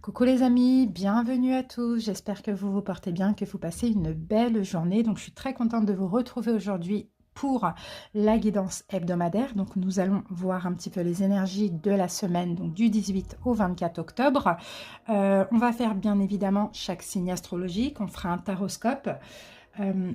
Coucou les amis, bienvenue à tous. J'espère que vous vous portez bien, que vous passez une belle journée. Donc je suis très contente de vous retrouver aujourd'hui pour la guidance hebdomadaire. Donc nous allons voir un petit peu les énergies de la semaine, donc du 18 au 24 octobre. On va faire bien évidemment chaque signe astrologique. On fera un taroscope.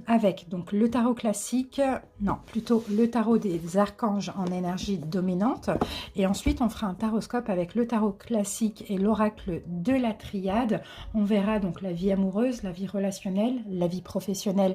Avec donc le tarot classique, non, plutôt le tarot des archanges en énergie dominante. Et ensuite, on fera un taroscope avec le tarot classique et l'oracle de la triade. On verra donc la vie amoureuse, la vie relationnelle, la vie professionnelle,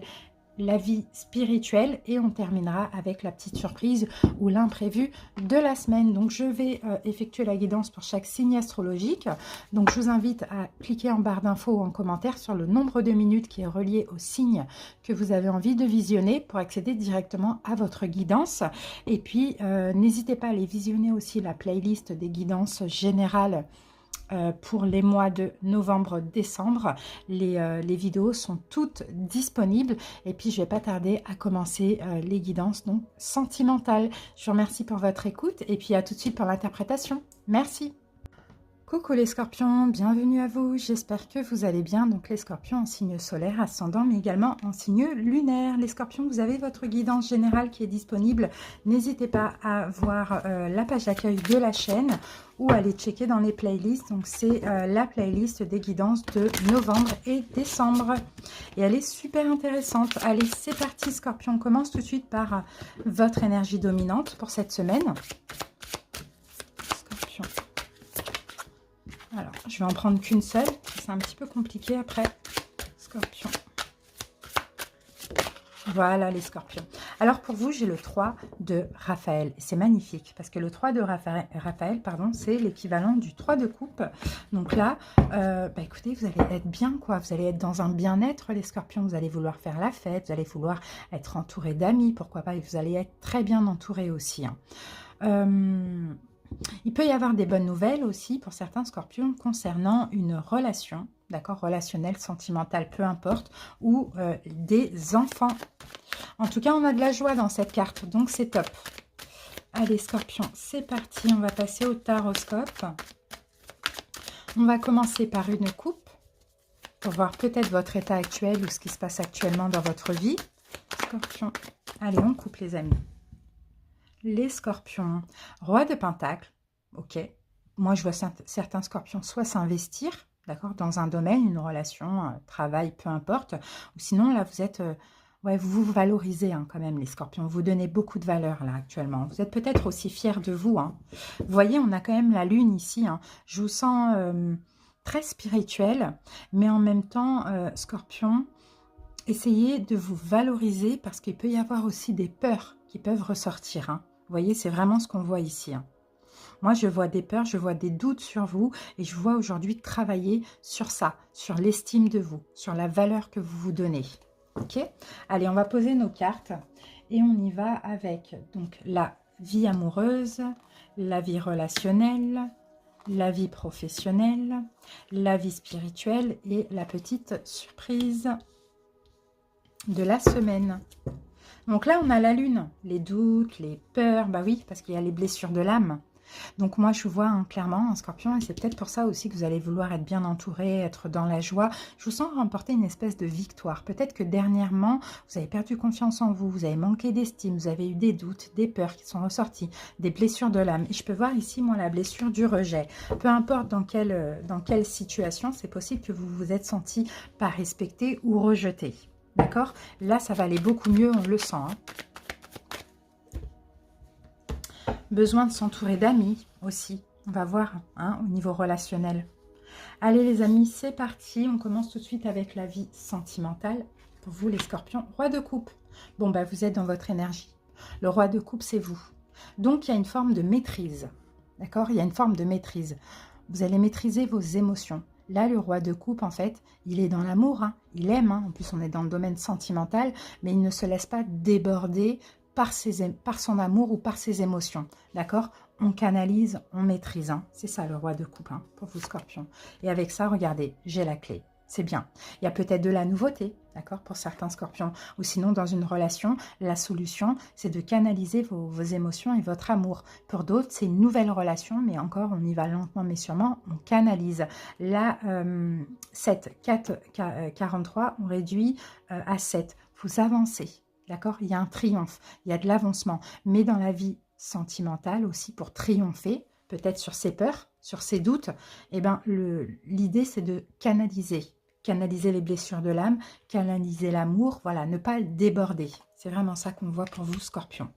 la vie spirituelle et on terminera avec la petite surprise ou l'imprévu de la semaine. Donc je vais effectuer la guidance pour chaque signe astrologique. Donc je vous invite à cliquer en barre d'infos ou en commentaire sur le nombre de minutes qui est relié au signe que vous avez envie de visionner pour accéder directement à votre guidance. Et puis n'hésitez pas à aller visionner aussi la playlist des guidances générales pour les mois de novembre-décembre. Les vidéos sont toutes disponibles et puis je vais pas tarder à commencer les guidances donc sentimentales. Je vous remercie pour votre écoute et puis à tout de suite pour l'interprétation. Merci. Coucou les scorpions, bienvenue à vous, j'espère que vous allez bien. Donc les scorpions en signe solaire, ascendant, mais également en signe lunaire. Les scorpions, vous avez votre guidance générale qui est disponible. N'hésitez pas à voir la page d'accueil de la chaîne ou aller checker dans les playlists. Donc c'est la playlist des guidances de novembre et décembre. Et elle est super intéressante. Allez, c'est parti scorpion, on commence tout de suite par votre énergie dominante pour cette semaine. Scorpion. Alors, je vais en prendre qu'une seule, c'est un petit peu compliqué après. Scorpion. Voilà les scorpions. Alors pour vous, j'ai le 3 de Raphaël. C'est magnifique parce que le 3 de Raphaël, pardon, c'est l'équivalent du 3 de coupe. Donc là, écoutez, vous allez être bien, quoi. Vous allez être dans un bien-être, les scorpions. Vous allez vouloir faire la fête, vous allez vouloir être entouré d'amis, pourquoi pas. Et vous allez être très bien entouré aussi. Il peut y avoir des bonnes nouvelles aussi pour certains scorpions concernant une relation, d'accord, relationnelle, sentimentale, peu importe, ou des enfants. En tout cas, on a de la joie dans cette carte, donc c'est top. Allez, scorpion, c'est parti, on va passer au taroscope. On va commencer par une coupe, pour voir peut-être votre état actuel ou ce qui se passe actuellement dans votre vie. Scorpion, allez, on coupe les amis. Les scorpions, roi de pentacle, ok. Moi, je vois certains scorpions soit s'investir, d'accord, dans un domaine, une relation, un travail, peu importe. Ou sinon, là, vous êtes, vous vous valorisez hein, quand même, les scorpions. Vous donnez beaucoup de valeur, là, actuellement. Vous êtes peut-être aussi fiers de vous. Hein. Vous voyez, on a quand même la lune ici. Hein. Je vous sens très spirituel, mais en même temps, scorpion, essayez de vous valoriser parce qu'il peut y avoir aussi des peurs qui peuvent ressortir. Hein. Vous voyez, c'est vraiment ce qu'on voit ici. Hein. Moi, je vois des peurs, je vois des doutes sur vous et je vois aujourd'hui travailler sur ça, sur l'estime de vous, sur la valeur que vous vous donnez. Ok? Allez, on va poser nos cartes et on y va avec donc la vie amoureuse, la vie relationnelle, la vie professionnelle, la vie spirituelle et la petite surprise de la semaine. Donc là, on a la lune, les doutes, les peurs, bah oui, parce qu'il y a les blessures de l'âme. Donc moi, je vous vois clairement un scorpion, et c'est peut-être pour ça aussi que vous allez vouloir être bien entouré, être dans la joie. Je vous sens remporter une espèce de victoire. Peut-être que dernièrement, vous avez perdu confiance en vous, vous avez manqué d'estime, vous avez eu des doutes, des peurs qui sont ressorties, des blessures de l'âme. Et je peux voir ici, moi, la blessure du rejet. Peu importe dans quelle situation, c'est possible que vous vous êtes senti pas respecté ou rejeté. D'accord? Là, ça va aller beaucoup mieux, on le sent. Hein. Besoin de s'entourer d'amis aussi. On va voir hein, au niveau relationnel. Allez les amis, c'est parti. On commence tout de suite avec la vie sentimentale. Pour vous les scorpions, roi de coupe. Bon, bah, vous êtes dans votre énergie. Le roi de coupe, c'est vous. Donc, il y a une forme de maîtrise. D'accord? Il y a une forme de maîtrise. Vous allez maîtriser vos émotions. Là, le roi de coupe, en fait, il est dans l'amour, hein. Il aime, hein. En plus on est dans le domaine sentimental, mais il ne se laisse pas déborder par son amour ou par ses émotions, d'accord? On canalise, on maîtrise, hein. C'est ça le roi de coupe, hein, pour vous scorpions. Et avec ça, regardez, j'ai la clé. c'est bien. Il y a peut-être de la nouveauté, d'accord, pour certains scorpions. Ou sinon, dans une relation, la solution, c'est de canaliser vos émotions et votre amour. Pour d'autres, c'est une nouvelle relation, mais encore, on y va lentement mais sûrement, on canalise. Là, 7, 4, 43, on réduit à 7. Vous avancez, d'accord? Il y a un triomphe, il y a de l'avancement. Mais dans la vie sentimentale aussi, pour triompher, peut-être sur ses peurs, sur ses doutes, eh ben, l'idée, c'est de canaliser les blessures de l'âme, canaliser l'amour, voilà, ne pas le déborder. C'est vraiment ça qu'on voit pour vous, Scorpion.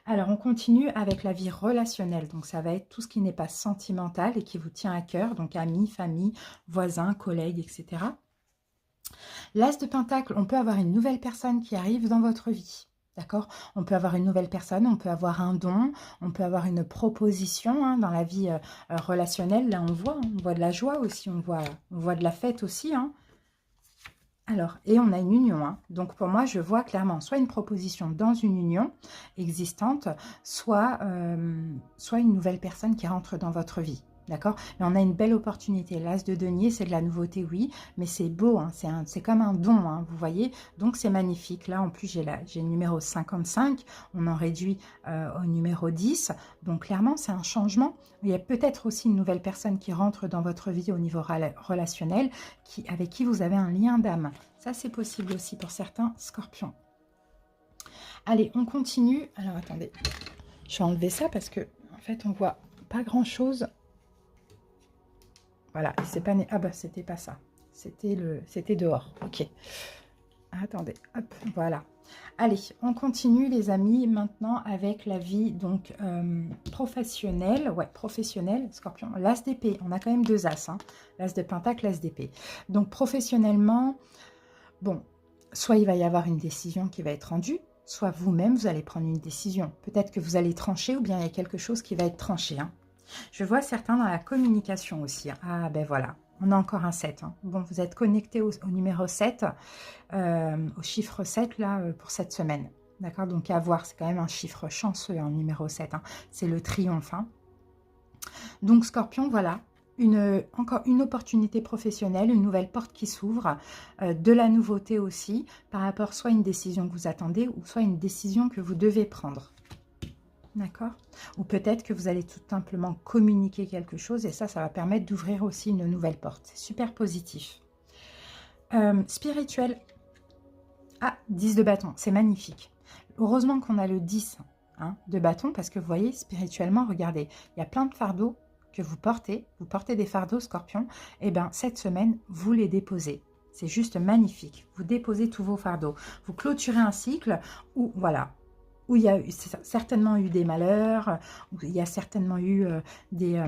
Alors, on continue avec la vie relationnelle. Donc, ça va être tout ce qui n'est pas sentimental et qui vous tient à cœur. Donc, amis, famille, voisins, collègues, etc. L'As de Pentacle, on peut avoir une nouvelle personne qui arrive dans votre vie. D'accord? On peut avoir une nouvelle personne, on peut avoir un don, on peut avoir une proposition hein, dans la vie relationnelle. Là, on voit de la joie aussi, on voit de la fête aussi. Hein. Alors, et on a une union. Hein. Donc, pour moi, je vois clairement soit une proposition dans une union existante, soit une nouvelle personne qui rentre dans votre vie. D'accord? Mais on a une belle opportunité. L'As de denier, c'est de la nouveauté, oui, mais c'est beau, hein, c'est comme un don, hein, vous voyez? Donc, c'est magnifique. Là, en plus, j'ai le numéro 55, on en réduit au numéro 10. Donc, clairement, c'est un changement. Il y a peut-être aussi une nouvelle personne qui rentre dans votre vie au niveau relationnel, avec qui vous avez un lien d'âme. Ça, c'est possible aussi pour certains scorpions. Allez, on continue. Alors, attendez, je vais enlever ça parce que, en fait, on voit pas grand-chose. Voilà, c'est pas... Ah bah, c'était pas ça. C'était dehors. Ok. Attendez, hop, voilà. Allez, on continue, les amis, maintenant avec la vie donc professionnelle. Ouais, professionnelle, Scorpion. L'As d'épée, on a quand même deux As. Hein. L'As de Pentacle, l'As d'épée. Donc, professionnellement, bon, soit il va y avoir une décision qui va être rendue, soit vous-même, vous allez prendre une décision. Peut-être que vous allez trancher ou bien il y a quelque chose qui va être tranché. Hein. Je vois certains dans la communication aussi. Ah, ben voilà. On a encore un 7. Hein. Bon, vous êtes connecté au numéro 7, au chiffre 7, là, pour cette semaine. D'accord? Donc, à voir. C'est quand même un chiffre chanceux, hein, numéro 7. Hein. C'est le triomphe. Hein. Donc, Scorpion, voilà. Encore une opportunité professionnelle, une nouvelle porte qui s'ouvre, de la nouveauté aussi, par rapport soit à une décision que vous attendez, ou soit une décision que vous devez prendre. D'accord? Ou peut-être que vous allez tout simplement communiquer quelque chose et ça va permettre d'ouvrir aussi une nouvelle porte. C'est super positif. Spirituel. Ah, 10 de bâton, c'est magnifique. Heureusement qu'on a le 10 hein, de bâton parce que vous voyez, spirituellement, regardez, il y a plein de fardeaux que vous portez des fardeaux, Scorpion. Et bien, cette semaine, vous les déposez. C'est juste magnifique. Vous déposez tous vos fardeaux. Vous clôturez un cycle où, voilà, où il y a certainement eu des malheurs, où il y a certainement eu de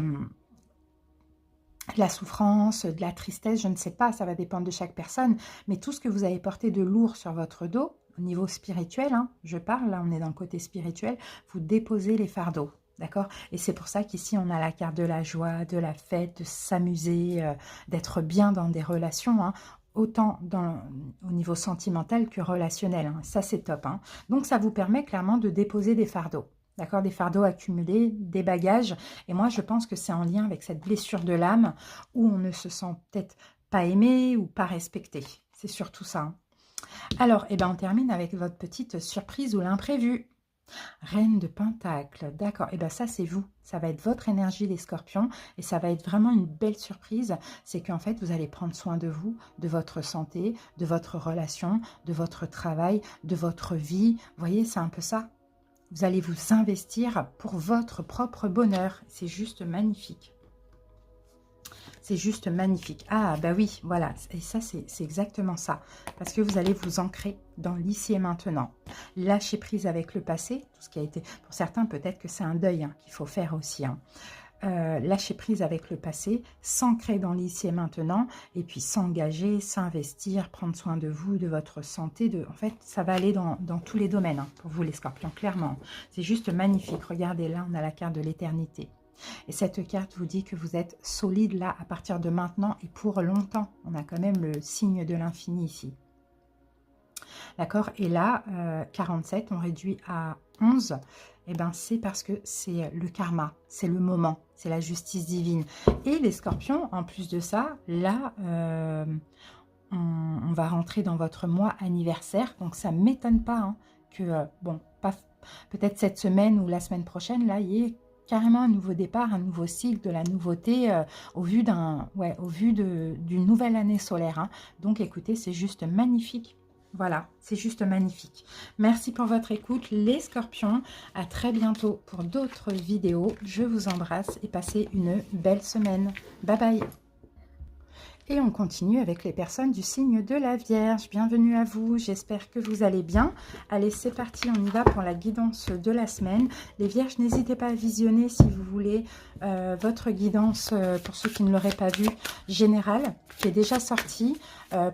la souffrance, de la tristesse, je ne sais pas, ça va dépendre de chaque personne, mais tout ce que vous avez porté de lourd sur votre dos, au niveau spirituel, hein, je parle, là on est dans le côté spirituel, vous déposez les fardeaux, d'accord? Et c'est pour ça qu'ici on a la carte de la joie, de la fête, de s'amuser, d'être bien dans des relations, hein, autant au niveau sentimental que relationnel. Hein. Ça, c'est top. Hein. Donc, ça vous permet clairement de déposer des fardeaux. D'accord? Des fardeaux accumulés, des bagages. Et moi, je pense que c'est en lien avec cette blessure de l'âme où on ne se sent peut-être pas aimé ou pas respecté. C'est surtout ça. Hein. Alors, eh ben, on termine avec votre petite surprise ou l'imprévu. Reine de Pentacle, d'accord. Et bien ça, c'est vous. Ça va être votre énergie, les scorpions. Et ça va être vraiment une belle surprise. C'est qu'en fait, vous allez prendre soin de vous, de votre santé, de votre relation, de votre travail, de votre vie. Vous voyez, c'est un peu ça. Vous allez vous investir pour votre propre bonheur. C'est juste magnifique. C'est juste magnifique. Ah, bah oui, voilà. Et ça, c'est exactement ça. Parce que vous allez vous ancrer dans l'ici et maintenant. Lâcher prise avec le passé. Tout ce qui a été... Pour certains, peut-être que c'est un deuil hein, qu'il faut faire aussi. Hein. Lâcher prise avec le passé, s'ancrer dans l'ici et maintenant, et puis s'engager, s'investir, prendre soin de vous, de votre santé. En fait, ça va aller dans tous les domaines hein, pour vous, les scorpions, clairement. C'est juste magnifique. Regardez, là, on a la carte de l'éternité. Et cette carte vous dit que vous êtes solide là à partir de maintenant et pour longtemps. On a quand même le signe de l'infini ici. D'accord? Et là, 47, on réduit à 11. Et ben c'est parce que c'est le karma, c'est le moment, c'est la justice divine. Et les scorpions, en plus de ça, là, on va rentrer dans votre mois anniversaire. Donc, ça ne m'étonne pas hein, que, bon, pas peut-être cette semaine ou la semaine prochaine, là, il y ait carrément un nouveau départ, un nouveau cycle, de la nouveauté au vu d'une nouvelle année solaire. Hein. Donc, écoutez, c'est juste magnifique. Voilà, c'est juste magnifique. Merci pour votre écoute, les scorpions. À très bientôt pour d'autres vidéos. Je vous embrasse et passez une belle semaine. Bye bye. Et on continue avec les personnes du signe de la Vierge. Bienvenue à vous, j'espère que vous allez bien. Allez, c'est parti, on y va pour la guidance de la semaine. Les Vierges, n'hésitez pas à visionner si vous voulez votre guidance, pour ceux qui ne l'auraient pas vu, générale, qui est déjà sortie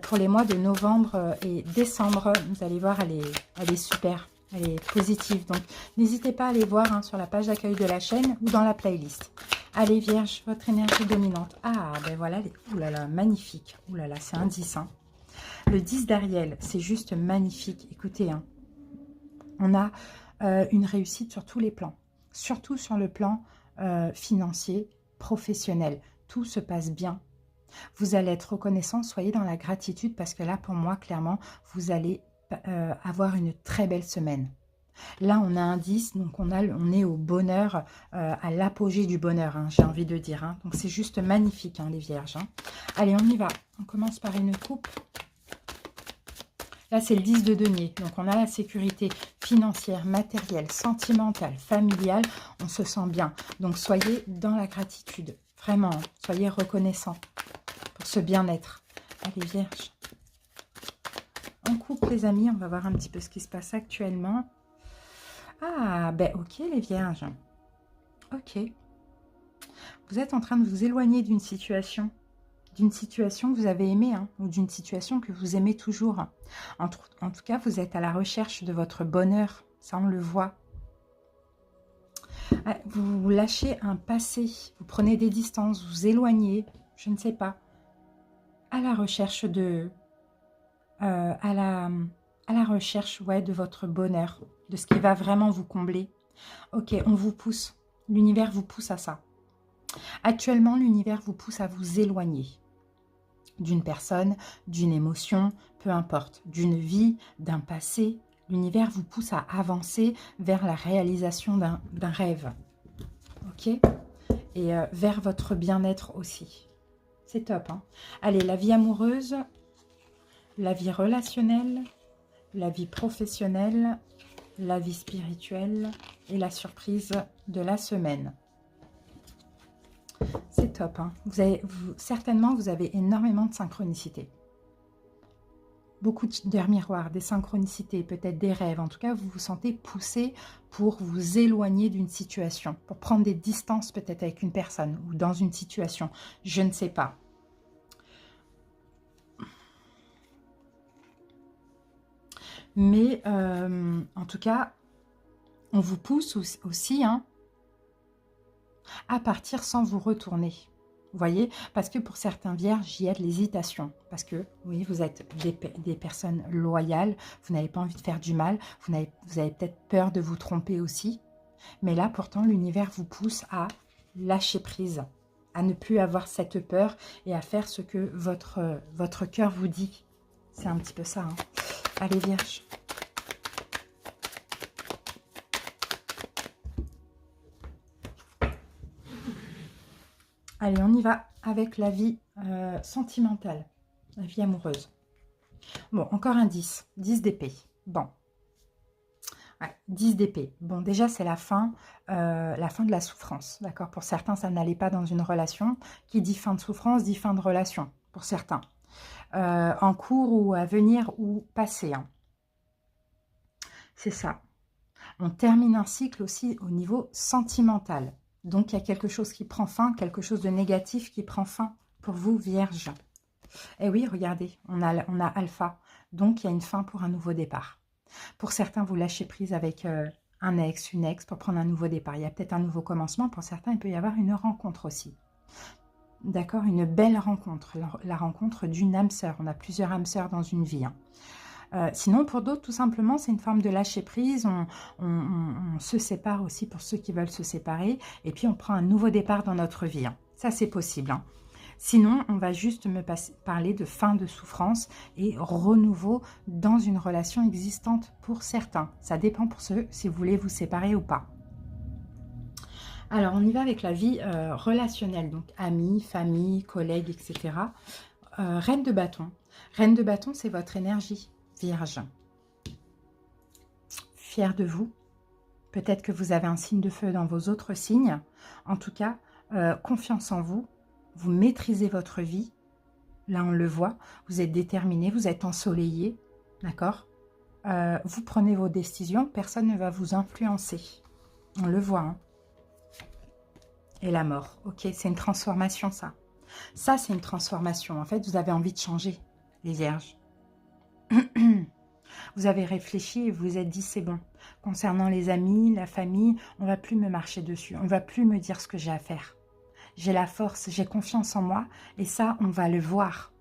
pour les mois de novembre et décembre. Vous allez voir, elle est super. Elle est positive, donc n'hésitez pas à aller voir hein, sur la page d'accueil de la chaîne ou dans la playlist. Allez Vierge, votre énergie dominante. Ah, ben voilà, oulala, magnifique. Oulala, c'est un 10. Hein. Le 10 d'Ariel, c'est juste magnifique. Écoutez, hein, on a une réussite sur tous les plans. Surtout sur le plan financier, professionnel. Tout se passe bien. Vous allez être reconnaissant, soyez dans la gratitude parce que là, pour moi, clairement, vous allez avoir une très belle semaine. Là, on a un 10, donc on est au bonheur, à l'apogée du bonheur, hein, j'ai envie de dire. Hein. Donc, c'est juste magnifique, hein, les Vierges. Hein. Allez, on y va. On commence par une coupe. Là, c'est le 10 de denier. Donc, on a la sécurité financière, matérielle, sentimentale, familiale. On se sent bien. Donc, soyez dans la gratitude. Vraiment, soyez reconnaissants pour ce bien-être. Allez, Vierges. On coupe, les amis. On va voir un petit peu ce qui se passe actuellement. Ah, ben ok, les Vierges. Ok. Vous êtes en train de vous éloigner d'une situation que vous avez aimée, hein, ou d'une situation que vous aimez toujours. En tout cas, vous êtes à la recherche de votre bonheur. Ça, on le voit. Vous lâchez un passé. Vous prenez des distances, vous éloignez, je ne sais pas. À la recherche de... à la recherche, ouais, de votre bonheur, de ce qui va vraiment vous combler. Ok, on vous pousse. L'univers vous pousse à ça. Actuellement, l'univers vous pousse à vous éloigner d'une personne, d'une émotion, peu importe, d'une vie, d'un passé. L'univers vous pousse à avancer vers la réalisation d'un rêve. Ok? Et vers votre bien-être aussi. C'est top, hein? Allez, la vie amoureuse, la vie relationnelle, la vie professionnelle, la vie spirituelle et la surprise de la semaine. C'est top. Hein. Certainement, vous avez énormément de synchronicité. Beaucoup de miroirs, des synchronicités, peut-être des rêves. En tout cas, vous vous sentez poussé pour vous éloigner d'une situation, pour prendre des distances peut-être avec une personne ou dans une situation. Je ne sais pas. Mais en tout cas, on vous pousse aussi hein, à partir sans vous retourner. Vous voyez, parce que pour certains vierges, il y a de l'hésitation. Parce que, oui, vous êtes des personnes loyales, vous n'avez pas envie de faire du mal, vous avez peut-être peur de vous tromper aussi. Mais là, pourtant, l'univers vous pousse à lâcher prise, à ne plus avoir cette peur et à faire ce que votre cœur vous dit. C'est un petit peu ça. Hein. Allez, Vierge. Allez, on y va avec la vie sentimentale, la vie amoureuse. Bon, encore un 10, 10 d'épée. Bon, ouais, 10 d'épée. Bon, déjà, c'est la fin de la souffrance, d'accord? Pour certains, ça n'allait pas dans une relation. Qui dit fin de souffrance, dit fin de relation, pour certains. En cours ou à venir ou passé. Hein. C'est ça. On termine un cycle aussi au niveau sentimental. Donc, il y a quelque chose qui prend fin, quelque chose de négatif qui prend fin pour vous, Vierge. Et oui, regardez, on a Alpha. Donc, il y a une fin pour un nouveau départ. Pour certains, vous lâchez prise avec un ex, une ex pour prendre un nouveau départ. Il y a peut-être un nouveau commencement. Pour certains, il peut y avoir une rencontre aussi. D'accord, une belle rencontre. La rencontre d'une âme sœur. On a plusieurs âmes sœurs dans une vie. Hein. Sinon, pour d'autres, tout simplement, c'est une forme de lâcher prise. On se sépare aussi pour ceux qui veulent se séparer. Et puis, on prend un nouveau départ dans notre vie. Hein. Ça, c'est possible. Hein. Sinon, on va juste me parler de fin de souffrance et renouveau dans une relation existante pour certains. Ça dépend pour ceux si vous voulez vous séparer ou pas. Alors, on y va avec la vie relationnelle, donc amis, famille, collègues, etc. Reine de bâton. Reine de bâton, c'est votre énergie, Vierge. Fière de vous. Peut-être que vous avez un signe de feu dans vos autres signes. En tout cas, confiance en vous. Vous maîtrisez votre vie. Là, on le voit. Vous êtes déterminé, vous êtes ensoleillé. D'accord? Vous prenez vos décisions. Personne ne va vous influencer. On le voit, hein. Et la mort. Ok, c'est une transformation, ça. Ça, c'est une transformation. En fait, vous avez envie de changer, les vierges. Vous avez réfléchi et vous vous êtes dit, c'est bon. Concernant les amis, la famille, on ne va plus me marcher dessus. On ne va plus me dire ce que j'ai à faire. J'ai la force, j'ai confiance en moi. Et ça, on va le voir.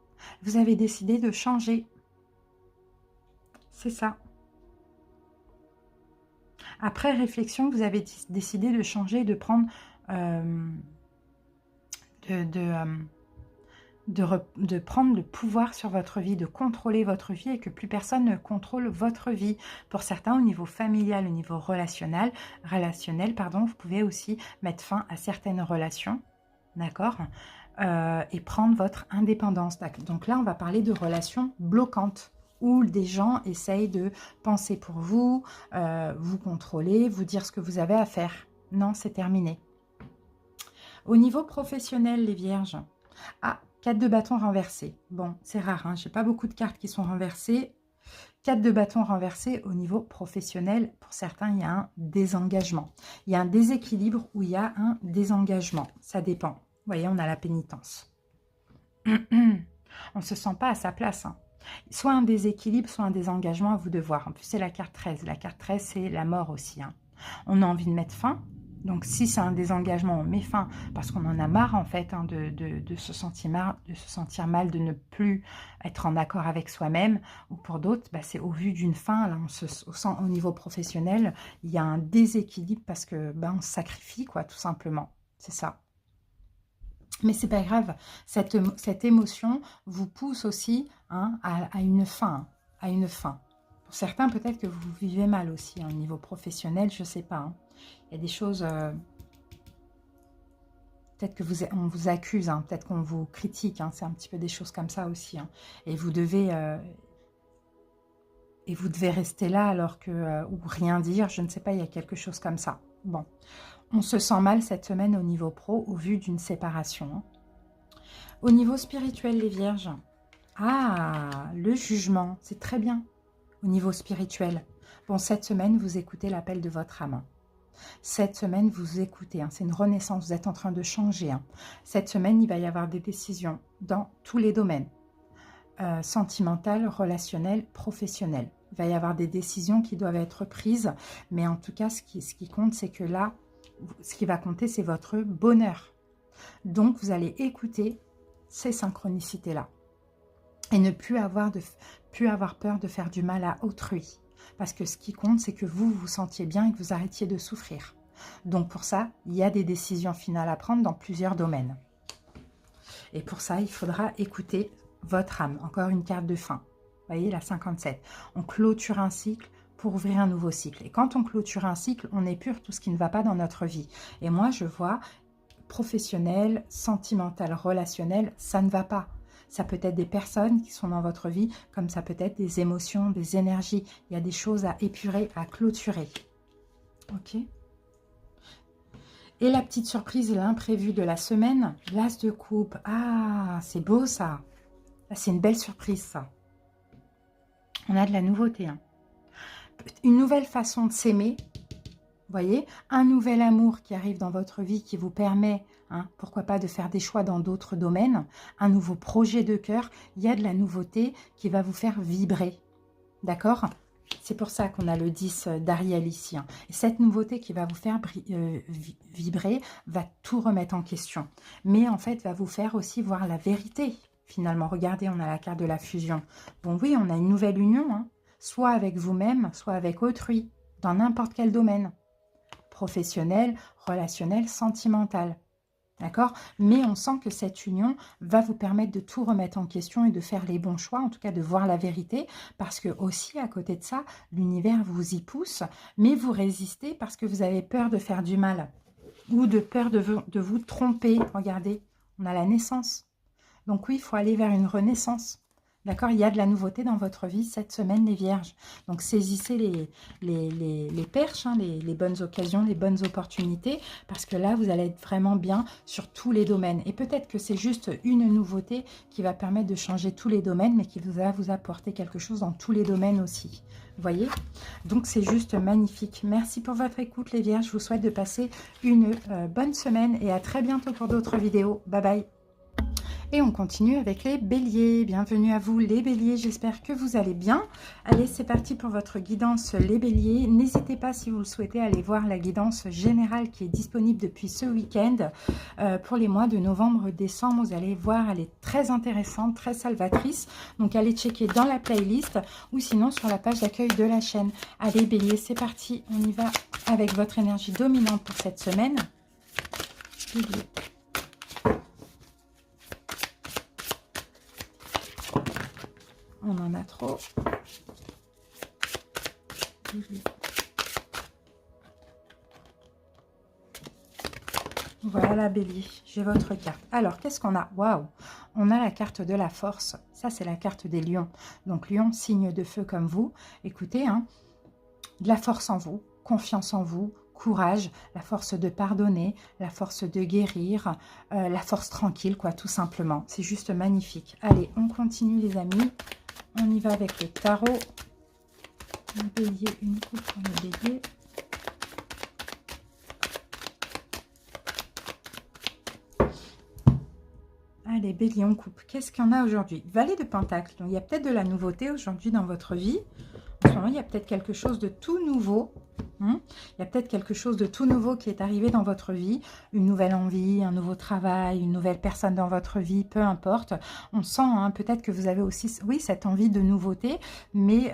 Vous avez décidé de changer. C'est ça. Après réflexion, vous avez décidé de changer, de prendre... de prendre le pouvoir sur votre vie, de contrôler votre vie et que plus personne ne contrôle votre vie. Pour certains, au niveau familial, au niveau relationnel, vous pouvez aussi mettre fin à certaines relations, d'accord, et prendre votre indépendance. Donc là, on va parler de relations bloquantes, où des gens essayent de penser pour vous, vous contrôler, vous dire ce que vous avez à faire. Non, c'est terminé. Au niveau professionnel, les vierges, 4 de bâton renversé. Bon, c'est rare, hein, j'ai pas beaucoup de cartes qui sont renversées. 4 de bâton renversé au niveau professionnel. Pour certains, il y a un désengagement. Il y a un déséquilibre ou il y a un désengagement. Ça dépend. Vous voyez, on a la pénitence. On ne se sent pas à sa place, hein. Soit un déséquilibre, soit un désengagement, à vous de voir. En plus, c'est la carte 13. La carte 13, c'est la mort aussi, hein. On a envie de mettre fin. Donc, si c'est un désengagement, on met fin parce qu'on en a marre, en fait, hein, de se sentir mal, de ne plus être en accord avec soi-même. Ou pour d'autres, bah, c'est au vu d'une fin, là, on se sent au niveau professionnel, il y a un déséquilibre parce que bah, on se sacrifie, quoi, tout simplement. C'est ça. Mais c'est pas grave, cette émotion vous pousse aussi, hein, à une fin, à une fin. Pour certains, peut-être que vous vivez mal aussi, hein, au niveau professionnel, je sais pas, hein. Il y a des choses, peut-être que on vous accuse, hein, peut-être qu'on vous critique, hein, c'est un petit peu des choses comme ça aussi, hein. Et vous devez rester là alors que, ou rien dire, je ne sais pas, il y a quelque chose comme ça. Bon, on se sent mal cette semaine au niveau pro, au vu d'une séparation, hein. Au niveau spirituel, les vierges, le jugement, c'est très bien. Au niveau spirituel, bon, cette semaine, vous écoutez l'appel de votre âme. Cette semaine, vous écoutez, hein, c'est une renaissance, vous êtes en train de changer, hein. Cette semaine, il va y avoir des décisions dans tous les domaines, sentimental, relationnel, professionnel. Il va y avoir des décisions qui doivent être prises, mais en tout cas, ce qui compte, c'est que là, ce qui va compter, c'est votre bonheur. Donc, vous allez écouter ces synchronicités-là et ne plus avoir peur de faire du mal à autrui. Parce que ce qui compte, c'est que vous vous sentiez bien et que vous arrêtiez de souffrir. Donc pour ça, il y a des décisions finales à prendre dans plusieurs domaines. Et pour ça, il faudra écouter votre âme. Encore une carte de fin. Vous voyez, la 57. On clôture un cycle pour ouvrir un nouveau cycle. Et quand on clôture un cycle, on épure tout ce qui ne va pas dans notre vie. Et moi, je vois professionnel, sentimental, relationnel, ça ne va pas. Ça peut être des personnes qui sont dans votre vie, comme ça peut être des émotions, des énergies. Il y a des choses à épurer, à clôturer. Ok. Et la petite surprise, l'imprévu de la semaine, l'as de coupe. Ah, c'est beau ça. C'est une belle surprise ça. On a de la nouveauté, hein. Une nouvelle façon de s'aimer. Vous voyez, un nouvel amour qui arrive dans votre vie qui vous permet, hein, pourquoi pas, de faire des choix dans d'autres domaines. Un nouveau projet de cœur. Il y a de la nouveauté qui va vous faire vibrer. D'accord ? C'est pour ça qu'on a le 10 d'Ariel ici, hein. Et cette nouveauté qui va vous faire vibrer va tout remettre en question. Mais en fait, va vous faire aussi voir la vérité. Finalement, regardez, on a la carte de la fusion. Bon oui, on a une nouvelle union, hein, soit avec vous-même, soit avec autrui, dans n'importe quel domaine. Professionnel, relationnel, sentimental. D'accord? Mais on sent que cette union va vous permettre de tout remettre en question et de faire les bons choix, en tout cas de voir la vérité, parce que aussi à côté de ça, l'univers vous y pousse, mais vous résistez parce que vous avez peur de faire du mal ou de peur de vous tromper. Regardez, on a la naissance. Donc oui, il faut aller vers une renaissance. D'accord? Il y a de la nouveauté dans votre vie cette semaine, les vierges. Donc saisissez les perches, hein, les bonnes occasions, les bonnes opportunités, parce que là, vous allez être vraiment bien sur tous les domaines. Et peut-être que c'est juste une nouveauté qui va permettre de changer tous les domaines, mais qui va vous apporter quelque chose dans tous les domaines aussi. Vous voyez? Donc c'est juste magnifique. Merci pour votre écoute, les vierges. Je vous souhaite de passer une bonne semaine et à très bientôt pour d'autres vidéos. Bye bye! Et on continue avec les béliers. Bienvenue à vous les béliers, j'espère que vous allez bien. Allez, c'est parti pour votre guidance les béliers. N'hésitez pas si vous le souhaitez à aller voir la guidance générale qui est disponible depuis ce week-end pour les mois de novembre, décembre. Vous allez voir, elle est très intéressante, très salvatrice. Donc allez checker dans la playlist ou sinon sur la page d'accueil de la chaîne. Allez béliers, c'est parti, on y va avec votre énergie dominante pour cette semaine. Bélier. On en a trop. Voilà, bélier, j'ai votre carte. Alors, qu'est-ce qu'on a? Waouh! On a la carte de la force. Ça, c'est la carte des lions. Donc, lion, signe de feu comme vous. Écoutez, hein, de la force en vous, confiance en vous, courage, la force de pardonner, la force de guérir, la force tranquille, quoi, tout simplement. C'est juste magnifique. Allez, on continue, les amis. On y va avec le tarot. Un bélier, une coupe pour le bélier. Allez, bélier, on coupe. Qu'est-ce qu'il y en a aujourd'hui? Valet de Pentacle. Donc, il y a peut-être de la nouveauté aujourd'hui dans votre vie. En ce moment, il y a peut-être quelque chose de tout nouveau. Il y a peut-être quelque chose de tout nouveau qui est arrivé dans votre vie, une nouvelle envie, un nouveau travail, une nouvelle personne dans votre vie, peu importe. On sent hein, peut-être que vous avez aussi, oui, cette envie de nouveauté, mais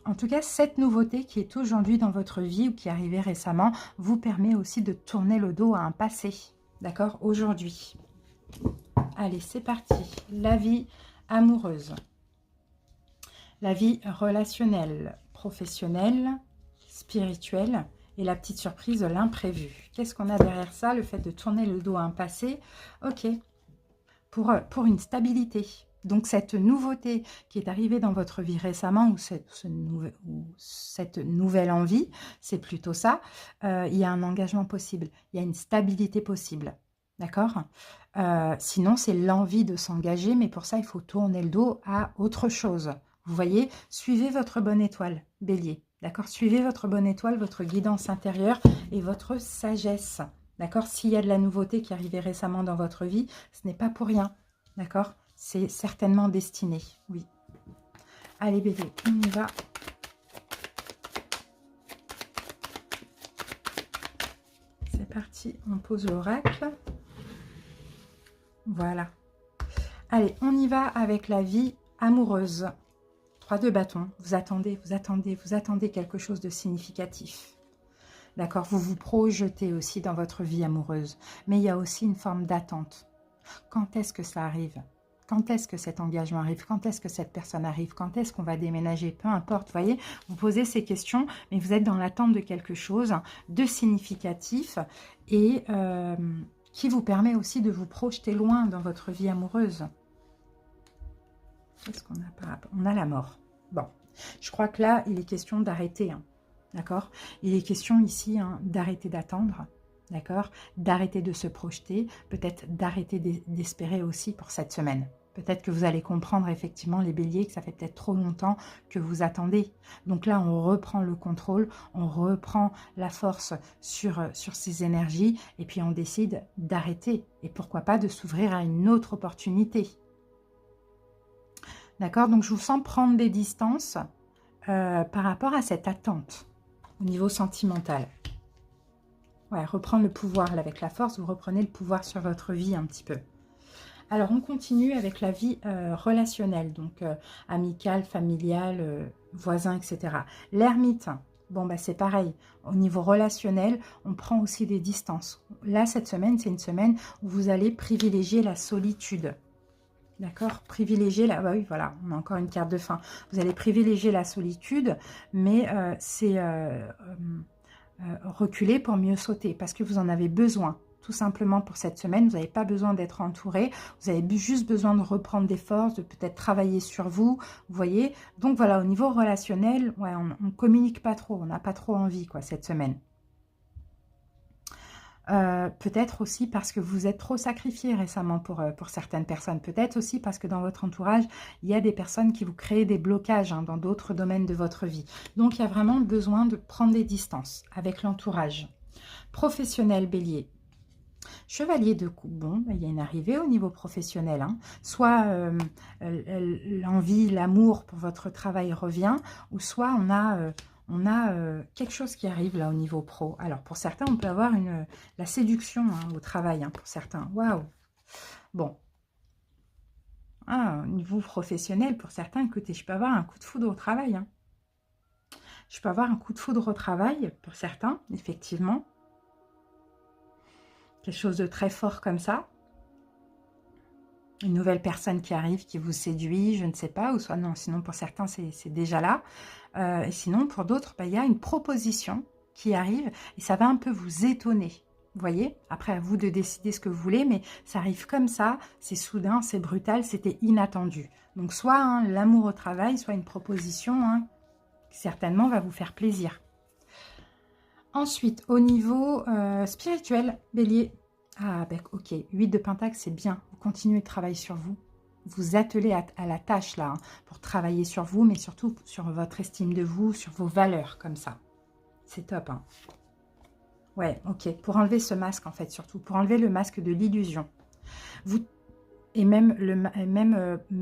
en tout cas, cette nouveauté qui est aujourd'hui dans votre vie ou qui est arrivée récemment vous permet aussi de tourner le dos à un passé, d'accord, aujourd'hui. Allez, c'est parti. La vie amoureuse, la vie relationnelle, professionnelle, spirituelle et la petite surprise, l'imprévu. Qu'est-ce qu'on a derrière ça? Le fait de tourner le dos à un passé. Ok, pour une stabilité. Donc cette nouveauté qui est arrivée dans votre vie récemment, ou cette nouvelle envie, c'est plutôt ça, il y a un engagement possible, il y a une stabilité possible. D'accord? Sinon, c'est l'envie de s'engager, mais pour ça, il faut tourner le dos à autre chose. Vous voyez, suivez votre bonne étoile, bélier. D'accord? Suivez votre bonne étoile, votre guidance intérieure et votre sagesse. D'accord? S'il y a de la nouveauté qui est arrivée récemment dans votre vie, ce n'est pas pour rien. D'accord? C'est certainement destiné, oui. Allez, bélier, on y va. C'est parti, on pose l'oracle. Voilà. Allez, on y va avec la vie amoureuse. 3 de bâton, vous attendez, vous attendez, vous attendez quelque chose de significatif. D'accord? Vous vous projetez aussi dans votre vie amoureuse. Mais il y a aussi une forme d'attente. Quand est-ce que ça arrive? Quand est-ce que cet engagement arrive? Quand est-ce que cette personne arrive? Quand est-ce qu'on va déménager? Peu importe, vous voyez, vous posez ces questions, mais vous êtes dans l'attente de quelque chose de significatif et qui vous permet aussi de vous projeter loin dans votre vie amoureuse. Qu'est-ce qu'on a par rapport? On a la mort. Bon, je crois que là, il est question d'arrêter. Hein, d'accord? Il est question ici hein, d'arrêter d'attendre. D'accord? D'arrêter de se projeter. Peut-être d'arrêter d'espérer aussi pour cette semaine. Peut-être que vous allez comprendre effectivement les béliers que ça fait peut-être trop longtemps que vous attendez. Donc là, on reprend le contrôle, on reprend la force sur ces énergies et puis on décide d'arrêter. Et pourquoi pas de s'ouvrir à une autre opportunité. D'accord? Donc, je vous sens prendre des distances par rapport à cette attente au niveau sentimental. Ouais, reprendre le pouvoir là, avec la force, vous reprenez le pouvoir sur votre vie un petit peu. Alors, on continue avec la vie relationnelle, donc amicale, familiale, voisin, etc. L'ermite, Bon, bah, c'est pareil. Au niveau relationnel, on prend aussi des distances. Là, cette semaine, c'est une semaine où vous allez privilégier la solitude. D'accord? Privilégier la... Bah oui, voilà, on a encore une carte de fin. Vous allez privilégier la solitude, mais c'est reculer pour mieux sauter, parce que vous en avez besoin. Tout simplement pour cette semaine, vous n'avez pas besoin d'être entouré, vous avez juste besoin de reprendre des forces, de peut-être travailler sur vous, vous voyez. Donc voilà, au niveau relationnel, ouais, on ne communique pas trop, on n'a pas trop envie quoi cette semaine. Peut-être aussi parce que vous êtes trop sacrifié récemment pour certaines personnes. Peut-être aussi parce que dans votre entourage, il y a des personnes qui vous créent des blocages hein, dans d'autres domaines de votre vie. Donc, il y a vraiment besoin de prendre des distances avec l'entourage. Professionnel, Bélier. Chevalier de coupe, bon, il y a une arrivée au niveau professionnel. Hein. Soit l'envie, l'amour pour votre travail revient, ou soit on a quelque chose qui arrive là au niveau pro. Alors pour certains, on peut avoir la séduction hein, au travail, hein, pour certains. Waouh. Bon. Ah, au niveau professionnel, pour certains, écoutez, je peux avoir un coup de foudre au travail. Hein. Je peux avoir un coup de foudre au travail, pour certains, effectivement. Quelque chose de très fort comme ça. Une nouvelle personne qui arrive, qui vous séduit, je ne sais pas, ou soit non, sinon pour certains c'est déjà là. Et sinon pour d'autres, bah, il y a une proposition qui arrive et ça va un peu vous étonner. Vous voyez, après à vous de décider ce que vous voulez, mais ça arrive comme ça, c'est soudain, c'est brutal, c'était inattendu. Donc soit hein, l'amour au travail, soit une proposition hein, qui certainement va vous faire plaisir. Ensuite, au niveau spirituel, Bélier. Ah, ben ok, 8 de Pentacle, c'est bien. Vous continuez de travailler sur vous. Vous attelez à la tâche, là, hein, pour travailler sur vous, mais surtout sur votre estime de vous, sur vos valeurs, comme ça. C'est top, hein. Ouais, ok. Pour enlever ce masque, en fait, surtout. Pour enlever le masque de l'illusion. Et même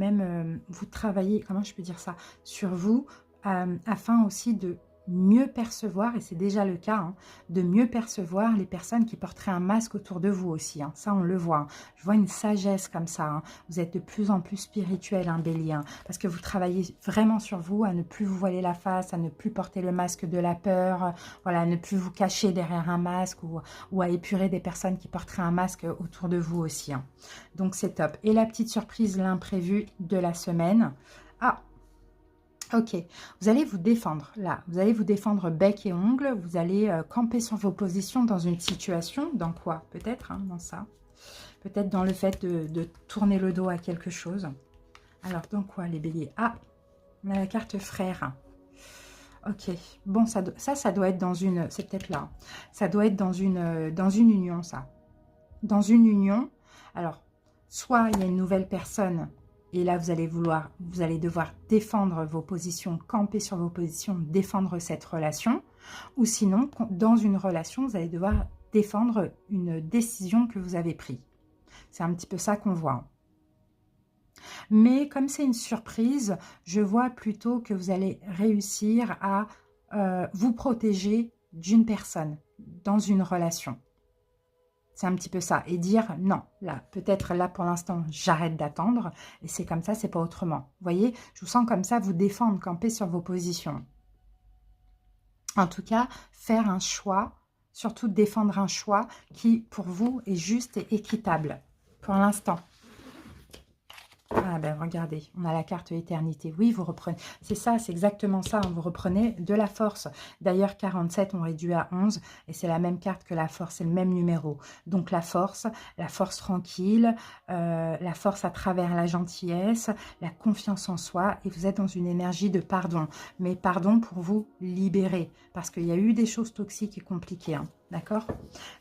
vous travaillez, comment je peux dire ça, sur vous, afin aussi de mieux percevoir, et c'est déjà le cas, hein, de mieux percevoir les personnes qui porteraient un masque autour de vous aussi. Hein. Ça, on le voit. Hein. Je vois une sagesse comme ça. Hein. Vous êtes de plus en plus spirituel, hein, Bélier, hein, parce que vous travaillez vraiment sur vous, à ne plus vous voiler la face, à ne plus porter le masque de la peur, voilà, à ne plus vous cacher derrière un masque ou à épurer des personnes qui porteraient un masque autour de vous aussi. Hein. Donc, c'est top. Et la petite surprise, l'imprévu de la semaine. Ah, ok, vous allez vous défendre, là, vous allez vous défendre bec et ongles, vous allez camper sur vos positions dans une situation, dans quoi? Peut-être, hein, dans ça, peut-être dans le fait de tourner le dos à quelque chose. Alors, dans quoi les béliers? Ah, on a la carte frère. Ok, bon, ça doit être dans une, c'est peut-être là, ça doit être dans une union, ça. Dans une union, alors, soit il y a une nouvelle personne. Et là, vous allez devoir défendre vos positions, camper sur vos positions, défendre cette relation. Ou sinon, dans une relation, vous allez devoir défendre une décision que vous avez prise. C'est un petit peu ça qu'on voit. Mais comme c'est une surprise, je vois plutôt que vous allez réussir à vous protéger d'une personne dans une relation. C'est un petit peu ça. Et dire non, là, peut-être là pour l'instant, j'arrête d'attendre. Et c'est comme ça, c'est pas autrement. Vous voyez, je vous sens comme ça vous défendre, camper sur vos positions. En tout cas, faire un choix, surtout défendre un choix qui, pour vous, est juste et équitable. Pour l'instant. Ah ben regardez, on a la carte éternité. Oui, vous reprenez. C'est ça, c'est exactement ça. Vous reprenez de la force. D'ailleurs, 47, on réduit à 11. Et c'est la même carte que la force, c'est le même numéro. Donc la force tranquille, la force à travers la gentillesse, la confiance en soi. Et vous êtes dans une énergie de pardon. Mais pardon pour vous libérer. Parce qu'il y a eu des choses toxiques et compliquées. Hein. D'accord?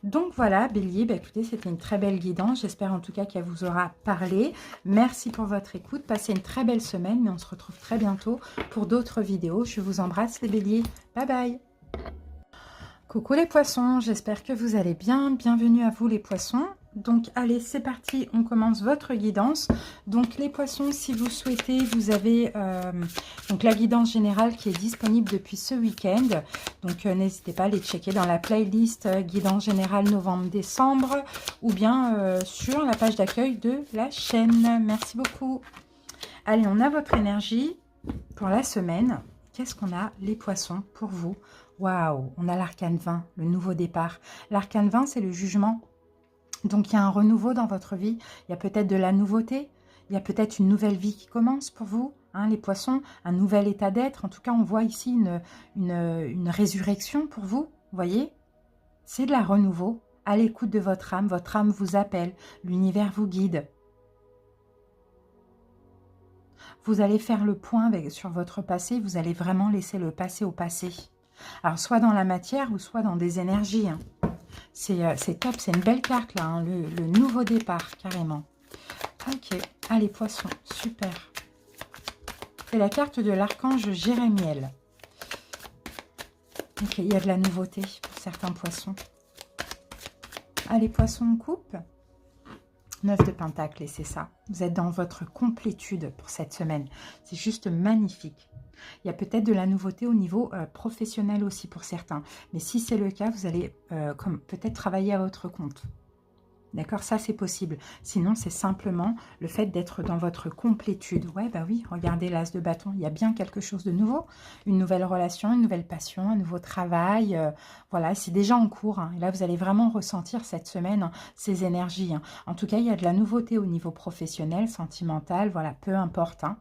Donc voilà, Bélier, bah écoutez, c'était une très belle guidance. J'espère en tout cas qu'elle vous aura parlé. Merci pour votre écoute. Passez une très belle semaine, mais on se retrouve très bientôt pour d'autres vidéos. Je vous embrasse les Béliers. Bye bye. Coucou les poissons, j'espère que vous allez bien. Bienvenue à vous les poissons. Donc allez, c'est parti, on commence votre guidance. Donc les poissons, si vous souhaitez, vous avez donc la guidance générale qui est disponible depuis ce week-end. Donc n'hésitez pas à les checker dans la playlist guidance générale novembre-décembre ou bien sur la page d'accueil de la chaîne. Merci beaucoup. Allez, on a votre énergie pour la semaine. Qu'est-ce qu'on a les poissons pour vous? Waouh, on a l'arcane 20, le nouveau départ. L'arcane 20, c'est le jugement. Donc, il y a un renouveau dans votre vie. Il y a peut-être de la nouveauté. Il y a peut-être une nouvelle vie qui commence pour vous, hein, les poissons. Un nouvel état d'être. En tout cas, on voit ici une résurrection pour vous. Vous voyez? C'est de la renouveau. À l'écoute de votre âme. Votre âme vous appelle. L'univers vous guide. Vous allez faire le point sur votre passé. Vous allez vraiment laisser le passé au passé. Alors, soit dans la matière ou soit dans des énergies. Hein. C'est top, c'est une belle carte là, hein, le nouveau départ, carrément. Ok, allez, poisson, super. C'est la carte de l'archange Jérémiel. Ok, il y a de la nouveauté pour certains poissons. Allez, poisson, on coupe. 9 de Pentacle, et c'est ça. Vous êtes dans votre complétude pour cette semaine. C'est juste magnifique. Il y a peut-être de la nouveauté au niveau professionnel aussi pour certains. Mais si c'est le cas, vous allez peut-être travailler à votre compte. D'accord, ça c'est possible. Sinon, c'est simplement le fait d'être dans votre complétude. Ouais, bah oui, regardez l'as de bâton. Il y a bien quelque chose de nouveau. Une nouvelle relation, une nouvelle passion, un nouveau travail. Voilà, c'est déjà en cours. Hein. Et là, vous allez vraiment ressentir cette semaine ces énergies. Hein. En tout cas, il y a de la nouveauté au niveau professionnel, sentimental. Voilà, peu importe. Hein.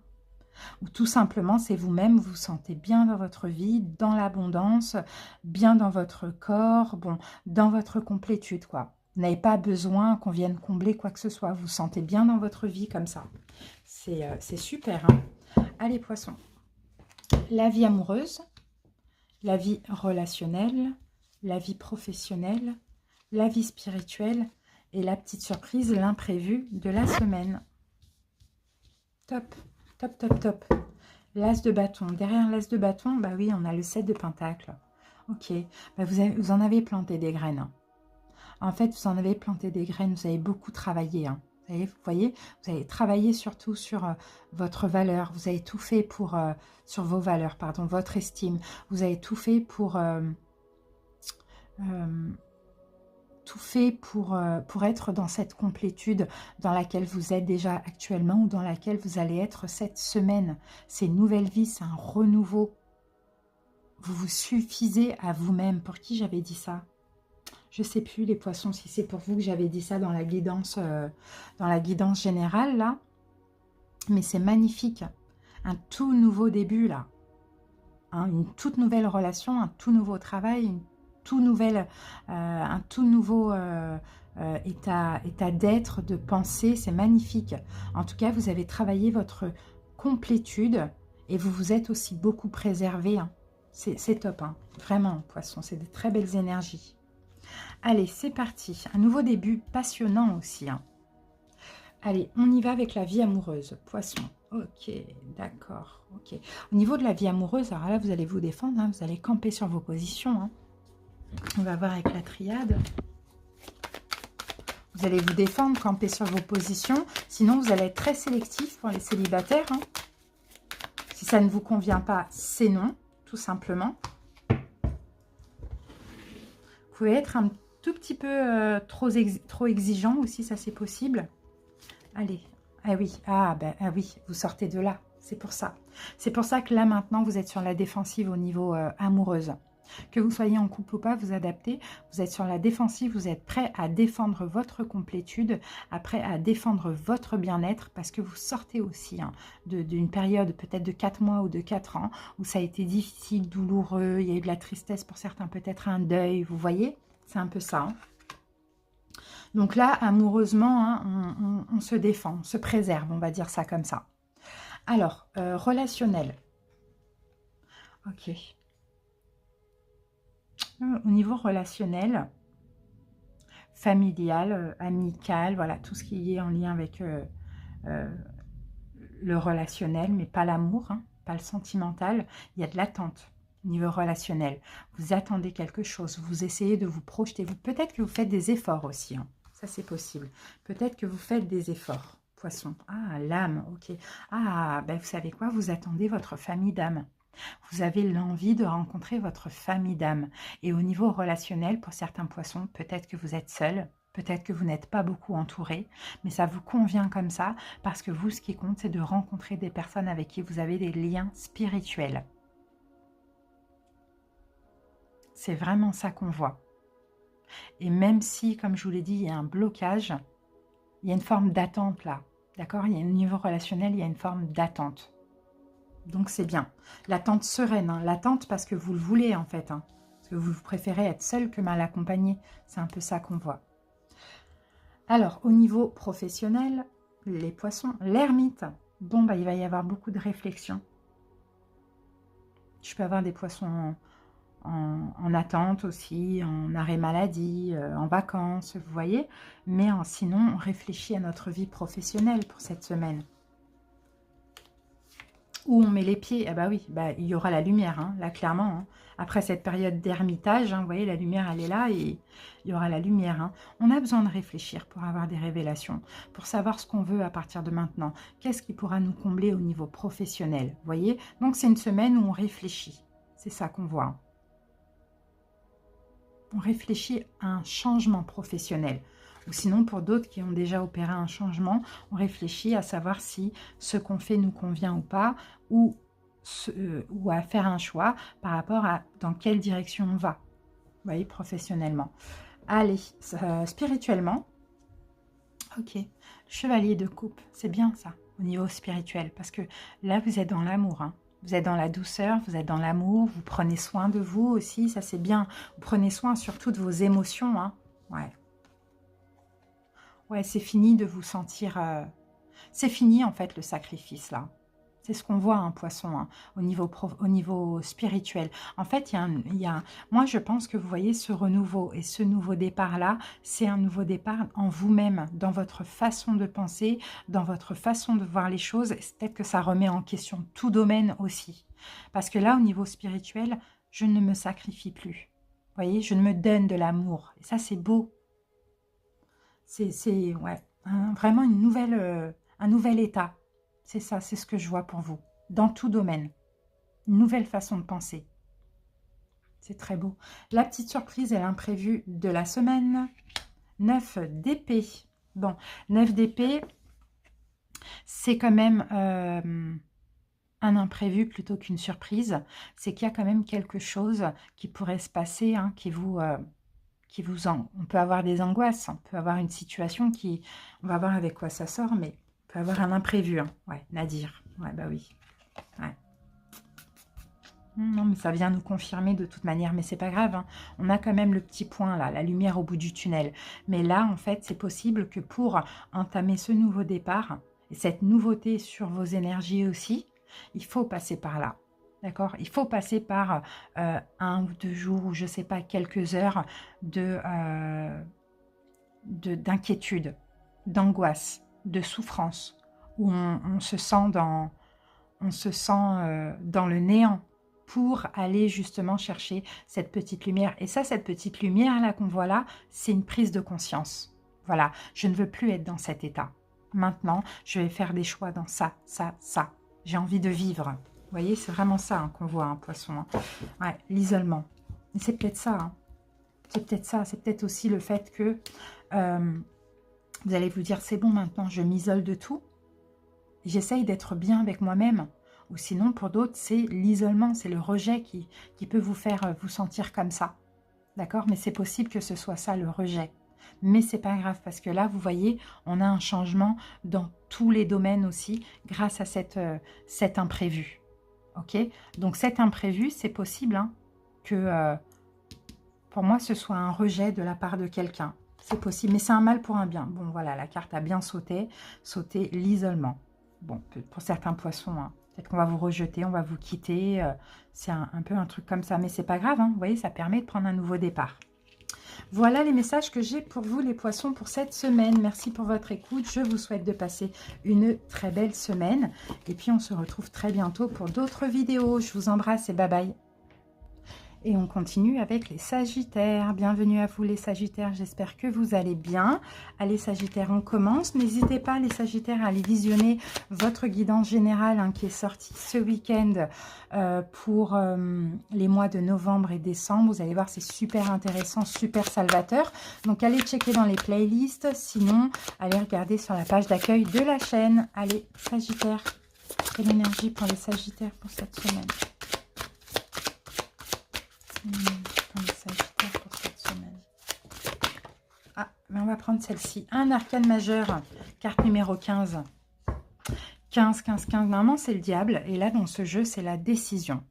Ou tout simplement, c'est vous-même, vous vous sentez bien dans votre vie, dans l'abondance, bien dans votre corps, bon, dans votre complétude, quoi. Vous n'avez pas besoin qu'on vienne combler quoi que ce soit. Vous vous sentez bien dans votre vie comme ça. C'est super. Hein. Allez, poissons. La vie amoureuse, la vie relationnelle, la vie professionnelle, la vie spirituelle et la petite surprise, l'imprévu de la semaine. Top, top, top, top. L'as de bâton. Derrière l'as de bâton, bah oui, on a le 7 de pentacle. Ok, bah vous en avez planté des graines. Hein. En fait, vous en avez planté des graines, vous avez beaucoup travaillé. Hein. Vous voyez, vous avez travaillé surtout sur votre valeur. Vous avez tout fait pour, sur vos valeurs, pardon, votre estime. Vous avez tout fait pour être dans cette complétude dans laquelle vous êtes déjà actuellement ou dans laquelle vous allez être cette semaine. C'est une nouvelle vie, c'est un renouveau. Vous vous suffisez à vous-même. Pour qui j'avais dit ça? Je ne sais plus, les poissons, si c'est pour vous que j'avais dit ça dans la guidance générale, là. Mais c'est magnifique. Un tout nouveau début, là. Hein, une toute nouvelle relation, un tout nouveau travail, un tout nouveau état d'être, de pensée. C'est magnifique. En tout cas, vous avez travaillé votre complétude et vous vous êtes aussi beaucoup préservé. Hein. C'est top, hein. Vraiment, poisson. C'est de très belles énergies. Allez, c'est parti. Un nouveau début passionnant aussi. Hein. Allez, on y va avec la vie amoureuse. Poisson. Ok, d'accord. Ok. Au niveau de la vie amoureuse, alors là, vous allez vous défendre. Hein, vous allez camper sur vos positions. Hein. On va voir avec la triade. Vous allez vous défendre, camper sur vos positions. Sinon, vous allez être très sélectif pour les célibataires. Hein. Si ça ne vous convient pas, c'est non, tout simplement. Vous pouvez être un tout petit peu trop exigeant aussi, ça c'est possible. Allez, ah oui, vous sortez de là, c'est pour ça. C'est pour ça que là maintenant vous êtes sur la défensive au niveau amoureuse. Que vous soyez en couple ou pas, vous adaptez, vous êtes sur la défensive, vous êtes prêt à défendre votre complétude, prêt à défendre votre bien-être, parce que vous sortez aussi hein, d'une période peut-être de 4 mois ou de 4 ans, où ça a été difficile, douloureux, il y a eu de la tristesse pour certains, peut-être un deuil, vous voyez, c'est un peu ça. Hein. Donc là, amoureusement, hein, on se défend, on se préserve, on va dire ça comme ça. Alors, relationnel. Ok. Au niveau relationnel, familial, amical, voilà, tout ce qui est en lien avec le relationnel, mais pas l'amour, hein, pas le sentimental, il y a de l'attente. Au niveau relationnel, vous attendez quelque chose, vous essayez de vous projeter, peut-être que vous faites des efforts aussi, hein. Ça c'est possible, peut-être que vous faites des efforts, poisson. Ah, l'âme, ok. Ah, ben vous savez quoi, vous attendez votre famille d'âme. Vous avez l'envie de rencontrer votre famille d'âme. Et au niveau relationnel, pour certains poissons, peut-être que vous êtes seul, peut-être que vous n'êtes pas beaucoup entouré, mais ça vous convient comme ça, parce que vous, ce qui compte, c'est de rencontrer des personnes avec qui vous avez des liens spirituels. C'est vraiment ça qu'on voit. Et même si, comme je vous l'ai dit, il y a un blocage, il y a une forme d'attente là. D'accord? Il y a un niveau relationnel, il y a une forme d'attente. Donc c'est bien. L'attente sereine, hein. L'attente parce que vous le voulez en fait. Hein. Parce que vous préférez être seul que mal accompagné. C'est un peu ça qu'on voit. Alors, au niveau professionnel, les poissons, l'ermite. Bon, bah, il va y avoir beaucoup de réflexion. Je peux avoir des poissons en attente aussi, en arrêt maladie, en vacances, vous voyez. Mais sinon, on réfléchit à notre vie professionnelle pour cette semaine. Où on met les pieds, ah bah oui, bah, il y aura la lumière, hein, là clairement. Hein. Après cette période d'ermitage, hein, vous voyez, la lumière, elle est là et il y aura la lumière. Hein. On a besoin de réfléchir pour avoir des révélations, pour savoir ce qu'on veut à partir de maintenant. Qu'est-ce qui pourra nous combler au niveau professionnel, vous voyez. Donc c'est une semaine où on réfléchit, c'est ça qu'on voit. Hein. On réfléchit à un changement professionnel. Ou sinon, pour d'autres qui ont déjà opéré un changement, on réfléchit à savoir si ce qu'on fait nous convient ou pas, ou à faire un choix par rapport à dans quelle direction on va, vous voyez, professionnellement. Allez, spirituellement, ok, chevalier de coupe, c'est bien ça, au niveau spirituel, parce que là, vous êtes dans l'amour, hein. Vous êtes dans la douceur, vous êtes dans l'amour, vous prenez soin de vous aussi, ça c'est bien. Vous prenez soin surtout de vos émotions, hein. Ouais. Ouais, c'est fini de vous sentir... C'est fini, en fait, le sacrifice, là. C'est ce qu'on voit, un poisson, hein, au niveau spirituel. En fait, moi, je pense que vous voyez ce renouveau et ce nouveau départ-là, c'est un nouveau départ en vous-même, dans votre façon de penser, dans votre façon de voir les choses. Peut-être que ça remet en question tout domaine aussi. Parce que là, au niveau spirituel, je ne me sacrifie plus. Vous voyez, je me donne de l'amour. Et ça, c'est beau. C'est ouais, vraiment un nouvel état. C'est ça, c'est ce que je vois pour vous. Dans tout domaine. Une nouvelle façon de penser. C'est très beau. La petite surprise et l'imprévu de la semaine. 9 d'épée. Bon, 9 d'épée, c'est quand même un imprévu plutôt qu'une surprise. C'est qu'il y a quand même quelque chose qui pourrait se passer, hein, on peut avoir des angoisses, on peut avoir une situation qui, on va voir avec quoi ça sort, mais on peut avoir un imprévu, hein. Ouais, Nadir, ouais, bah oui, ouais. Non, mais ça vient nous confirmer de toute manière, mais c'est pas grave, hein. On a quand même le petit point là, la lumière au bout du tunnel, mais là, en fait, c'est possible que pour entamer ce nouveau départ, et cette nouveauté sur vos énergies aussi, il faut passer par là. D'accord? Il faut passer par 1 ou 2 jours ou je ne sais pas, quelques heures d'inquiétude, d'angoisse, de souffrance, où on se sent dans le néant pour aller justement chercher cette petite lumière. Et ça, cette petite lumière-là qu'on voit là, c'est une prise de conscience. Voilà, je ne veux plus être dans cet état. Maintenant, je vais faire des choix dans ça, ça, ça. J'ai envie de vivre. Vous voyez, c'est vraiment ça, hein, qu'on voit, un poisson. Hein. Ouais, l'isolement. Et c'est peut-être ça. Hein. C'est peut-être ça. C'est peut-être aussi le fait que vous allez vous dire, c'est bon maintenant, je m'isole de tout. J'essaye d'être bien avec moi-même. Ou sinon, pour d'autres, c'est l'isolement, c'est le rejet qui peut vous faire vous sentir comme ça. D'accord? Mais c'est possible que ce soit ça, le rejet. Mais c'est pas grave, parce que là, vous voyez, on a un changement dans tous les domaines aussi, grâce à cet imprévu. Ok, donc cet imprévu, c'est possible hein, que pour moi, ce soit un rejet de la part de quelqu'un. C'est possible, mais c'est un mal pour un bien. Bon, voilà, la carte a bien sauté l'isolement. Bon, pour certains poissons, hein, peut-être qu'on va vous rejeter, on va vous quitter. C'est un peu un truc comme ça, mais c'est pas grave. Hein, vous voyez, ça permet de prendre un nouveau départ. Voilà les messages que j'ai pour vous les poissons pour cette semaine. Merci pour votre écoute. Je vous souhaite de passer une très belle semaine. Et puis on se retrouve très bientôt pour d'autres vidéos. Je vous embrasse et bye bye. Et on continue avec les Sagittaires. Bienvenue à vous les Sagittaires, j'espère que vous allez bien. Allez Sagittaires, on commence. N'hésitez pas les Sagittaires à aller visionner votre guidance générale hein, qui est sortie ce week-end pour les mois de novembre et décembre. Vous allez voir, c'est super intéressant, super salvateur. Donc allez checker dans les playlists. Sinon, allez regarder sur la page d'accueil de la chaîne. Allez Sagittaires, quelle énergie pour les Sagittaires pour cette semaine? Dans les va prendre celle-ci. Un arcane majeur, carte numéro 15. 15, 15, 15. Normalement, c'est le diable. Et là, dans ce jeu, c'est la décision.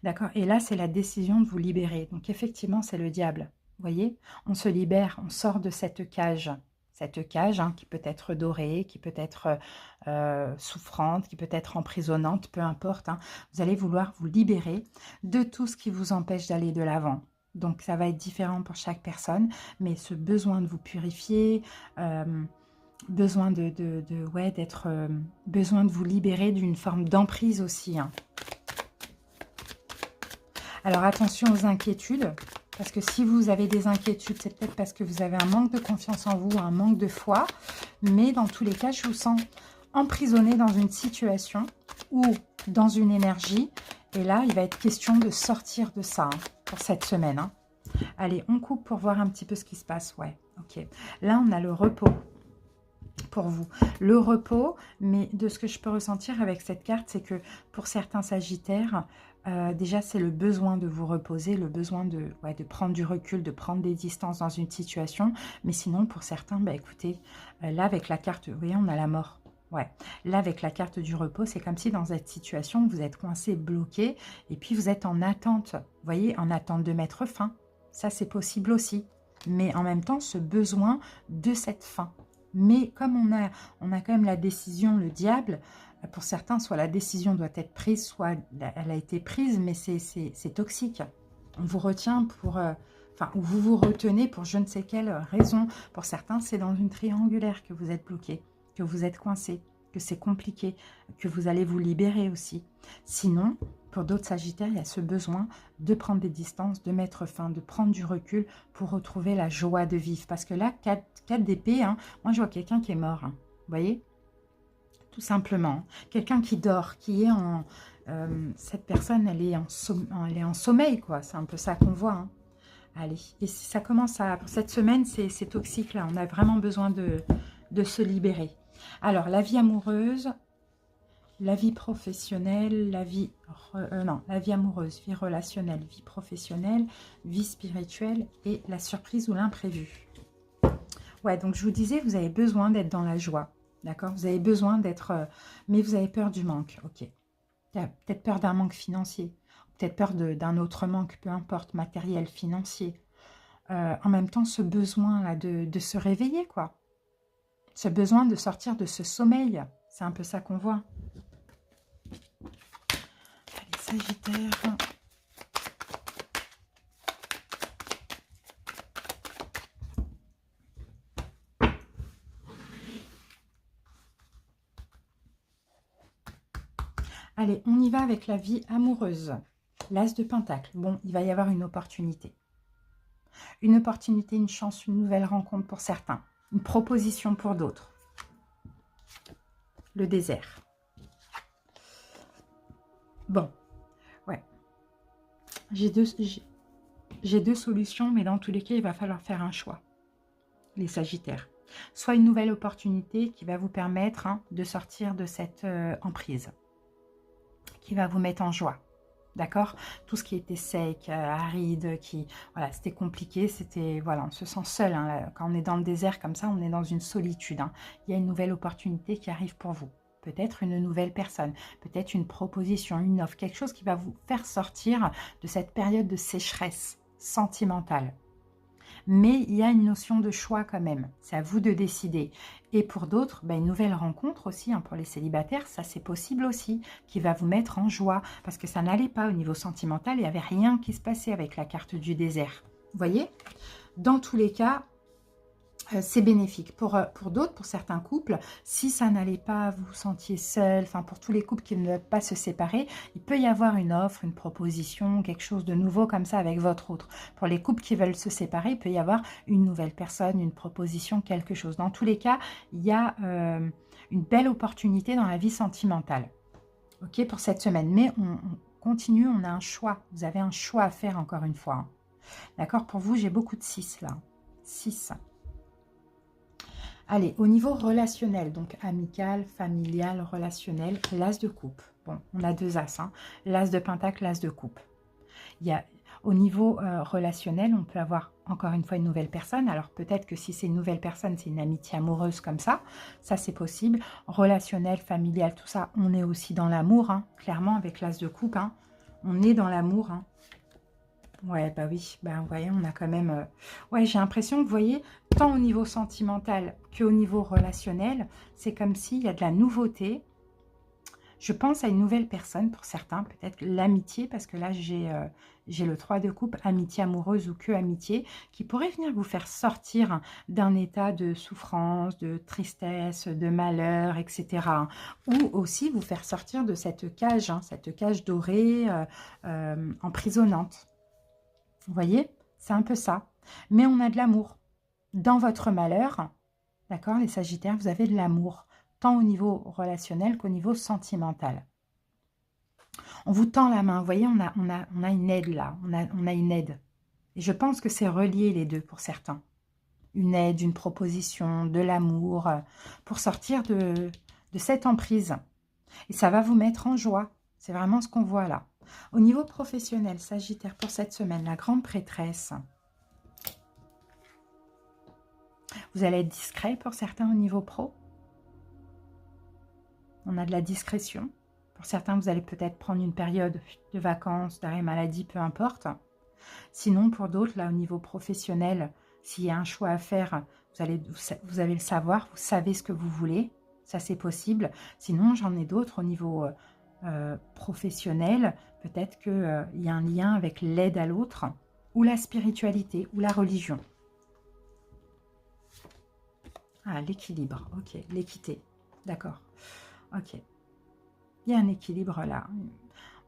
D'accord? Et là, c'est la décision de vous libérer. Donc, effectivement, c'est le diable. Vous voyez? On se libère, on sort de cette cage. Cette cage hein, qui peut être dorée, qui peut être souffrante, qui peut être emprisonnante, peu importe. Hein. Vous allez vouloir vous libérer de tout ce qui vous empêche d'aller de l'avant. Donc, ça va être différent pour chaque personne. Mais ce besoin de vous purifier, besoin besoin de vous libérer d'une forme d'emprise aussi. Hein. Alors, attention aux inquiétudes. Parce que si vous avez des inquiétudes, c'est peut-être parce que vous avez un manque de confiance en vous, un manque de foi. Mais dans tous les cas, je vous sens emprisonné dans une situation ou dans une énergie. Et là, il va être question de sortir de ça hein, pour cette semaine. Hein. Allez, on coupe pour voir un petit peu ce qui se passe. Ouais, ok. Là, on a le repos pour vous. Le repos, mais de ce que je peux ressentir avec cette carte, c'est que pour certains sagittaires... déjà, c'est le besoin de vous reposer, le besoin de prendre du recul, de prendre des distances dans une situation. Mais sinon, pour certains, bah, écoutez, là, avec la carte, vous voyez, on a la mort. Ouais. Là, avec la carte du repos, c'est comme si dans cette situation, vous êtes coincé, bloqué, et puis vous êtes en attente. Vous voyez, en attente de mettre fin. Ça, c'est possible aussi. Mais en même temps, ce besoin de cette fin. Mais comme on a quand même la décision, le diable... Pour certains, soit la décision doit être prise, soit elle a été prise, mais c'est toxique. On vous retient pour... ou vous vous retenez pour je ne sais quelle raison. Pour certains, c'est dans une triangulaire que vous êtes bloqué, que vous êtes coincé, que c'est compliqué, que vous allez vous libérer aussi. Sinon, pour d'autres sagittaires, il y a ce besoin de prendre des distances, de mettre fin, de prendre du recul pour retrouver la joie de vivre. Parce que là, 4 d'épée, hein, moi je vois quelqu'un qui est mort. Hein, vous voyez ? Tout simplement. Quelqu'un qui dort, qui est en... cette personne, elle est en sommeil, quoi. C'est un peu ça qu'on voit. Hein. Allez. Et si ça commence à... Pour cette semaine, c'est toxique, là. On a vraiment besoin de se libérer. Alors, la vie amoureuse, la vie professionnelle, la vie... la vie amoureuse, vie relationnelle, vie professionnelle, vie spirituelle et la surprise ou l'imprévu. Ouais, donc je vous disais, vous avez besoin d'être dans la joie. D'accord? Vous avez besoin d'être... mais vous avez peur du manque. Ok. Peut-être peur d'un manque financier. Peut-être peur d'un autre manque, peu importe, matériel, financier. En même temps, ce besoin-là de se réveiller, quoi. Ce besoin de sortir de ce sommeil. C'est un peu ça qu'on voit. Allez, Sagittaire... Allez, on y va avec la vie amoureuse. L'As de Pentacle. Bon, il va y avoir une opportunité. Une opportunité, une chance, une nouvelle rencontre pour certains. Une proposition pour d'autres. Le désert. Bon, ouais. J'ai deux solutions, mais dans tous les cas, il va falloir faire un choix. Les Sagittaires. Soit une nouvelle opportunité qui va vous permettre de sortir de cette emprise. Qui va vous mettre en joie, d'accord? Tout ce qui était sec, aride, voilà, c'était compliqué, c'était, voilà, on se sent seul, hein, là, quand on est dans le désert comme ça, on est dans une solitude, hein. Il y a une nouvelle opportunité qui arrive pour vous, peut-être une nouvelle personne, peut-être une proposition, une offre, quelque chose qui va vous faire sortir de cette période de sécheresse sentimentale. Mais il y a une notion de choix quand même. C'est à vous de décider. Et pour d'autres, une nouvelle rencontre aussi, hein, pour les célibataires, ça c'est possible aussi, qui va vous mettre en joie. Parce que ça n'allait pas au niveau sentimental, il n'y avait rien qui se passait avec la carte du désert. Vous voyez? Dans tous les cas, c'est bénéfique. Pour d'autres, pour certains couples, si ça n'allait pas, vous vous sentiez seul, enfin pour tous les couples qui ne veulent pas se séparer, il peut y avoir une offre, une proposition, quelque chose de nouveau comme ça avec votre autre. Pour les couples qui veulent se séparer, il peut y avoir une nouvelle personne, une proposition, quelque chose. Dans tous les cas, il y a une belle opportunité dans la vie sentimentale. Ok, pour cette semaine. Mais on continue, on a un choix. Vous avez un choix à faire encore une fois. Hein. D'accord? Pour vous, j'ai beaucoup de 6 là. 6. Allez, au niveau relationnel, donc amical, familial, relationnel, l'As de coupe. Bon, on a 2 As, hein. L'As de Pentacle, l'As de coupe. Au niveau relationnel, on peut avoir encore une fois une nouvelle personne. Alors peut-être que si c'est une nouvelle personne, c'est une amitié amoureuse comme ça c'est possible. Relationnel, familial, tout ça, on est aussi dans l'amour, hein, clairement avec l'as de coupe. Hein, on est dans l'amour. Hein. Ouais, bah oui, bah vous voyez, on a quand même... Ouais, j'ai l'impression que vous voyez, tant au niveau sentimental qu'au niveau relationnel, c'est comme s'il y a de la nouveauté. Je pense à une nouvelle personne pour certains, peut-être l'amitié, parce que là, j'ai le 3 de coupe, amitié amoureuse ou que amitié, qui pourrait venir vous faire sortir d'un état de souffrance, de tristesse, de malheur, etc. Ou aussi vous faire sortir de cette cage dorée, emprisonnante. Vous voyez, c'est un peu ça. Mais on a de l'amour. Dans votre malheur, d'accord, les Sagittaires, vous avez de l'amour, tant au niveau relationnel qu'au niveau sentimental. On vous tend la main, vous voyez, on a une aide là, on a une aide. Et je pense que c'est relié les deux pour certains. Une aide, une proposition, de l'amour, pour sortir de cette emprise. Et ça va vous mettre en joie. C'est vraiment ce qu'on voit là. Au niveau professionnel, Sagittaire, pour cette semaine, la grande prêtresse. Vous allez être discret pour certains au niveau pro. On a de la discrétion. Pour certains, vous allez peut-être prendre une période de vacances, d'arrêt maladie, peu importe. Sinon, pour d'autres, là, au niveau professionnel, s'il y a un choix à faire, vous allez le savoir, vous savez ce que vous voulez. Ça, c'est possible. Sinon, j'en ai d'autres au niveau professionnel. Peut-être qu'il y a un lien avec l'aide à l'autre, ou la spiritualité, ou la religion. Ah, l'équilibre, ok, l'équité, d'accord, ok. Il y a un équilibre là.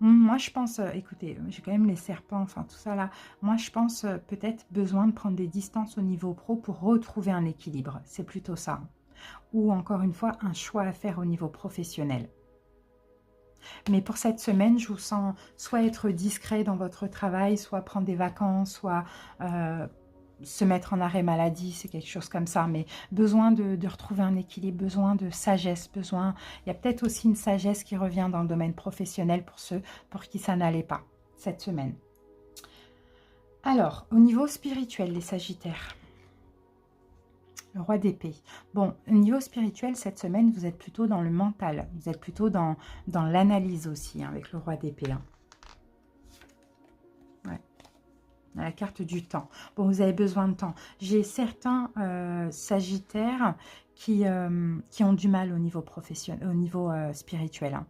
Moi, je pense, écoutez, j'ai quand même les serpents, enfin tout ça là. Moi, je pense peut-être besoin de prendre des distances au niveau pro pour retrouver un équilibre. C'est plutôt ça. Ou encore une fois, un choix à faire au niveau professionnel. Mais pour cette semaine, je vous sens soit être discret dans votre travail, soit prendre des vacances, soit se mettre en arrêt maladie, c'est quelque chose comme ça. Mais besoin de retrouver un équilibre, besoin de sagesse, besoin... Il y a peut-être aussi une sagesse qui revient dans le domaine professionnel pour ceux pour qui ça n'allait pas cette semaine. Alors, au niveau spirituel, les Sagittaires. Le roi d'épée. Bon, au niveau spirituel, cette semaine, vous êtes plutôt dans le mental. Vous êtes plutôt dans l'analyse aussi, hein, avec le roi d'épée. Hein. Ouais. La carte du temps. Bon, vous avez besoin de temps. J'ai certains Sagittaires qui ont du mal au niveau professionnel, au niveau spirituel. Hein.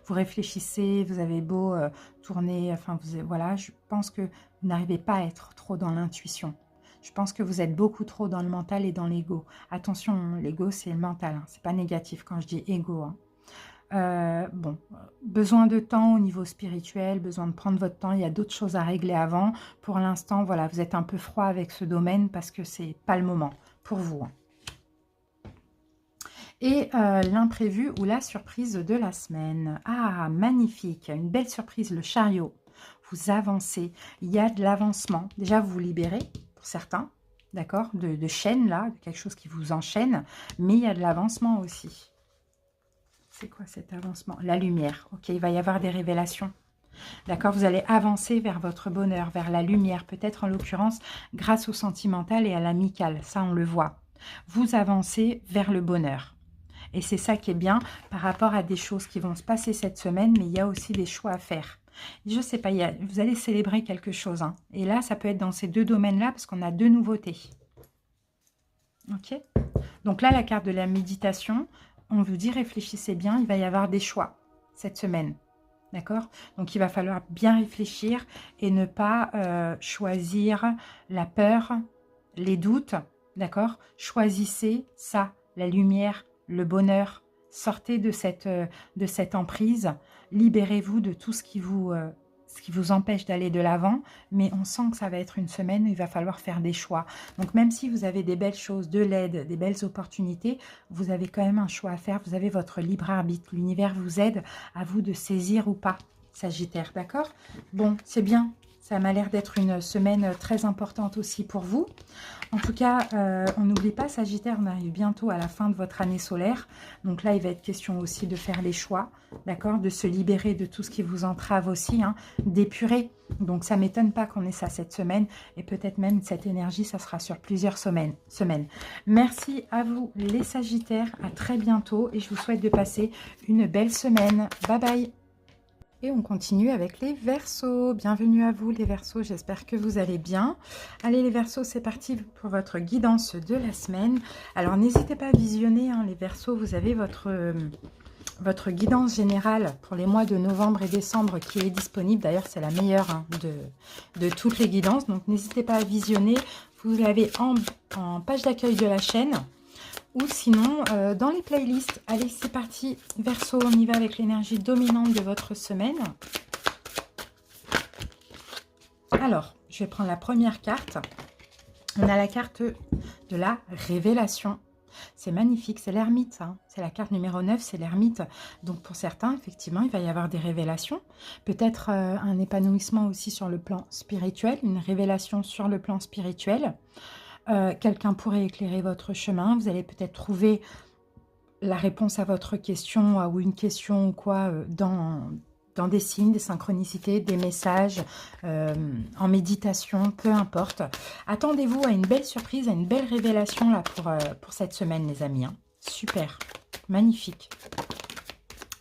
Vous réfléchissez, vous avez beau tourner, enfin, voilà, je pense que vous n'arrivez pas à être trop dans l'intuition. Je pense que vous êtes beaucoup trop dans le mental et dans l'ego. Attention, l'ego, c'est le mental. Hein. C'est pas négatif quand je dis ego. Hein. Bon, besoin de temps au niveau spirituel, besoin de prendre votre temps. Il y a d'autres choses à régler avant. Pour l'instant, voilà, vous êtes un peu froid avec ce domaine parce que c'est pas le moment pour vous. Hein. Et l'imprévu ou la surprise de la semaine. Ah, magnifique, une belle surprise, le chariot. Vous avancez, il y a de l'avancement. Déjà, vous vous libérez. Certains, d'accord, de chaînes là, de quelque chose qui vous enchaîne, mais il y a de l'avancement aussi. C'est quoi cet avancement? La lumière, ok, il va y avoir des révélations. D'accord, vous allez avancer vers votre bonheur, vers la lumière, peut-être en l'occurrence grâce au sentimental et à l'amical, ça on le voit. Vous avancez vers le bonheur. Et c'est ça qui est bien par rapport à des choses qui vont se passer cette semaine, mais il y a aussi des choix à faire. Je ne sais pas, vous allez célébrer quelque chose. Hein. Et là, ça peut être dans ces deux domaines-là parce qu'on a deux nouveautés. Ok. Donc là, la carte de la méditation, on vous dit réfléchissez bien, il va y avoir des choix cette semaine. D'accord? Donc il va falloir bien réfléchir et ne pas choisir la peur, les doutes. D'accord? Choisissez ça, la lumière, le bonheur. Sortez de cette emprise. Libérez-vous de tout ce qui vous empêche d'aller de l'avant. Mais on sent que ça va être une semaine où il va falloir faire des choix. Donc même si vous avez des belles choses, de l'aide, des belles opportunités, vous avez quand même un choix à faire. Vous avez votre libre arbitre. L'univers vous aide à vous de saisir ou pas, Sagittaire. D'accord? Bon, c'est bien. Ça m'a l'air d'être une semaine très importante aussi pour vous. En tout cas, on n'oublie pas, Sagittaire, on arrive bientôt à la fin de votre année solaire. Donc là, il va être question aussi de faire les choix, d'accord, de se libérer de tout ce qui vous entrave aussi, hein, d'épurer. Donc ça ne m'étonne pas qu'on ait ça cette semaine. Et peut-être même cette énergie, ça sera sur plusieurs semaines. Merci à vous les Sagittaires, à très bientôt. Et je vous souhaite de passer une belle semaine. Bye bye. Et on continue avec les Verseaux. Bienvenue à vous les Verseaux, j'espère que vous allez bien. Allez les Verseaux, c'est parti pour votre guidance de la semaine. Alors n'hésitez pas à visionner, hein, les Verseaux, vous avez votre guidance générale pour les mois de novembre et décembre qui est disponible. D'ailleurs, c'est la meilleure, hein, de toutes les guidances. Donc n'hésitez pas à visionner. Vous l'avez en page d'accueil de la chaîne. Ou sinon, dans les playlists. Allez, c'est parti. Verseau, on y va avec l'énergie dominante de votre semaine. Alors, je vais prendre la première carte. On a la carte de la révélation. C'est magnifique, c'est l'ermite. Hein. C'est la carte numéro 9, c'est l'ermite. Donc, pour certains, effectivement, il va y avoir des révélations. Peut-être un épanouissement aussi sur le plan spirituel. Une révélation sur le plan spirituel. Quelqu'un pourrait éclairer votre chemin. Vous allez peut-être trouver la réponse à votre question ou une question ou quoi dans des signes, des synchronicités, des messages, en méditation, peu importe. Attendez-vous à une belle surprise, à une belle révélation là pour cette semaine, les amis. Hein. Super, magnifique.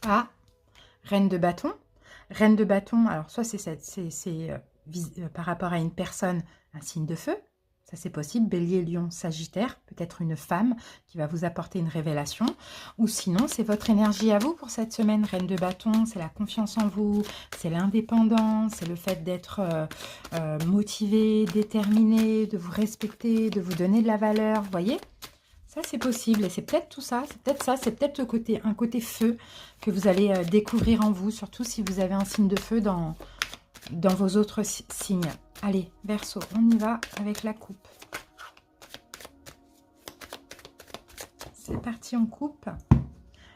Ah, reine de bâton. Reine de bâton, alors soit c'est par rapport à une personne, un signe de feu. Ça, c'est possible. Bélier, Lion, Sagittaire. Peut-être une femme qui va vous apporter une révélation. Ou sinon, c'est votre énergie à vous pour cette semaine. Reine de bâton, c'est la confiance en vous. C'est l'indépendance. C'est le fait d'être motivé, déterminé, de vous respecter, de vous donner de la valeur. Vous voyez ? Ça, c'est possible. Et c'est peut-être tout ça. C'est peut-être ça. C'est peut-être un côté feu que vous allez découvrir en vous. Surtout si vous avez un signe de feu dans vos autres signes. Allez, Verseau, on y va avec la coupe. C'est parti, on coupe.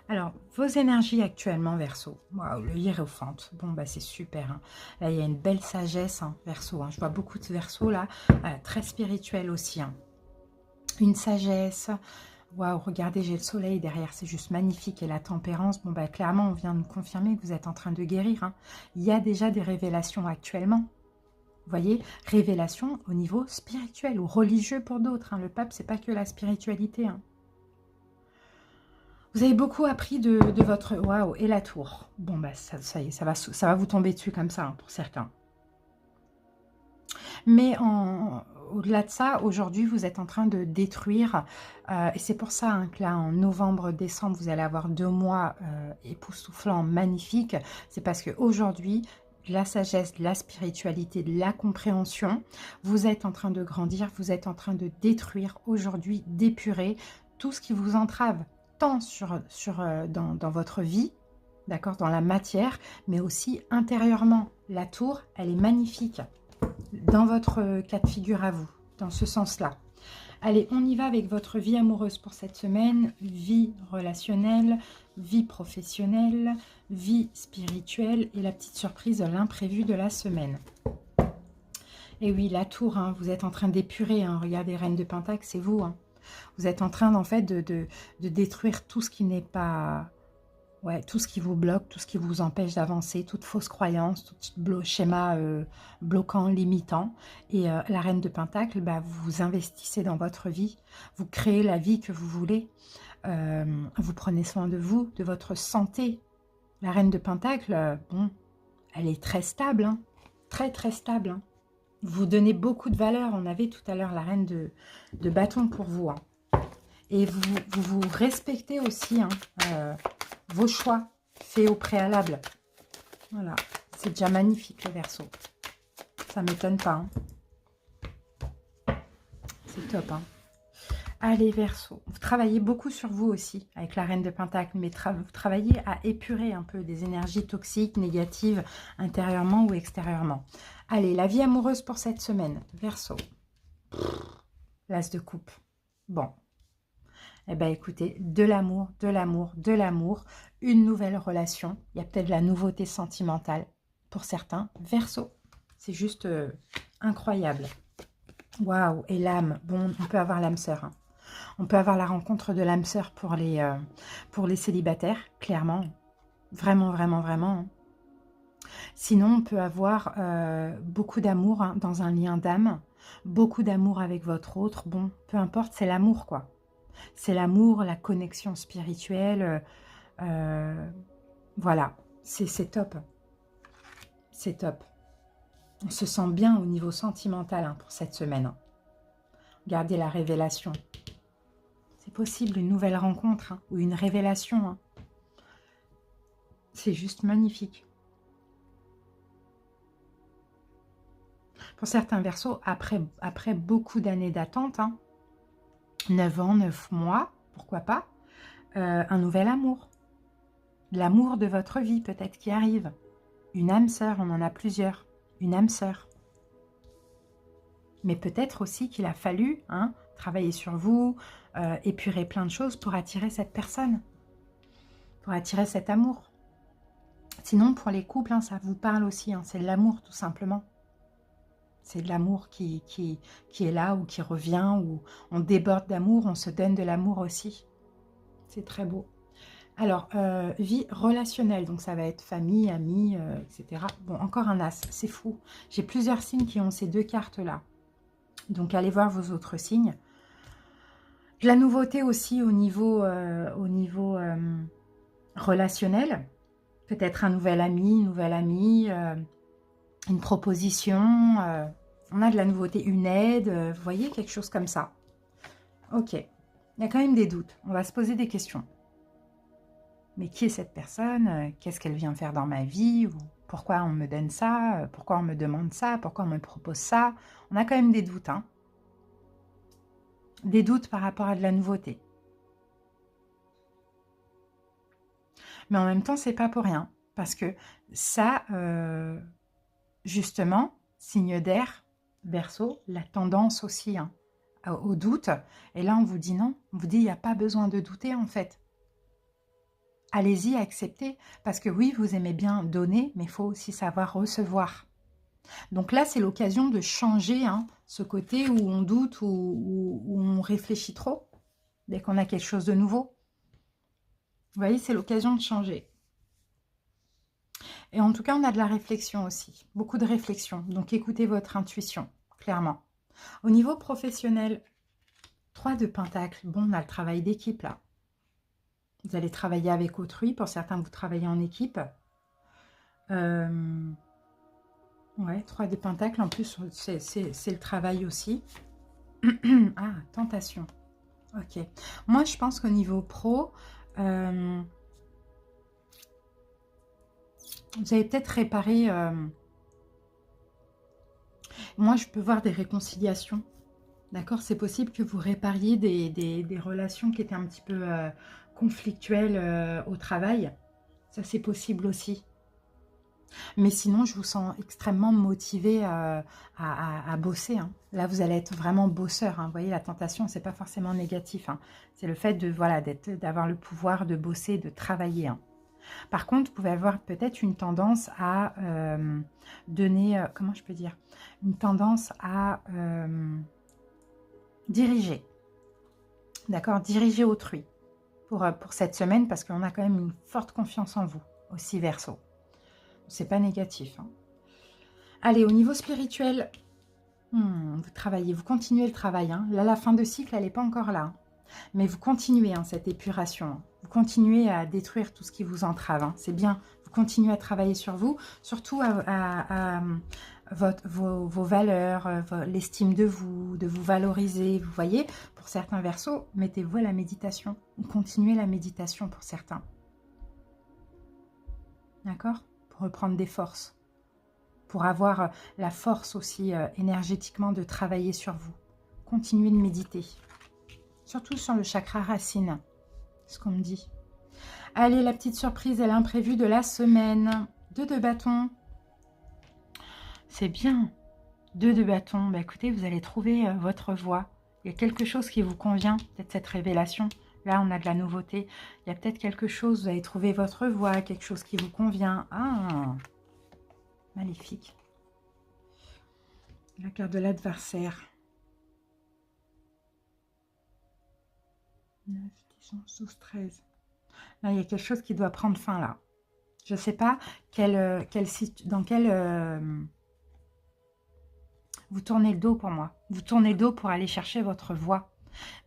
Alors, vos énergies actuellement, Verseau. Waouh, le hiérophant. Bon, bah c'est super. Hein. Là, il y a une belle sagesse, hein, Verseau. Hein. Je vois beaucoup de Verseau là, très spirituel aussi. Hein. Une sagesse. Waouh, regardez, j'ai le soleil derrière, c'est juste magnifique. Et la tempérance, bon, bah clairement, on vient de nous confirmer que vous êtes en train de guérir. Hein. Il y a déjà des révélations actuellement. Vous voyez, révélation au niveau spirituel ou religieux pour d'autres. Hein. Le pape, c'est pas que la spiritualité. Hein. Vous avez beaucoup appris de votre... Waouh, et la tour. Bon, bah ça y est, ça va vous tomber dessus comme ça, hein, pour certains. Mais au-delà de ça, aujourd'hui, vous êtes en train de détruire. Et c'est pour ça, hein, que là, en novembre, décembre, vous allez avoir 2 mois époustouflants, magnifiques. C'est parce qu'aujourd'hui... la sagesse, la spiritualité, la compréhension. Vous êtes en train de grandir, vous êtes en train de détruire aujourd'hui, d'épurer tout ce qui vous entrave, tant dans votre vie, d'accord, dans la matière, mais aussi intérieurement. La tour, elle est magnifique dans votre cas de figure à vous, dans ce sens-là. Allez, on y va avec votre vie amoureuse pour cette semaine, vie relationnelle, vie professionnelle, vie spirituelle et la petite surprise, l'imprévu de la semaine. Et oui, la tour, hein, vous êtes en train d'épurer, hein, regardez, Reine de Pentacle, c'est vous. Hein. Vous êtes en train, en fait, de détruire tout ce qui n'est pas... Ouais, tout ce qui vous bloque, tout ce qui vous empêche d'avancer, toute fausse croyance, tout schéma bloquant, limitant. Et la Reine de Pentacle, bah, vous investissez dans votre vie, vous créez la vie que vous voulez, vous prenez soin de vous, de votre santé. La Reine de Pentacle, bon, elle est très stable, hein, très très stable. Hein. Vous donnez beaucoup de valeur, on avait tout à l'heure la Reine de Bâton pour vous. Hein. Et vous respectez aussi, hein, vos choix faits au préalable. Voilà, c'est déjà magnifique le Verseau. Ça ne m'étonne pas. Hein. C'est top. Hein. Allez Verseau, vous travaillez beaucoup sur vous aussi avec la Reine de Pentacle, mais vous travaillez à épurer un peu des énergies toxiques, négatives, intérieurement ou extérieurement. Allez, la vie amoureuse pour cette semaine. Verseau. L'As de coupe. Bon. Eh bien, écoutez, de l'amour, de l'amour, de l'amour, une nouvelle relation. Il y a peut-être de la nouveauté sentimentale pour certains. Verseau, C'est juste incroyable. Waouh, et l'âme. Bon, on peut avoir l'âme sœur. Hein. On peut avoir la rencontre de l'âme sœur pour les célibataires, clairement. Vraiment, vraiment, vraiment. Hein. Sinon, on peut avoir beaucoup d'amour hein, dans un lien d'âme. Beaucoup d'amour avec votre autre. Bon, peu importe, c'est l'amour, quoi. C'est l'amour, la connexion spirituelle. Voilà, c'est top. C'est top. On se sent bien au niveau sentimental hein, pour cette semaine. Hein. Regardez la révélation. C'est possible, une nouvelle rencontre hein, ou une révélation. Hein. C'est juste magnifique. Pour certains Verseaux, après beaucoup d'années d'attente, hein, 9 ans, 9 mois, pourquoi pas, un nouvel amour. L'amour de votre vie peut-être qui arrive. Une âme sœur, on en a plusieurs. Une âme sœur. Mais peut-être aussi qu'il a fallu hein, travailler sur vous, épurer plein de choses pour attirer cette personne. Pour attirer cet amour. Sinon, pour les couples, hein, ça vous parle aussi. Hein, c'est de l'amour tout simplement. C'est de l'amour qui est là ou qui revient, ou on déborde d'amour, on se donne de l'amour aussi. C'est très beau. Alors, vie relationnelle, donc ça va être famille, amis, etc. Bon, encore un as, c'est fou. J'ai plusieurs signes qui ont ces deux cartes-là. Donc, allez voir vos autres signes. De la nouveauté aussi au niveau relationnel. Peut-être un nouvel ami, une nouvelle amie, une proposition. On a de la nouveauté, une aide, vous voyez, quelque chose comme ça. Ok, il y a quand même des doutes. On va se poser des questions. Mais qui est cette personne? Qu'est-ce qu'elle vient faire dans ma vie? Ou pourquoi on me donne ça? Pourquoi on me demande ça? Pourquoi on me propose ça? On a quand même des doutes. Hein. Des doutes par rapport à de la nouveauté. Mais en même temps, c'est pas pour rien. Parce que ça, justement, signe d'air, Verseau, la tendance aussi hein, au doute. Et là, on vous dit non. On vous dit, il n'y a pas besoin de douter en fait. Allez-y, acceptez. Parce que oui, vous aimez bien donner, mais il faut aussi savoir recevoir. Donc là, c'est l'occasion de changer hein, ce côté où on doute, où on réfléchit trop, dès qu'on a quelque chose de nouveau. Vous voyez, c'est l'occasion de changer. Et en tout cas, on a de la réflexion aussi, beaucoup de réflexion. Donc, écoutez votre intuition, clairement. Au niveau professionnel, 3 de Pentacles. Bon, on a le travail d'équipe, là. Vous allez travailler avec autrui. Pour certains, vous travaillez en équipe. Ouais, 3 de Pentacles. En plus, c'est le travail aussi. Ah, tentation. Ok. Moi, je pense qu'au niveau pro... vous avez peut-être réparé... moi, je peux voir des réconciliations. D'accord? C'est possible que vous répariez des relations qui étaient un petit peu conflictuelles au travail. Ça, c'est possible aussi. Mais sinon, je vous sens extrêmement motivé à bosser. Hein. Là, vous allez être vraiment bosseur. Hein. Vous voyez, la tentation, c'est pas forcément négatif. Hein. C'est le fait de voilà, d'avoir le pouvoir de bosser, de travailler. Hein. Par contre, vous pouvez avoir peut-être une tendance à donner, comment je peux dire, une tendance à diriger. D'accord? Diriger autrui pour cette semaine parce qu'on a quand même une forte confiance en vous, aussi Verseau. C'est pas négatif. Hein. Allez, au niveau spirituel, vous travaillez, vous continuez le travail. Hein. Là, la fin de cycle, elle n'est pas encore là. Hein. Mais vous continuez hein, cette épuration. Hein. Vous continuez à détruire tout ce qui vous entrave. Hein. C'est bien. Vous continuez à travailler sur vous, surtout à vos valeurs, l'estime de vous valoriser. Vous voyez, pour certains Verseaux, mettez-vous à la méditation. Ou continuez la méditation pour certains. D'accord? Pour reprendre des forces. Pour avoir la force aussi énergétiquement de travailler sur vous. Continuez de méditer. Surtout sur le chakra racine. C'est ce qu'on me dit. Allez, la petite surprise et l'imprévu de la semaine. 2 de bâton. C'est bien. 2 de bâton. Bah, écoutez, vous allez trouver votre voie. Il y a quelque chose qui vous convient. Peut-être cette révélation. Là, on a de la nouveauté. Il y a peut-être quelque chose. Vous allez trouver votre voie. Quelque chose qui vous convient. Ah, magnifique. La carte de l'adversaire. 9, 10, 11, 12, 13. Là, il y a quelque chose qui doit prendre fin là. Je ne sais pas dans quel... vous tournez le dos pour moi. Vous tournez le dos pour aller chercher votre voie.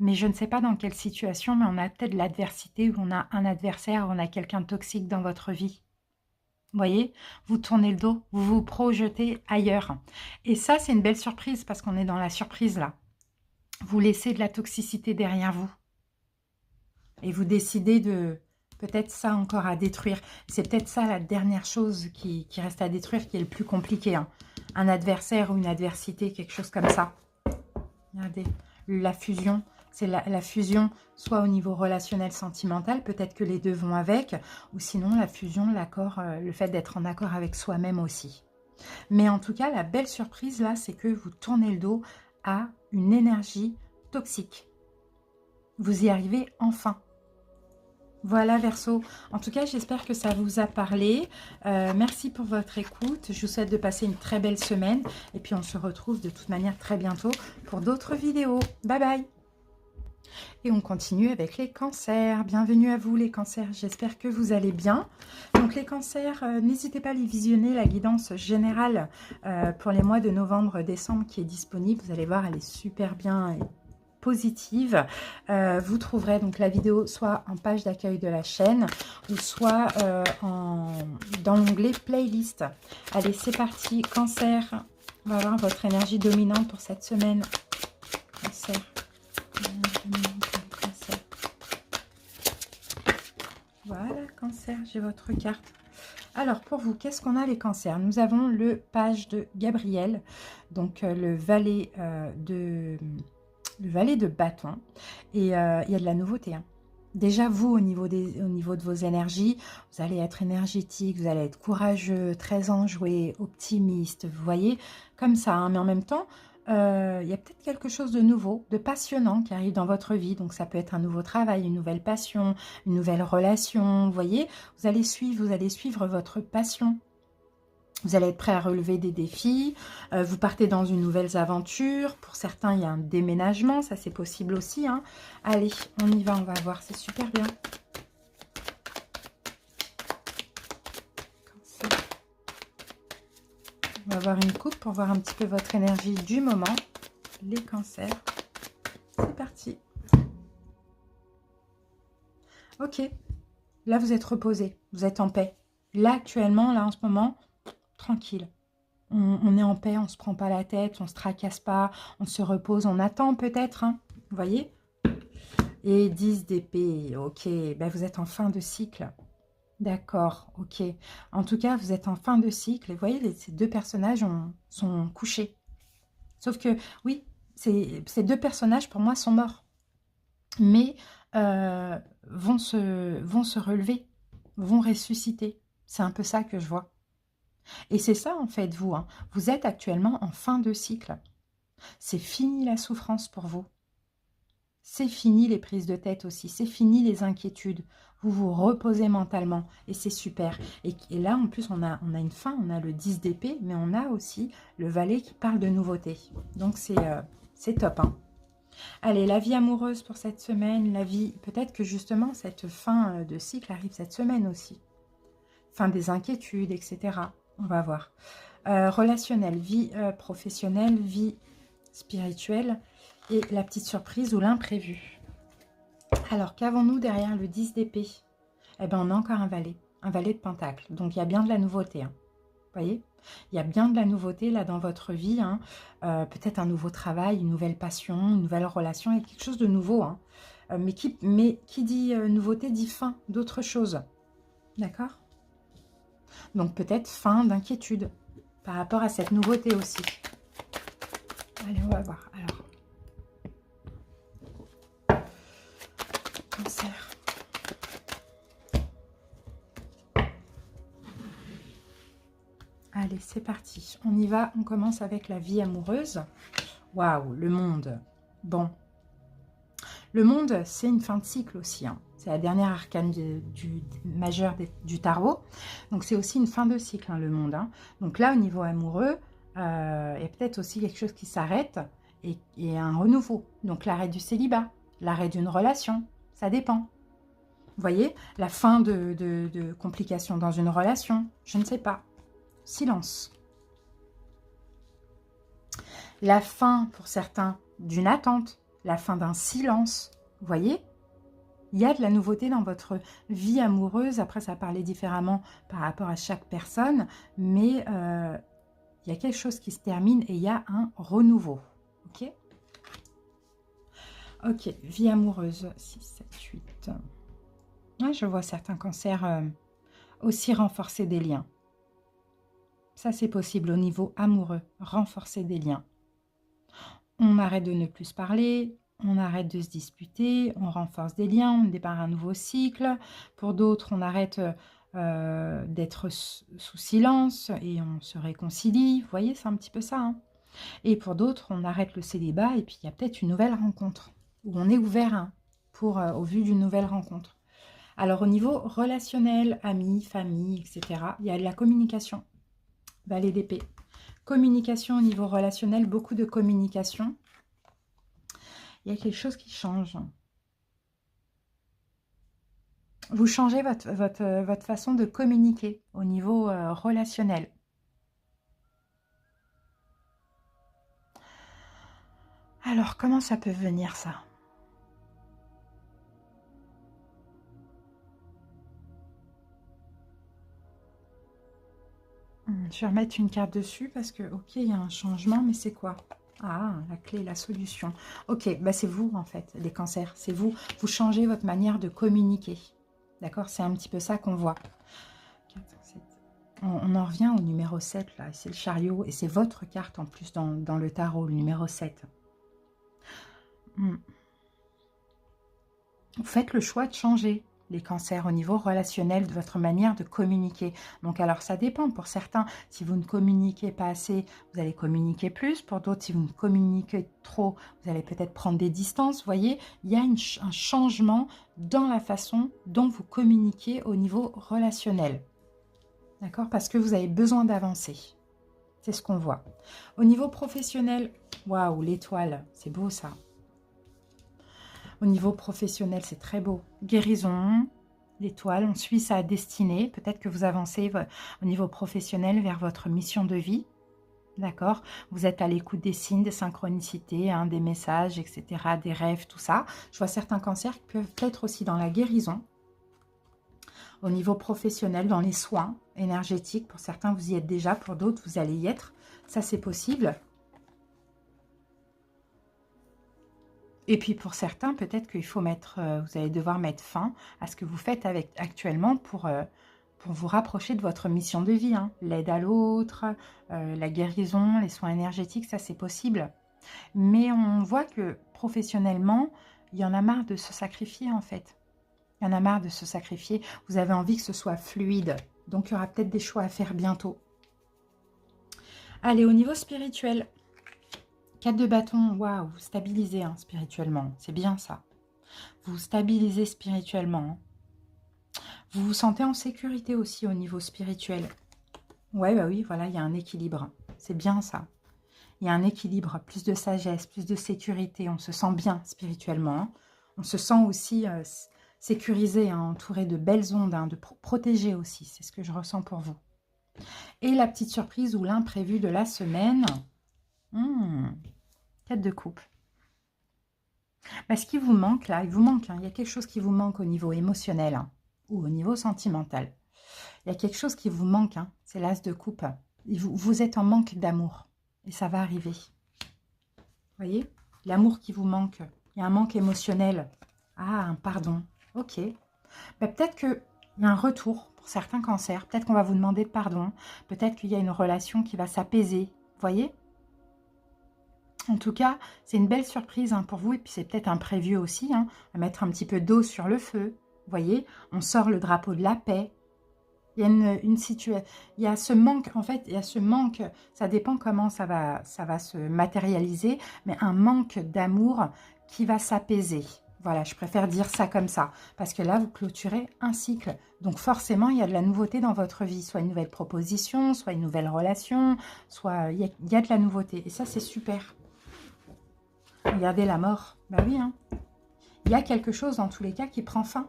Mais je ne sais pas dans quelle situation, mais on a peut-être de l'adversité, ou on a un adversaire, ou on a quelqu'un de toxique dans votre vie. Vous voyez, vous tournez le dos, vous vous projetez ailleurs. Et ça, c'est une belle surprise parce qu'on est dans la surprise là. Vous laissez de la toxicité derrière vous. Et vous décidez de... Peut-être ça encore à détruire. C'est peut-être ça la dernière chose qui reste à détruire, qui est le plus compliqué. Hein. Un adversaire ou une adversité, quelque chose comme ça. Regardez, la fusion. C'est la fusion, soit au niveau relationnel, sentimental, peut-être que les deux vont avec, ou sinon la fusion, l'accord, le fait d'être en accord avec soi-même aussi. Mais en tout cas, la belle surprise là, c'est que vous tournez le dos à une énergie toxique. Vous y arrivez enfin. Voilà Verseau, en tout cas j'espère que ça vous a parlé, merci pour votre écoute, je vous souhaite de passer une très belle semaine et puis on se retrouve de toute manière très bientôt pour d'autres vidéos, bye bye. Et on continue avec les cancers, bienvenue à vous les cancers, j'espère que vous allez bien. Donc les cancers, n'hésitez pas à les visionner, la guidance générale pour les mois de novembre, décembre qui est disponible, vous allez voir elle est super bien positive. Vous trouverez donc la vidéo soit en page d'accueil de la chaîne ou soit dans l'onglet playlist. Allez, c'est parti. Cancer, on va voir votre énergie dominante pour cette semaine. Cancer. Cancer. Voilà, Cancer, j'ai votre carte. Alors, pour vous, qu'est-ce qu'on a les cancers? Nous avons le page de Gabriel, donc le valet de bâton, et il y a de la nouveauté. Hein. Déjà, vous, au niveau de vos énergies, vous allez être énergétique, vous allez être courageux, très enjoué, optimiste, vous voyez, comme ça. Hein. Mais en même temps, il y a peut-être quelque chose de nouveau, de passionnant qui arrive dans votre vie. Donc, ça peut être un nouveau travail, une nouvelle passion, une nouvelle relation, vous voyez. Vous allez suivre votre passion. Vous allez être prêt à relever des défis, vous partez dans une nouvelle aventure. Pour certains, il y a un déménagement, ça c'est possible aussi. Hein. Allez, on y va, on va voir, c'est super bien. On va voir une coupe pour voir un petit peu votre énergie du moment. Les cancers, c'est parti. Ok, là vous êtes reposé, vous êtes en paix. Là actuellement, là en ce moment... tranquille. On est en paix, on ne se prend pas la tête, on ne se tracasse pas, on se repose, on attend peut-être, hein, vous voyez. Et 10 d'épée, ok, ben vous êtes en fin de cycle. D'accord, ok. En tout cas, vous êtes en fin de cycle. Et vous voyez, ces deux personnages sont couchés. Sauf que, oui, ces deux personnages, pour moi, sont morts. Mais vont se relever, vont ressusciter. C'est un peu ça que je vois. Et c'est ça, en fait, vous. Hein. Vous êtes actuellement en fin de cycle. C'est fini la souffrance pour vous. C'est fini les prises de tête aussi. C'est fini les inquiétudes. Vous vous reposez mentalement. Et c'est super. Et là, en plus, on a une fin. On a le 10 d'épée. Mais on a aussi le valet qui parle de nouveauté. Donc, c'est top. Hein. Allez, la vie amoureuse pour cette semaine. La vie, peut-être que justement, cette fin de cycle arrive cette semaine aussi. Fin des inquiétudes, etc. On va voir. Relationnel, vie professionnelle, vie spirituelle et la petite surprise ou l'imprévu. Alors, qu'avons-nous derrière le 10 d'épée? Eh bien, on a encore un valet de pentacle. Donc, il y a bien de la nouveauté. Hein. Vous voyez? Il y a bien de la nouveauté là dans votre vie. Hein. Peut-être un nouveau travail, une nouvelle passion, une nouvelle relation. Il y a quelque chose de nouveau. Hein. Mais qui dit nouveauté dit fin d'autre chose. D'accord? Donc peut-être fin d'inquiétude par rapport à cette nouveauté aussi. Allez, on va voir. Alors, Cancer. Allez, c'est parti. On y va. On commence avec la vie amoureuse. Waouh, le monde. Bon. Le monde, c'est une fin de cycle aussi. Hein. C'est la dernière arcane majeure du tarot. Donc, c'est aussi une fin de cycle, hein, le monde. Hein. Donc là, au niveau amoureux, Il y a peut-être aussi quelque chose qui s'arrête et un renouveau. Donc l'arrêt du célibat, l'arrêt d'une relation, ça dépend. Vous voyez, la fin de complications dans une relation, je ne sais pas. Silence. La fin, pour certains, d'une attente, la fin d'un silence. Vous voyez, il y a de la nouveauté dans votre vie amoureuse. Après, ça parlait différemment par rapport à chaque personne, mais il y a quelque chose qui se termine et il y a un renouveau. Ok. Ok, vie amoureuse, 6, 7, 8. Ouais, je vois certains cancers aussi renforcer des liens. Ça, c'est possible au niveau amoureux, renforcer des liens. On arrête de ne plus se parler, on arrête de se disputer, on renforce des liens, on démarre un nouveau cycle. Pour d'autres, on arrête d'être sous silence et on se réconcilie. Vous voyez, c'est un petit peu ça. Hein. Et pour d'autres, on arrête le célibat et puis il y a peut-être une nouvelle rencontre où on est ouvert hein, au vu d'une nouvelle rencontre. Alors, au niveau relationnel, amis, famille, etc., il y a de la communication. Valet d'épée. Communication au niveau relationnel, beaucoup de communication. Il y a quelque chose qui change. Vous changez votre façon de communiquer au niveau relationnel. Alors, comment ça peut venir, ça ? Je vais remettre une carte dessus parce que, ok, il y a un changement, mais c'est quoi ? Ah, la clé, la solution. Ok, bah c'est vous, en fait, les cancers. C'est vous. Vous changez votre manière de communiquer. D'accord? C'est un petit peu ça qu'on voit. 4, 7. On en revient au numéro 7, là. C'est le chariot. Et c'est votre carte, en plus, dans le tarot, le numéro 7. Vous faites le choix de changer les cancers au niveau relationnel de votre manière de communiquer. Donc alors ça dépend. Pour certains, si vous ne communiquez pas assez, vous allez communiquer plus. Pour d'autres, si vous ne communiquez trop, vous allez peut-être prendre des distances. Vous voyez, il y a un changement dans la façon dont vous communiquez au niveau relationnel. D'accord? Parce que vous avez besoin d'avancer. C'est ce qu'on voit. Au niveau professionnel, waouh, l'étoile, c'est beau ça. Au niveau professionnel, c'est très beau. Guérison, l'étoile, on suit sa destinée. Peut-être que vous avancez au niveau professionnel vers votre mission de vie. D'accord? Vous êtes à l'écoute des signes, des synchronicités, hein, des messages, etc., des rêves, tout ça. Je vois certains cancers qui peuvent être aussi dans la guérison. Au niveau professionnel, dans les soins énergétiques. Pour certains, vous y êtes déjà. Pour d'autres, vous allez y être. Ça, c'est possible. Et puis pour certains, peut-être qu'il faut mettre, vous allez devoir mettre fin à ce que vous faites actuellement pour vous rapprocher de votre mission de vie. Hein. L'aide à l'autre, la guérison, les soins énergétiques, ça c'est possible. Mais on voit que professionnellement, il y en a marre de se sacrifier en fait. Il y en a marre de se sacrifier. Vous avez envie que ce soit fluide. Donc il y aura peut-être des choix à faire bientôt. Allez, au niveau spirituel. 4 de bâton, waouh, vous stabilisez hein, spirituellement, c'est bien ça. Vous stabilisez spirituellement. Vous vous sentez en sécurité aussi au niveau spirituel. Ouais, bah oui, voilà, il y a un équilibre. C'est bien ça. Il y a un équilibre, plus de sagesse, plus de sécurité. On se sent bien spirituellement. Hein. On se sent aussi sécurisé, hein, entouré de belles ondes, hein, de protégé aussi. C'est ce que je ressens pour vous. Et la petite surprise ou l'imprévu de la semaine. 4 de coupe. Bah, ce qui vous manque là, il vous manque, hein, il y a quelque chose qui vous manque au niveau émotionnel hein, ou au niveau sentimental. Il y a quelque chose qui vous manque, hein, c'est l'as de coupe. Vous êtes en manque d'amour et ça va arriver. Vous voyez, l'amour qui vous manque, il y a un manque émotionnel. Ah, un pardon, ok. Bah, peut-être qu'il y a un retour pour certains cancers, peut-être qu'on va vous demander de pardon, peut-être qu'il y a une relation qui va s'apaiser, vous voyez. En tout cas, c'est une belle surprise hein, pour vous. Et puis, c'est peut-être un prévu aussi. Hein, à mettre un petit peu d'eau sur le feu. Vous voyez, on sort le drapeau de la paix. Il y a une situation. Il y a ce manque. En fait, il y a ce manque. Ça dépend comment ça va se matérialiser. Mais un manque d'amour qui va s'apaiser. Voilà, je préfère dire ça comme ça. Parce que là, vous clôturez un cycle. Donc forcément, il y a de la nouveauté dans votre vie. Soit une nouvelle proposition, soit une nouvelle relation, soit il y a de la nouveauté. Et ça, c'est super. Regardez la mort. Bah oui, hein. Il y a quelque chose dans tous les cas qui prend fin.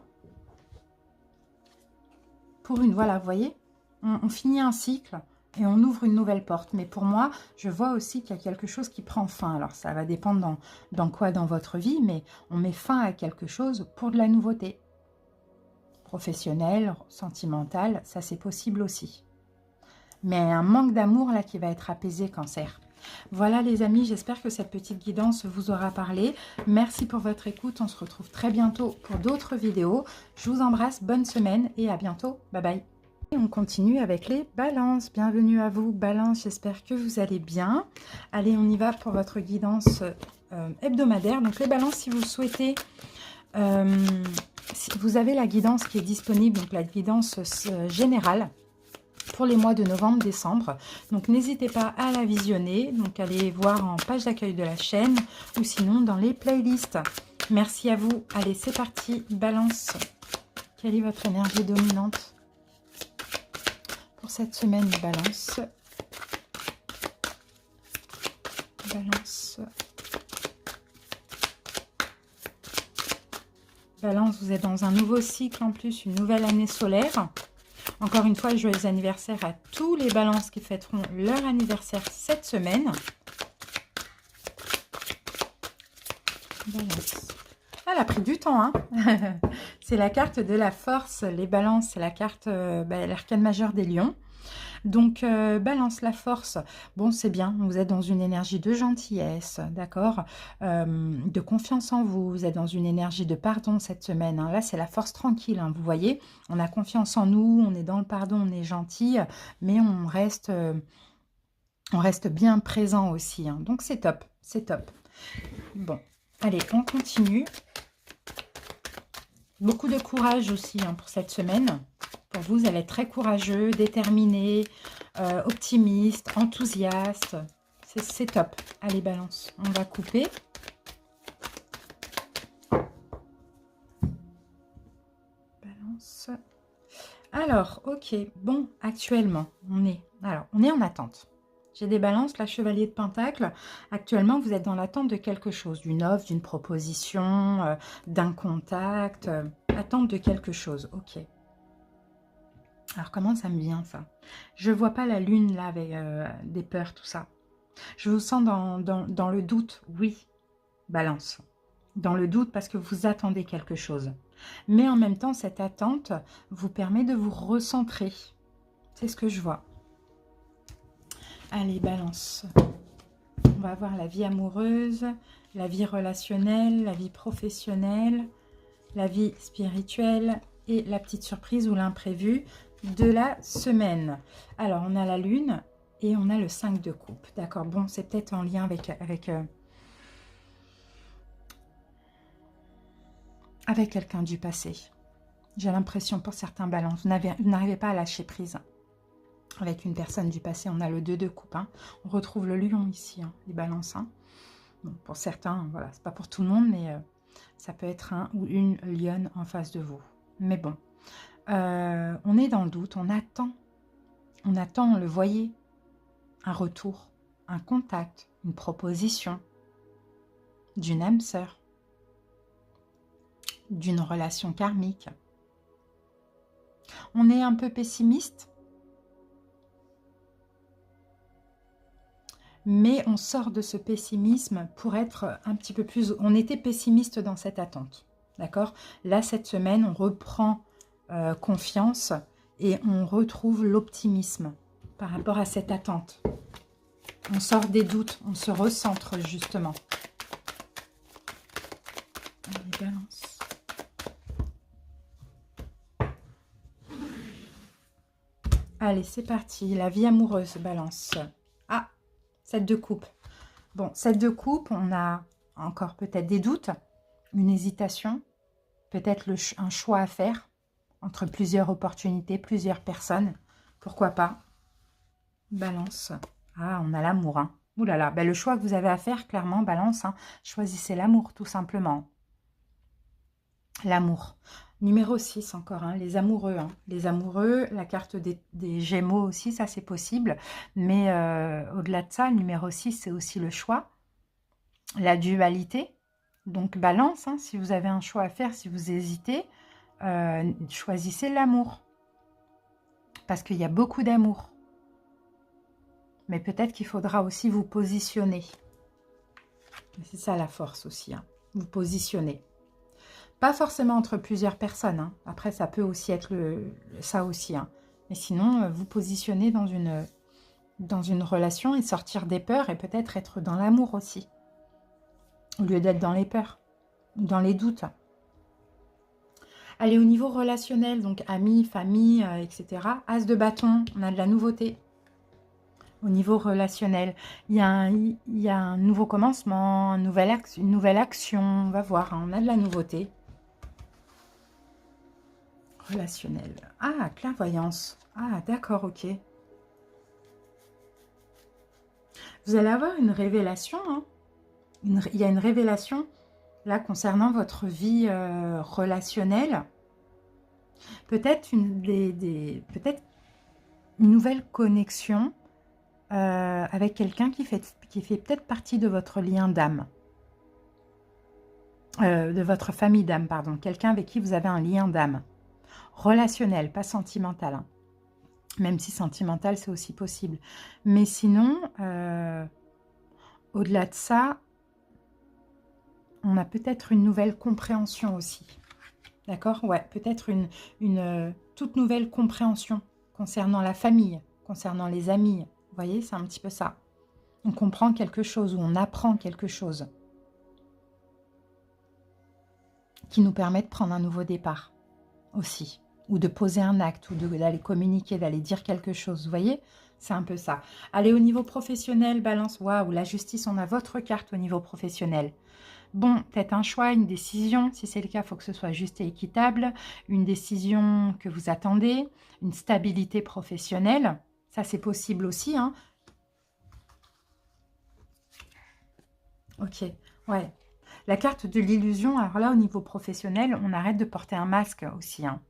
Pour une, voilà, vous voyez, on finit un cycle et on ouvre une nouvelle porte. Mais pour moi, je vois aussi qu'il y a quelque chose qui prend fin. Alors, ça va dépendre dans quoi dans votre vie, mais on met fin à quelque chose pour de la nouveauté. Professionnelle, sentimentale, ça c'est possible aussi. Mais un manque d'amour là qui va être apaisé, Cancer. Voilà les amis, j'espère que cette petite guidance vous aura parlé. Merci pour votre écoute, on se retrouve très bientôt pour d'autres vidéos. Je vous embrasse, bonne semaine et à bientôt, bye bye. Et on continue avec les balances. Bienvenue à vous, balance, j'espère que vous allez bien. Allez, on y va pour votre guidance hebdomadaire. Donc les balances, si vous le souhaitez, vous avez la guidance qui est disponible, donc la guidance générale pour les mois de novembre-décembre. Donc n'hésitez pas à la visionner, donc allez voir en page d'accueil de la chaîne ou sinon dans les playlists. Merci à vous. Allez, c'est parti, balance. Quelle est votre énergie dominante pour cette semaine, balance? Balance. Balance, vous êtes dans un nouveau cycle en plus, une nouvelle année solaire. Encore une fois, joyeux anniversaire à tous les balances qui fêteront leur anniversaire cette semaine. Balance. Elle a pris du temps, hein. C'est la carte de la force, les balances, c'est la carte, l'arcane majeur des lions. Donc, balance, la force, bon, c'est bien, vous êtes dans une énergie de gentillesse, d'accord, de confiance en vous, vous êtes dans une énergie de pardon cette semaine, hein. Là, c'est la force tranquille, hein, vous voyez, on a confiance en nous, on est dans le pardon, on est gentil, mais on reste bien présent aussi, hein. Donc, c'est top, c'est top. Bon, allez, on continue. Beaucoup de courage aussi, hein, pour cette semaine. Pour vous, vous allez être très courageux, déterminé, optimiste, enthousiaste. C'est top. Allez, balance. On va couper. Balance. Alors, ok. Bon, actuellement, on est en attente. J'ai des balances, la chevalier de Pentacle. Actuellement, vous êtes dans l'attente de quelque chose, d'une offre, d'une proposition, d'un contact. Attente de quelque chose, ok. Alors, comment ça me vient, ça? Je ne vois pas la lune, là, avec des peurs, tout ça. Je vous sens dans le doute, oui, balance. Dans le doute parce que vous attendez quelque chose. Mais en même temps, cette attente vous permet de vous recentrer. C'est ce que je vois. Allez, balance. On va voir la vie amoureuse, la vie relationnelle, la vie professionnelle, la vie spirituelle et la petite surprise ou l'imprévu de la semaine. Alors, on a la lune et on a le 5 de coupe. D'accord, bon, c'est peut-être en lien avec quelqu'un du passé. J'ai l'impression pour certains balances, vous n'arrivez pas à lâcher prise. Avec une personne du passé, on a le 2 de coupe. Hein. On retrouve le lion ici, hein, les balances. Hein. Bon, pour certains, voilà, c'est pas pour tout le monde, mais ça peut être un ou une lionne en face de vous. Mais bon, on est dans le doute, on attend, le voyez, un retour, un contact, une proposition d'une âme sœur, d'une relation karmique. On est un peu pessimiste, mais on sort de ce pessimisme pour être un petit peu plus... On était pessimiste dans cette attente, d'accord? Là, cette semaine, on reprend confiance et on retrouve l'optimisme par rapport à cette attente. On sort des doutes, on se recentre justement. Allez, balance. Allez, c'est parti. La vie amoureuse, balance. Ah, 7 de coupe. Bon, 7 de coupe, on a encore peut-être des doutes, une hésitation, peut-être un choix à faire entre plusieurs opportunités, plusieurs personnes. Pourquoi pas? Balance. Ah, on a l'amour. Hein. Ouh là là, ben, le choix que vous avez à faire, clairement, balance. Hein. Choisissez l'amour, tout simplement. L'amour. Numéro 6 encore, hein, les amoureux. Hein. Les amoureux, la carte des Gémeaux aussi, ça c'est possible. Mais au-delà de ça, le numéro 6, c'est aussi le choix. La dualité. Donc balance, hein, si vous avez un choix à faire, si vous hésitez, choisissez l'amour. Parce qu'il y a beaucoup d'amour. Mais peut-être qu'il faudra aussi vous positionner. C'est ça la force aussi, hein, vous positionner. Pas forcément entre plusieurs personnes. Hein. Après, ça peut aussi être ça aussi. Hein. Mais sinon, vous positionner dans une relation et sortir des peurs et peut-être être dans l'amour aussi. Au lieu d'être dans les peurs, dans les doutes. Allez, au niveau relationnel, donc amis, famille, etc. As de bâton, on a de la nouveauté. Au niveau relationnel, il y a un nouveau commencement, une nouvelle action. On va voir, hein, on a de la nouveauté. Relationnel. Ah, clairvoyance. Ah, d'accord, ok. Vous allez avoir une révélation. Hein. Il y a une révélation, là, concernant votre vie relationnelle. Peut-être peut-être une nouvelle connexion avec quelqu'un qui fait peut-être partie de votre lien d'âme. De votre famille d'âme, pardon. Quelqu'un avec qui vous avez un lien d'âme. Relationnel, pas sentimental. Hein. Même si sentimental, c'est aussi possible. Mais sinon, au-delà de ça, on a peut-être une nouvelle compréhension aussi. D'accord? Ouais, peut-être une toute nouvelle compréhension concernant la famille, concernant les amis. Vous voyez, c'est un petit peu ça. On comprend quelque chose ou on apprend quelque chose qui nous permet de prendre un nouveau départ aussi. Ou de poser un acte, ou d'aller communiquer, d'aller dire quelque chose. Vous voyez, c'est un peu ça. Allez, au niveau professionnel, balance, waouh, la justice, on a votre carte au niveau professionnel. Bon, peut-être un choix, une décision. Si c'est le cas, il faut que ce soit juste et équitable. Une décision que vous attendez, une stabilité professionnelle. Ça, c'est possible aussi. Hein. Ok, ouais. La carte de l'illusion, alors là, au niveau professionnel, on arrête de porter un masque aussi. Hein.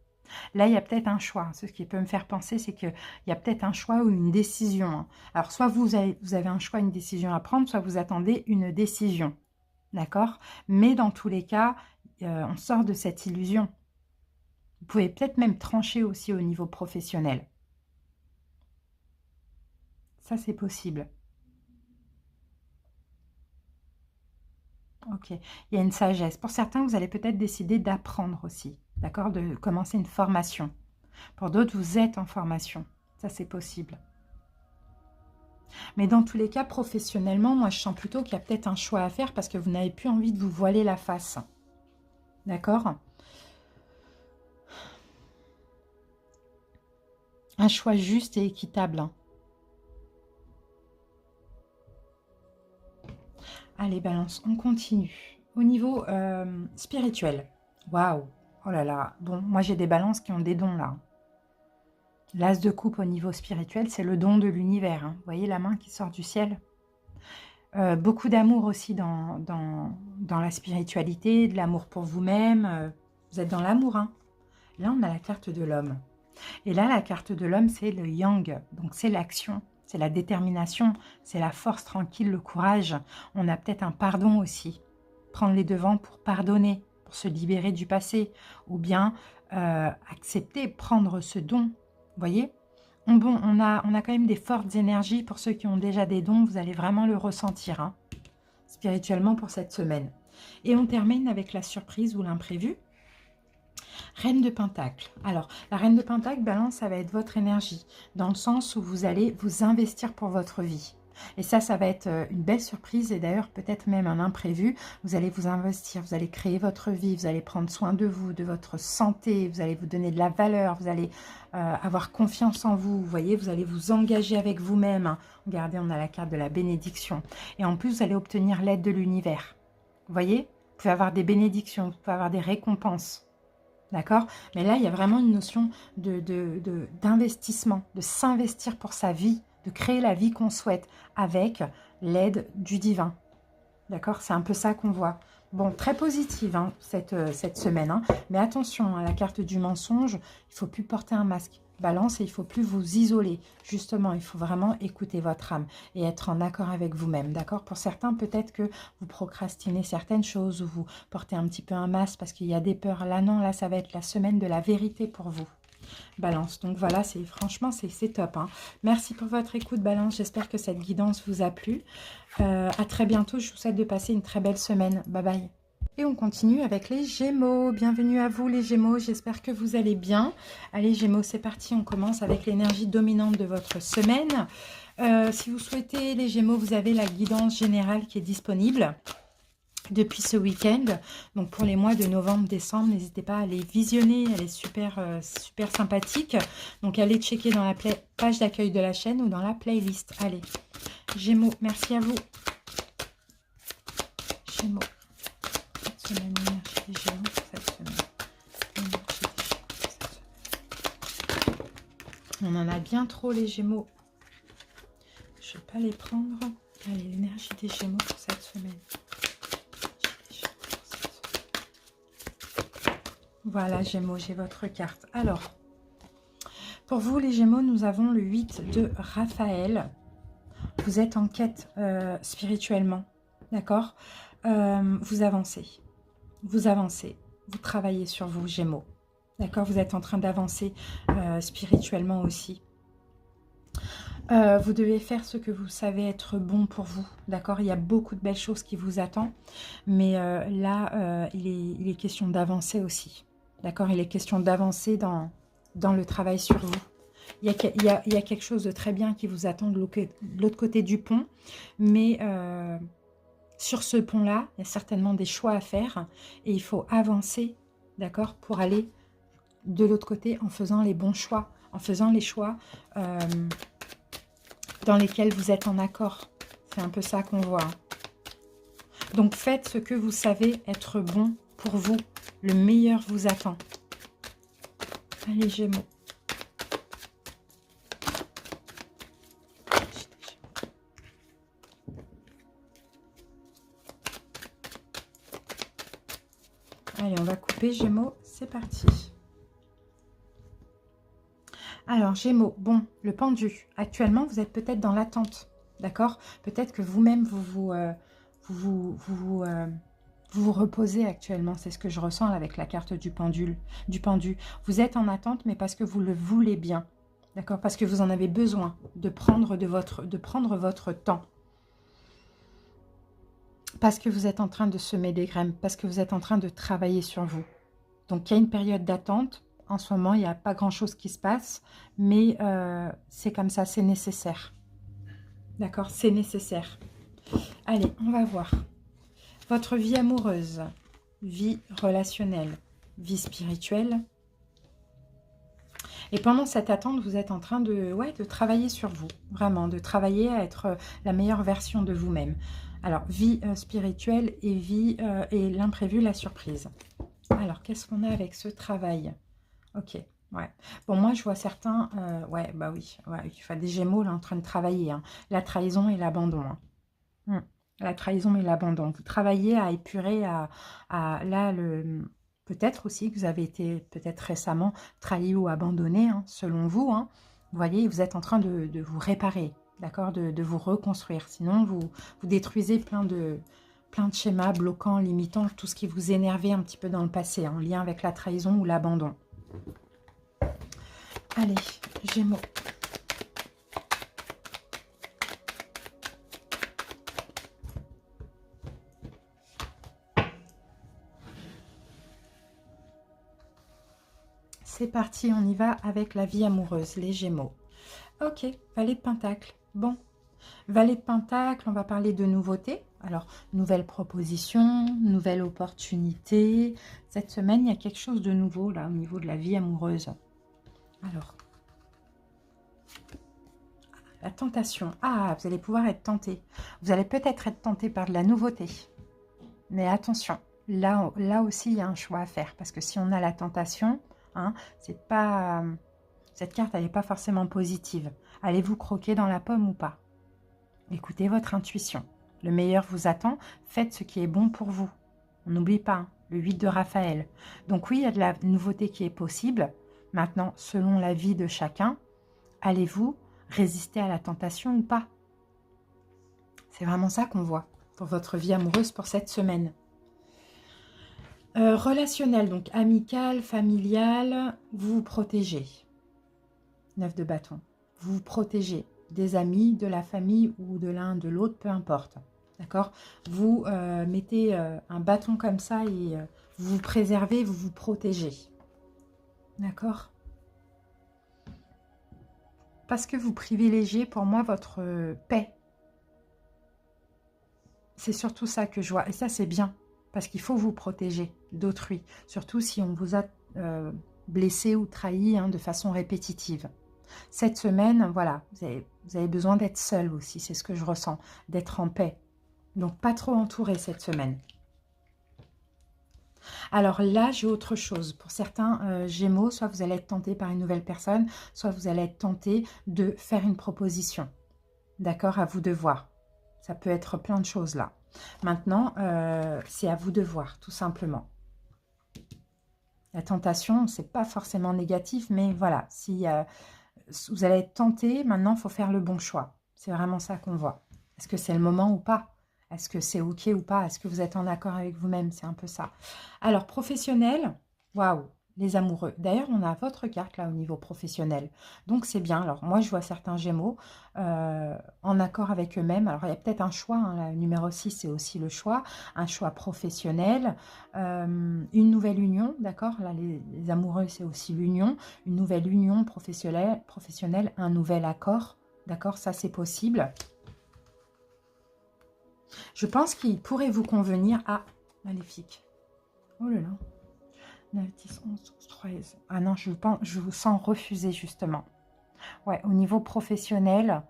Là, il y a peut-être un choix. Ce qui peut me faire penser, c'est qu'il y a peut-être un choix ou une décision. Hein. Alors, soit vous avez un choix, une décision à prendre, soit vous attendez une décision. D'accord? Mais dans tous les cas, on sort de cette illusion. Vous pouvez peut-être même trancher aussi au niveau professionnel. Ça, c'est possible. Ok. Il y a une sagesse. Pour certains, vous allez peut-être décider d'apprendre aussi. D'accord? De commencer une formation. Pour d'autres, vous êtes en formation. Ça, c'est possible. Mais dans tous les cas, professionnellement, moi, je sens plutôt qu'il y a peut-être un choix à faire parce que vous n'avez plus envie de vous voiler la face. D'accord? Un choix juste et équitable. Hein. Allez, balance, on continue. Au niveau spirituel. Waouh! Oh là là. Bon, moi, j'ai des balances qui ont des dons, là. L'as de coupe au niveau spirituel, c'est le don de l'univers. Hein. Vous voyez la main qui sort du ciel? Beaucoup d'amour aussi dans la spiritualité, de l'amour pour vous-même. Vous êtes dans l'amour. Hein. Là, on a la carte de l'homme. Et là, la carte de l'homme, c'est le yang. Donc, c'est l'action, c'est la détermination, c'est la force tranquille, le courage. On a peut-être un pardon aussi. Prendre les devants pour pardonner, pour se libérer du passé. Ou bien accepter, prendre ce don. Vous voyez? Bon, on a quand même des fortes énergies. Pour ceux qui ont déjà des dons, vous allez vraiment le ressentir hein, spirituellement pour cette semaine. Et on termine avec la surprise ou l'imprévu. Reine de Pentacle. Alors, la Reine de Pentacle, balance, ça va être votre énergie, dans le sens où vous allez vous investir pour votre vie. Et ça va être une belle surprise et d'ailleurs peut-être même un imprévu. Vous allez vous investir, vous allez créer votre vie, vous allez prendre soin de vous, de votre santé, vous allez vous donner de la valeur, vous allez avoir confiance en vous, vous voyez, vous allez vous engager avec vous-même. Hein. Regardez, on a la carte de la bénédiction. Et en plus, vous allez obtenir l'aide de l'univers. Vous voyez, vous pouvez avoir des bénédictions, vous pouvez avoir des récompenses. D'accord? Mais là, il y a vraiment une notion d'investissement, de s'investir pour sa vie, de créer la vie qu'on souhaite avec l'aide du divin. D'accord? C'est un peu ça qu'on voit. Bon, très positive hein, cette semaine. Hein. Mais attention, à la carte du mensonge, il ne faut plus porter un masque. Balance, et il ne faut plus vous isoler. Justement, il faut vraiment écouter votre âme et être en accord avec vous-même. D'accord? Pour certains, peut-être que vous procrastinez certaines choses ou vous portez un petit peu un masque parce qu'il y a des peurs. Là, non, là, ça va être la semaine de la vérité pour vous. Balance. Donc voilà, franchement, c'est top. Hein. Merci pour votre écoute, Balance. J'espère que cette guidance vous a plu. À très bientôt. Je vous souhaite de passer une très belle semaine. Bye bye. Et on continue avec les Gémeaux. Bienvenue à vous les Gémeaux, j'espère que vous allez bien. Allez Gémeaux, c'est parti, on commence avec l'énergie dominante de votre semaine. Si vous souhaitez les Gémeaux, vous avez la guidance générale qui est disponible depuis ce week-end. Donc pour les mois de novembre, décembre, n'hésitez pas à les visionner, elle est super, super sympathique. Donc allez checker dans la page d'accueil de la chaîne ou dans la playlist. Allez, Gémeaux, merci à vous. Gémeaux. Semaine, énergie des Gémeaux cette semaine. On en a bien trop les Gémeaux. Je ne vais pas les prendre. Allez, l'énergie des Gémeaux pour cette semaine. Voilà Gémeaux, j'ai votre carte. Alors, pour vous les Gémeaux, nous avons le 8 de Raphaël. Vous êtes en quête spirituellement, d'accord? Vous avancez. Vous avancez, vous travaillez sur vous, Gémeaux. D'accord? Vous êtes en train d'avancer spirituellement aussi. Vous devez faire ce que vous savez être bon pour vous. D'accord? Il y a beaucoup de belles choses qui vous attendent. Mais là, il est question d'avancer aussi. D'accord? Il est question d'avancer dans le travail sur vous. Il y a quelque chose de très bien qui vous attend de l'autre côté du pont. Mais... sur ce pont-là, il y a certainement des choix à faire et il faut avancer, d'accord, pour aller de l'autre côté en faisant les bons choix, en faisant les choix dans lesquels vous êtes en accord. C'est un peu ça qu'on voit. Donc faites ce que vous savez être bon pour vous. Le meilleur vous attend. Allez Gémeaux. Allez, on va couper Gémeaux, c'est parti. Alors Gémeaux, bon, le pendu. Actuellement, vous êtes peut-être dans l'attente, d'accord? Peut-être que vous-même, vous reposez actuellement. C'est ce que je ressens avec la carte du pendu. Vous êtes en attente, mais parce que vous le voulez bien, d'accord? Parce que vous en avez besoin de prendre votre temps. Parce que vous êtes en train de semer des graines, parce que vous êtes en train de travailler sur vous. Donc, il y a une période d'attente. En ce moment, il n'y a pas grand-chose qui se passe, mais c'est comme ça, c'est nécessaire. D'accord? C'est nécessaire. Allez, on va voir. Votre vie amoureuse, vie relationnelle, vie spirituelle. Et pendant cette attente, vous êtes en train de travailler sur vous. Vraiment, de travailler à être la meilleure version de vous-même. Alors, vie spirituelle et vie et l'imprévu, la surprise. Alors, qu'est-ce qu'on a avec ce travail? Ok, ouais. Bon, moi, je vois certains... ouais, bah oui. Ouais, enfin, des Gémeaux, là, en train de travailler. Hein. La trahison et l'abandon. Hein. La trahison et l'abandon. Vous travaillez à épurer, là, peut-être aussi que vous avez été, peut-être récemment, trahi ou abandonné, hein, selon vous. Hein. Vous voyez, vous êtes en train de vous réparer. D'accord, de vous reconstruire. Sinon, vous détruisez plein de schémas bloquants, limitants, tout ce qui vous énervait un petit peu dans le passé, en lien avec la trahison ou l'abandon. Allez, Gémeaux. C'est parti, on y va avec la vie amoureuse, les Gémeaux. Ok, Valet de Pentacle. Bon, Valet de Pentacle, on va parler de nouveautés. Alors, nouvelle proposition, nouvelle opportunité. Cette semaine, il y a quelque chose de nouveau là au niveau de la vie amoureuse. Alors, la tentation. Ah, vous allez pouvoir être tenté. Vous allez peut-être être tenté par de la nouveauté. Mais attention, là aussi, il y a un choix à faire. Parce que si on a la tentation, hein, c'est pas... cette carte, elle n'est pas forcément positive. Allez-vous croquer dans la pomme ou pas? Écoutez votre intuition. Le meilleur vous attend. Faites ce qui est bon pour vous. On n'oublie pas, hein, le 8 de Raphaël. Donc oui, il y a de la nouveauté qui est possible. Maintenant, selon la vie de chacun, allez-vous résister à la tentation ou pas? C'est vraiment ça qu'on voit pour votre vie amoureuse pour cette semaine. Relationnel, donc amical, familial, vous vous protégez. 9 de bâton. Vous vous protégez des amis, de la famille ou de l'un, de l'autre, peu importe. D'accord? Vous mettez un bâton comme ça et vous vous préservez, vous vous protégez. D'accord? Parce que vous privilégiez pour moi votre paix. C'est surtout ça que je vois. Et ça, c'est bien. Parce qu'il faut vous protéger d'autrui. Surtout si on vous a blessé ou trahi de façon répétitive. Cette semaine, voilà, vous avez besoin d'être seul aussi. C'est ce que je ressens. D'être en paix. Donc, pas trop entouré cette semaine. Alors là, j'ai autre chose. Pour certains Gémeaux, soit vous allez être tenté par une nouvelle personne, soit vous allez être tenté de faire une proposition. D'accord? À vous de voir. Ça peut être plein de choses là. Maintenant, c'est à vous de voir, tout simplement. La tentation, c'est pas forcément négatif, mais voilà, si vous allez être tenté, maintenant, il faut faire le bon choix. C'est vraiment ça qu'on voit. Est-ce que c'est le moment ou pas? Est-ce que c'est OK ou pas? Est-ce que vous êtes en accord avec vous-même? C'est un peu ça. Alors, professionnel, waouh, les amoureux. D'ailleurs, on a votre carte là au niveau professionnel. Donc, c'est bien. Alors, moi, je vois certains Gémeaux en accord avec eux-mêmes. Alors, il y a peut-être un choix. Hein, le numéro 6, c'est aussi le choix. Un choix professionnel. Une nouvelle union, d'accord? Là, les amoureux, c'est aussi l'union. Une nouvelle union professionnelle, un nouvel accord. D'accord? Ça, c'est possible. Je pense qu'il pourrait vous convenir. Ah, maléfique. Oh là là. 9, 10, 11, 12, 13. Ah non, je vous sens refuser justement. Ouais, au niveau professionnel,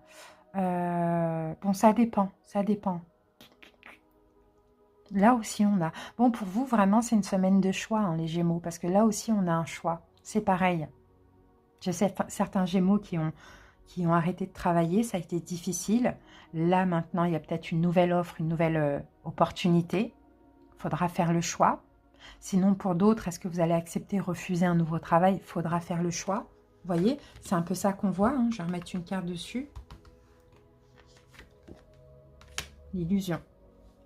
bon, ça dépend, ça dépend. Là aussi, on a... Bon, pour vous, vraiment, c'est une semaine de choix, hein, les Gémeaux, parce que là aussi, on a un choix. C'est pareil. J'ai certains Gémeaux qui ont arrêté de travailler, ça a été difficile. Là, maintenant, il y a peut-être une nouvelle offre, une nouvelle opportunité. Il faudra faire le choix. Sinon, pour d'autres, est-ce que vous allez accepter, refuser un nouveau travail? Il faudra faire le choix. Vous voyez, c'est un peu ça qu'on voit. Hein. Je vais remettre une carte dessus. L'illusion.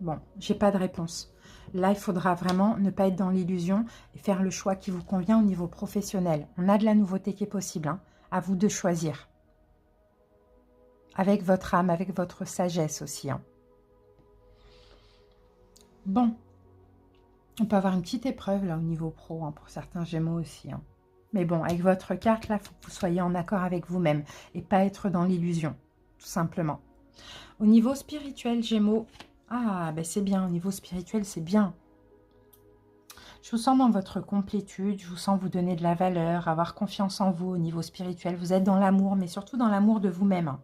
Bon, j'ai pas de réponse. Là, il faudra vraiment ne pas être dans l'illusion et faire le choix qui vous convient au niveau professionnel. On a de la nouveauté qui est possible. Hein. À vous de choisir. Avec votre âme, avec votre sagesse aussi. Hein. Bon. On peut avoir une petite épreuve là au niveau pro, hein, pour certains Gémeaux aussi. Hein. Mais bon, avec votre carte là, il faut que vous soyez en accord avec vous-même et pas être dans l'illusion, tout simplement. Au niveau spirituel, Gémeaux, ah ben c'est bien, au niveau spirituel c'est bien. Je vous sens dans votre complétude, je vous sens vous donner de la valeur, avoir confiance en vous au niveau spirituel. Vous êtes dans l'amour, mais surtout dans l'amour de vous-même. Hein.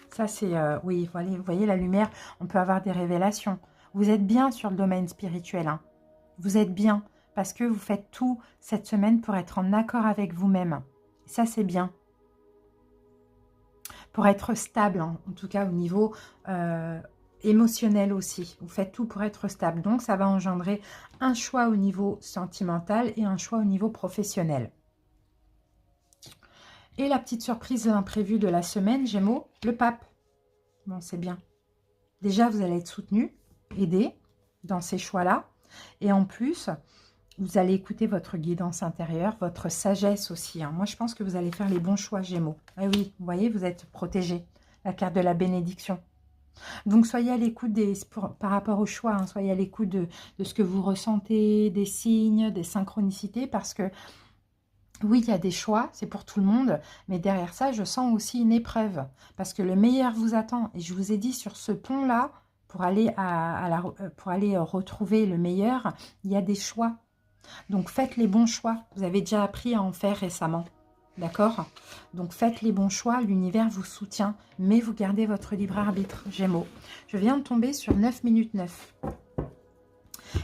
Ça c'est, oui, vous voyez la lumière, on peut avoir des révélations. Vous êtes bien sur le domaine spirituel. Hein. Vous êtes bien parce que vous faites tout cette semaine pour être en accord avec vous-même. Ça, c'est bien. Pour être stable, hein, en tout cas au niveau émotionnel aussi. Vous faites tout pour être stable. Donc, ça va engendrer un choix au niveau sentimental et un choix au niveau professionnel. Et la petite surprise imprévue de la semaine, Gémeaux, le pape. Bon, c'est bien. Déjà, vous allez être soutenu, aidé dans ces choix-là. Et en plus, vous allez écouter votre guidance intérieure, votre sagesse aussi. Hein. Moi, je pense que vous allez faire les bons choix, Gémeaux. Ah oui, vous voyez, vous êtes protégé. La carte de la bénédiction. Donc, soyez à l'écoute par rapport au choix. Hein, soyez à l'écoute de ce que vous ressentez, des signes, des synchronicités. Parce que, oui, il y a des choix, c'est pour tout le monde. Mais derrière ça, je sens aussi une épreuve. Parce que le meilleur vous attend. Et je vous ai dit, sur ce pont-là, pour aller retrouver le meilleur, il y a des choix. Donc, faites les bons choix. Vous avez déjà appris à en faire récemment. D'accord? Donc, faites les bons choix. L'univers vous soutient. Mais vous gardez votre libre arbitre, Gémeaux. Je viens de tomber sur 9 minutes 9.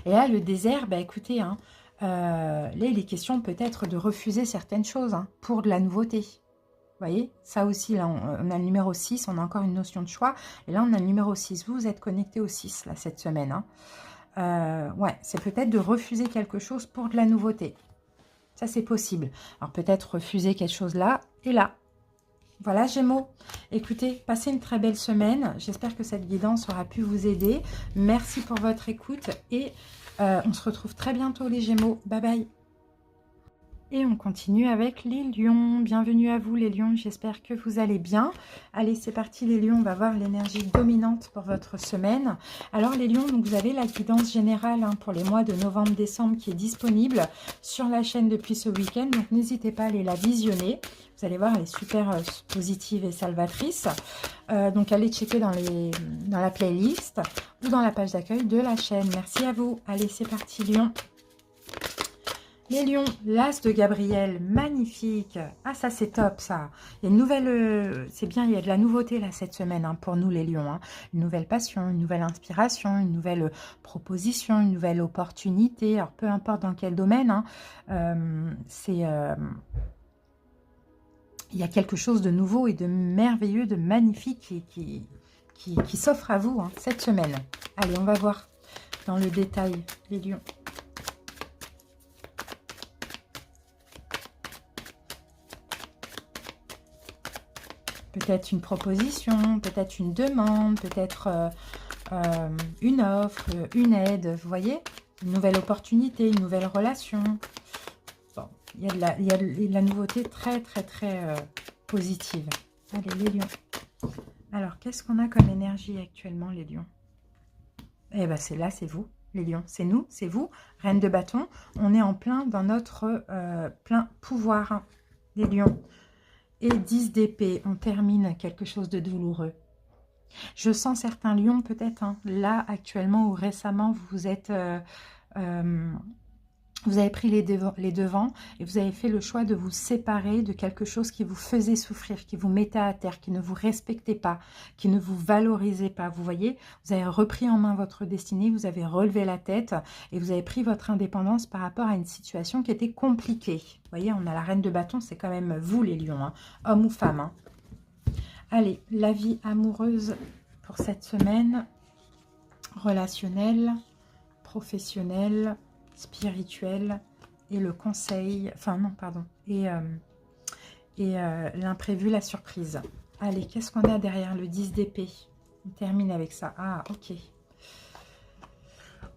Et là, le désert, bah écoutez, hein, là, il est question peut-être de refuser certaines choses hein, pour de la nouveauté. Vous voyez? Ça aussi, là, on a le numéro 6. On a encore une notion de choix. Et là, on a le numéro 6. Vous êtes connecté au 6, là, cette semaine. Hein. Ouais, c'est peut-être de refuser quelque chose pour de la nouveauté. Ça, c'est possible. Alors, peut-être refuser quelque chose là et là. Voilà, Gémeaux. Écoutez, passez une très belle semaine. J'espère que cette guidance aura pu vous aider. Merci pour votre écoute et on se retrouve très bientôt, les Gémeaux. Bye bye. Et on continue avec les lions. Bienvenue à vous les lions, j'espère que vous allez bien. Allez, c'est parti les lions, on va voir l'énergie dominante pour votre semaine. Alors les lions, donc vous avez la guidance générale pour les mois de novembre-décembre qui est disponible sur la chaîne depuis ce week-end. Donc n'hésitez pas à aller la visionner. Vous allez voir, elle est super positive et salvatrice. Donc allez checker dans la playlist ou dans la page d'accueil de la chaîne. Merci à vous. Allez, c'est parti lions. Les lions, l'as de Gabriel, magnifique. Ah, ça, c'est top, ça. Il y a une nouvelle... c'est bien, il y a de la nouveauté, là, cette semaine, pour nous, les lions. Une nouvelle passion, une nouvelle inspiration, une nouvelle proposition, une nouvelle opportunité. Alors, peu importe dans quel domaine, il y a quelque chose de nouveau et de merveilleux, de magnifique qui s'offre à vous cette semaine. Allez, on va voir dans le détail, les lions. Peut-être une proposition, peut-être une demande, peut-être une offre, une aide, vous voyez? Une nouvelle opportunité, une nouvelle relation. Bon, il y a de la nouveauté très, très, très positive. Allez, les lions. Alors, qu'est-ce qu'on a comme énergie actuellement, les lions? Eh bien, c'est là, c'est vous, les lions. C'est nous, c'est vous, reine de bâton. On est en plein dans notre plein pouvoir, les lions. Et 10 d'épée, on termine quelque chose de douloureux. Je sens certains lions peut-être, là actuellement ou récemment, vous êtes, vous avez pris les devants et vous avez fait le choix de vous séparer de quelque chose qui vous faisait souffrir, qui vous mettait à terre, qui ne vous respectait pas, qui ne vous valorisait pas. Vous voyez, vous avez repris en main votre destinée, vous avez relevé la tête et vous avez pris votre indépendance par rapport à une situation qui était compliquée. Vous voyez, on a la reine de bâton, c'est quand même vous les lions, homme ou femme. Allez, la vie amoureuse pour cette semaine, relationnelle, professionnelle, spirituelle et le conseil, enfin non, pardon, et l'imprévu, la surprise. Allez, qu'est-ce qu'on a derrière le 10 d'épée? On termine avec ça. Ah, ok.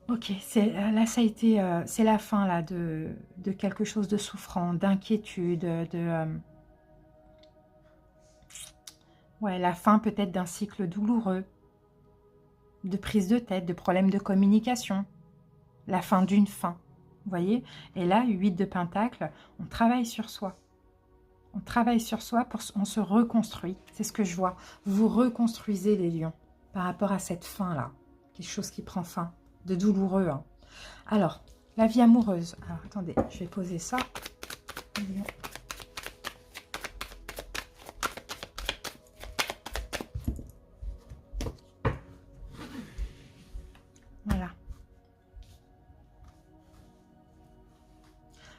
Ok, là ça a été, c'est la fin là de quelque chose de souffrant, d'inquiétude, ouais, la fin peut-être d'un cycle douloureux, de prise de tête, de problèmes de communication, la fin d'une fin, vous voyez? Et là, 8 de Pentacles, on travaille sur soi. On travaille sur soi, on se reconstruit. C'est ce que je vois. Vous vous reconstruisez les lions par rapport à cette fin-là. Quelque chose qui prend fin, de douloureux. Alors, la vie amoureuse. Alors, attendez, je vais poser ça. Voilà.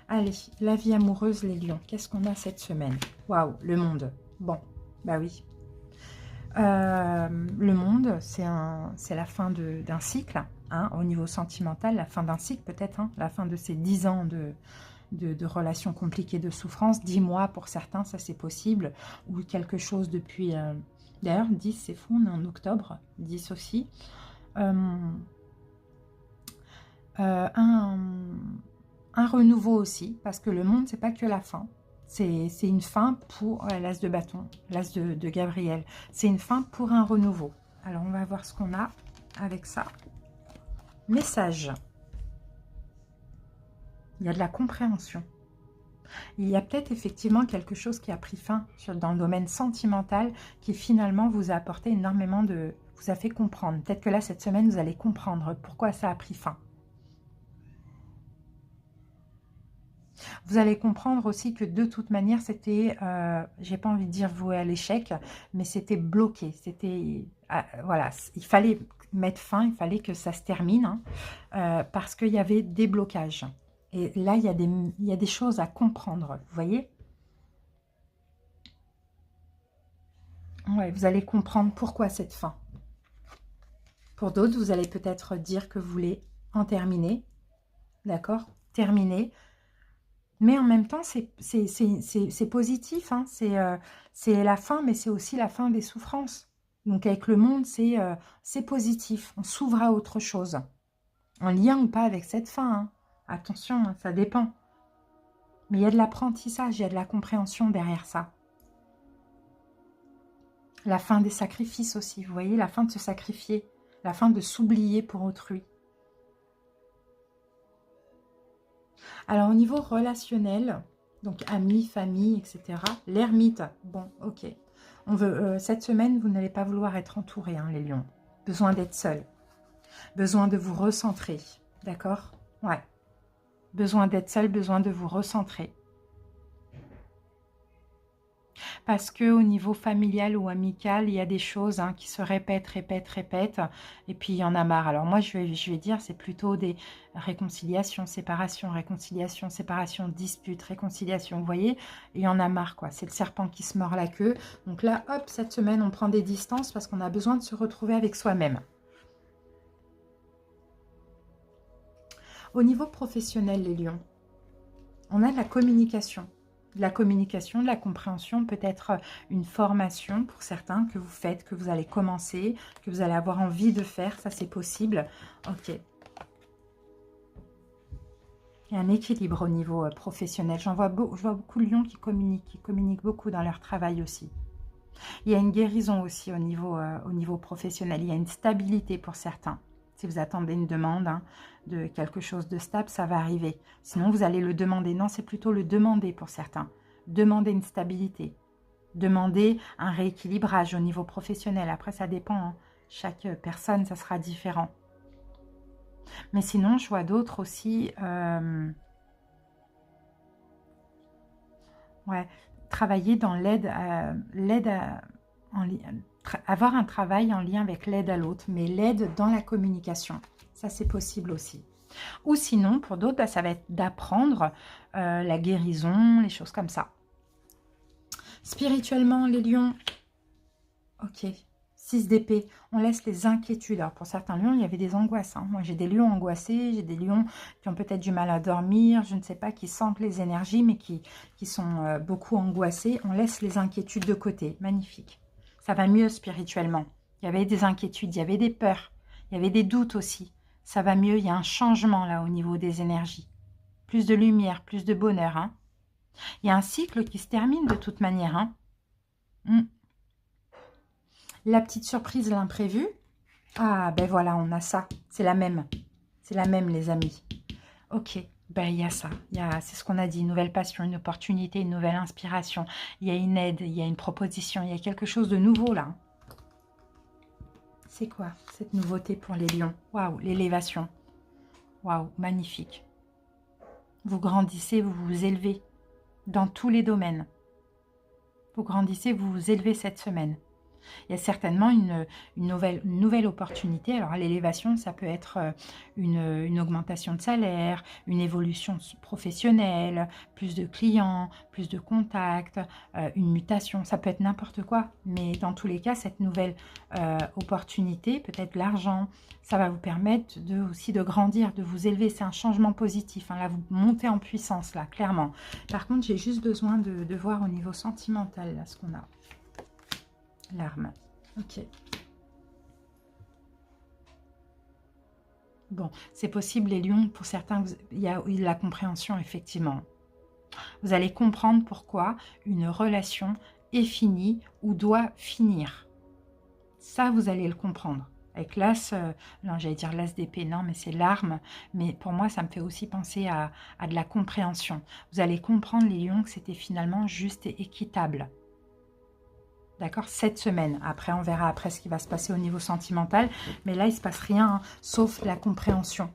Allez, la vie amoureuse, les lions. Qu'est-ce qu'on a cette semaine? Waouh, le monde. Bon, bah oui. Le monde, c'est la fin d'un cycle, au niveau sentimental, la fin d'un cycle peut-être, la fin de ces 10 ans de relations compliquées, de souffrance, 10 mois pour certains, ça c'est possible, ou quelque chose depuis... D'ailleurs, 10 c'est fou, on est en octobre, 10 aussi. Un renouveau aussi, parce que le monde, c'est pas que la fin. C'est une fin pour l'as de bâton, l'as de Gabriel. C'est une fin pour un renouveau. Alors, on va voir ce qu'on a avec ça. Message. Il y a de la compréhension. Il y a peut-être effectivement quelque chose qui a pris fin dans le domaine sentimental qui finalement vous a apporté énormément vous a fait comprendre. Peut-être que là, cette semaine, vous allez comprendre pourquoi ça a pris fin. Vous allez comprendre aussi que de toute manière, c'était, j'ai pas envie de dire voué à l'échec, mais c'était bloqué. C'était, voilà, il fallait mettre fin, il fallait que ça se termine, parce qu'il y avait des blocages. Et là, il y a des choses à comprendre, vous voyez? Ouais, vous allez comprendre pourquoi cette fin. Pour d'autres, vous allez peut-être dire que vous voulez en terminer. D'accord? Terminer. Mais en même temps, c'est positif. Hein. C'est la fin, mais c'est aussi la fin des souffrances. Donc avec le monde, c'est positif. On s'ouvre à autre chose. En lien ou pas avec cette fin. Hein. Attention, hein, ça dépend. Mais il y a de l'apprentissage, il y a de la compréhension derrière ça. La fin des sacrifices aussi, vous voyez, la fin de se sacrifier, la fin de s'oublier pour autrui. Alors au niveau relationnel, donc amis, famille, etc., l'ermite, bon, ok. On veut, cette semaine, vous n'allez pas vouloir être entouré, hein, les lions. Besoin d'être seul. Besoin de vous recentrer, d'accord? Ouais. Besoin d'être seul, besoin de vous recentrer. Parce qu'au niveau familial ou amical, il y a des choses hein, qui se répètent, et puis il y en a marre. Alors moi, je vais dire, c'est plutôt des réconciliations, séparations, disputes, réconciliations. Vous voyez, il y en a marre, quoi. C'est le serpent qui se mord la queue. Donc là, hop, cette semaine, on prend des distances parce qu'on a besoin de se retrouver avec soi-même. Au niveau professionnel, les lions, on a de la communication. De la communication, de la compréhension, peut-être une formation pour certains que vous faites, que vous allez commencer, que vous allez avoir envie de faire, ça c'est possible. Ok. Il y a un équilibre au niveau professionnel. Je vois beaucoup de lions qui communiquent beaucoup dans leur travail aussi. Il y a une guérison aussi au niveau professionnel. Il y a une stabilité pour certains. Si vous attendez une demande hein, de quelque chose de stable, ça va arriver. Sinon, vous allez le demander. Non, c'est plutôt le demander pour certains. Demander une stabilité. Demander un rééquilibrage au niveau professionnel. Après, ça dépend. Hein. Chaque personne, ça sera différent. Mais sinon, je vois d'autres aussi... ouais, travailler dans avoir un travail en lien avec l'aide à l'autre, mais l'aide dans la communication. Ça, c'est possible aussi. Ou sinon, pour d'autres, bah, ça va être d'apprendre la guérison, les choses comme ça. Spirituellement, les lions, ok. 6 d'épée, on laisse les inquiétudes. Alors pour certains lions, il y avait des angoisses. Hein. Moi, j'ai des lions angoissés, j'ai des lions qui ont peut-être du mal à dormir, je ne sais pas, qui sentent les énergies, mais qui sont beaucoup angoissés. On laisse les inquiétudes de côté. Magnifique. Ça va mieux spirituellement. Il y avait des inquiétudes, il y avait des peurs, il y avait des doutes aussi. Ça va mieux, il y a un changement là au niveau des énergies. Plus de lumière, plus de bonheur. Hein. Il y a un cycle qui se termine de toute manière. Hein. La petite surprise, l'imprévu. Ah, ben voilà, on a ça. C'est la même. C'est la même, les amis. Ok, ben il y a ça. C'est ce qu'on a dit, une nouvelle passion, une opportunité, une nouvelle inspiration. Il y a une aide, il y a une proposition, il y a quelque chose de nouveau là. C'est quoi cette nouveauté pour les lions? Waouh, l'élévation. Waouh, magnifique. Vous grandissez, vous vous élevez dans tous les domaines. Vous grandissez, vous vous élevez cette semaine. Il y a certainement une nouvelle opportunité. Alors, à l'élévation, ça peut être une augmentation de salaire, une évolution professionnelle, plus de clients, plus de contacts, une mutation. Ça peut être n'importe quoi. Mais dans tous les cas, cette nouvelle opportunité, peut-être l'argent, ça va vous permettre aussi de grandir, de vous élever. C'est un changement positif. Hein. Là, vous montez en puissance, là, clairement. Par contre, j'ai juste besoin de voir au niveau sentimental, là, ce qu'on a. L'arme. Ok. Bon, c'est possible, les lions, pour certains, il y a de la compréhension, effectivement. Vous allez comprendre pourquoi une relation est finie ou doit finir. Ça, vous allez le comprendre. Avec l'as, non, j'allais dire l'as d'épée, non, mais c'est l'arme. Mais pour moi, ça me fait aussi penser à de la compréhension. Vous allez comprendre, les lions, que c'était finalement juste et équitable. D'accord, cette semaine. Après, on verra après ce qui va se passer au niveau sentimental. Mais là, il ne se passe rien, hein, sauf la compréhension.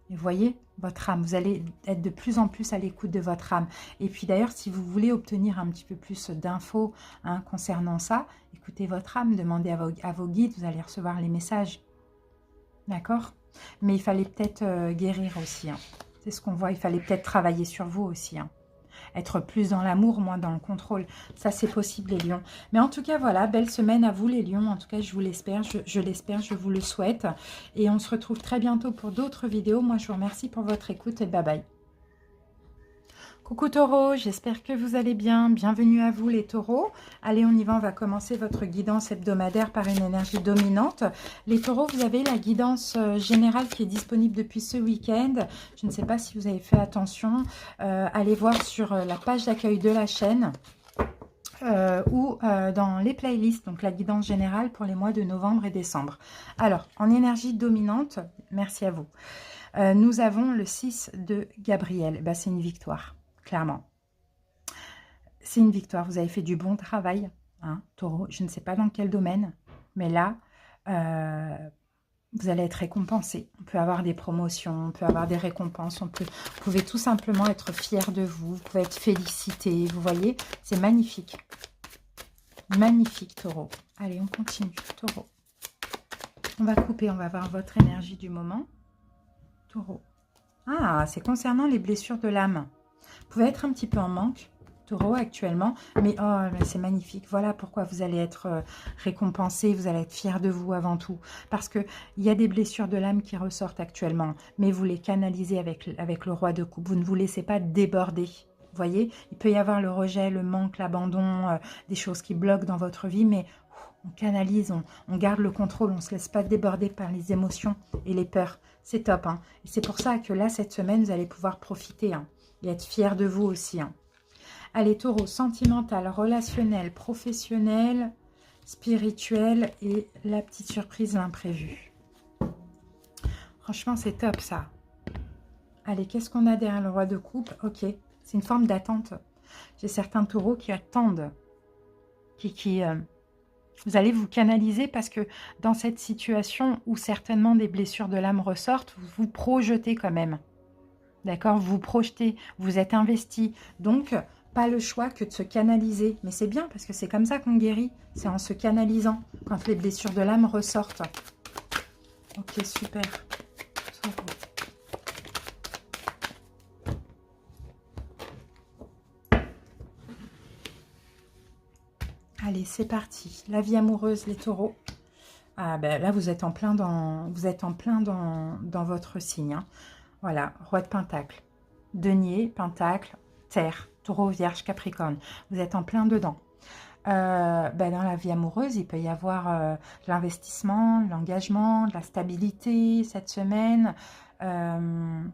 Et vous voyez, votre âme, vous allez être de plus en plus à l'écoute de votre âme. Et puis d'ailleurs, si vous voulez obtenir un petit peu plus d'infos hein, concernant ça, écoutez votre âme, demandez à vos guides, vous allez recevoir les messages. D'accord? Mais il fallait peut-être guérir aussi. Hein. C'est ce qu'on voit, il fallait peut-être travailler sur vous aussi. Hein. Être plus dans l'amour, moins dans le contrôle. Ça, c'est possible, les lions. Mais en tout cas, voilà, belle semaine à vous, les lions. En tout cas, je vous l'espère, je l'espère, je vous le souhaite. Et on se retrouve très bientôt pour d'autres vidéos. Moi, je vous remercie pour votre écoute et bye bye. Coucou Taureau, j'espère que vous allez bien. Bienvenue à vous les taureaux. Allez, on y va, on va commencer votre guidance hebdomadaire par une énergie dominante. Les taureaux, vous avez la guidance générale qui est disponible depuis ce week-end. Je ne sais pas si vous avez fait attention. Allez voir sur la page d'accueil de la chaîne ou dans les playlists, donc la guidance générale pour les mois de novembre et décembre. Alors, en énergie dominante, merci à vous. Nous avons le 6 de Gabriel. Ben, c'est une victoire. Clairement. C'est une victoire. Vous avez fait du bon travail, hein, Taureau. Je ne sais pas dans quel domaine, mais là, vous allez être récompensé. On peut avoir des promotions, on peut avoir des récompenses. Vous pouvez tout simplement être fier de vous. Vous pouvez être félicité. Vous voyez, c'est magnifique. Magnifique, Taureau. Allez, on continue, Taureau. On va couper, on va voir votre énergie du moment. Taureau. Ah, c'est concernant les blessures de l'âme. Vous pouvez être un petit peu en manque, Taureau, actuellement, mais oh, c'est magnifique. Voilà pourquoi vous allez être récompensé, vous allez être fier de vous avant tout. Parce qu'il y a des blessures de l'âme qui ressortent actuellement, mais vous les canalisez avec le roi de coupe. Vous ne vous laissez pas déborder. Vous voyez, il peut y avoir le rejet, le manque, l'abandon, des choses qui bloquent dans votre vie, mais on canalise, on garde le contrôle, on ne se laisse pas déborder par les émotions et les peurs. C'est top, hein. Et c'est pour ça que là, cette semaine, vous allez pouvoir profiter, hein, et être fier de vous aussi, hein. Allez, Taureau, sentimental, relationnel, professionnel, spirituel et la petite surprise, l'imprévu. Franchement, c'est top, ça. Allez, qu'est-ce qu'on a derrière le roi de coupe? Ok, c'est une forme d'attente. J'ai certains taureaux qui attendent, vous allez vous canaliser parce que dans cette situation où certainement des blessures de l'âme ressortent, vous vous projetez quand même. D'accord? Vous vous projetez, vous êtes investi. Donc, pas le choix que de se canaliser. Mais c'est bien parce que c'est comme ça qu'on guérit. C'est en se canalisant quand les blessures de l'âme ressortent. Ok, super. Allez, c'est parti. La vie amoureuse, les taureaux. Ah ben là, vous êtes en plein dans votre signe, hein. Voilà, roi de pentacle, denier, pentacle, terre, taureau, vierge, capricorne. Vous êtes en plein dedans. Ben dans la vie amoureuse, il peut y avoir l'investissement, l'engagement, de la stabilité cette semaine. On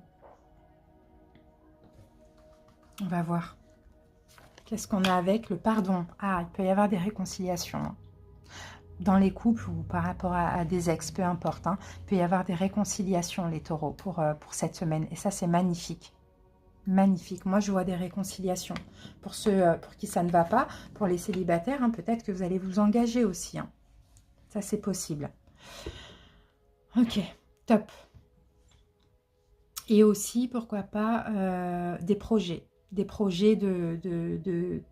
va voir. Qu'est-ce qu'on a avec le pardon? Ah, il peut y avoir des réconciliations, hein. Dans les couples ou par rapport à des ex, peu importe, hein, il peut y avoir des réconciliations, les taureaux, pour cette semaine. Et ça, c'est magnifique. Magnifique. Moi, je vois des réconciliations. Pour ceux pour qui ça ne va pas, pour les célibataires, hein, peut-être que vous allez vous engager aussi, hein. Ça, c'est possible. Ok, top. Et aussi, pourquoi pas, des projets. Des projets des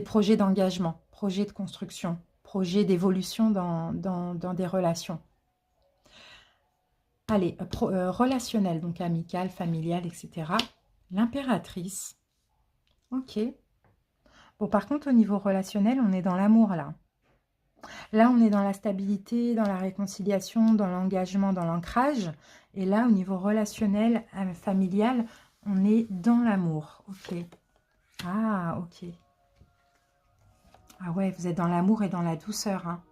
projets d'engagement, projets de construction, projets d'évolution dans des relations. Allez, relationnel, donc amical, familial, etc. L'impératrice. Ok. Bon, par contre, au niveau relationnel, on est dans l'amour, là. Là, on est dans la stabilité, dans la réconciliation, dans l'engagement, dans l'ancrage. Et là, au niveau relationnel, familial, on est dans l'amour. Ok. Ah, ok. Ah ouais, vous êtes dans l'amour et dans la douceur, hein.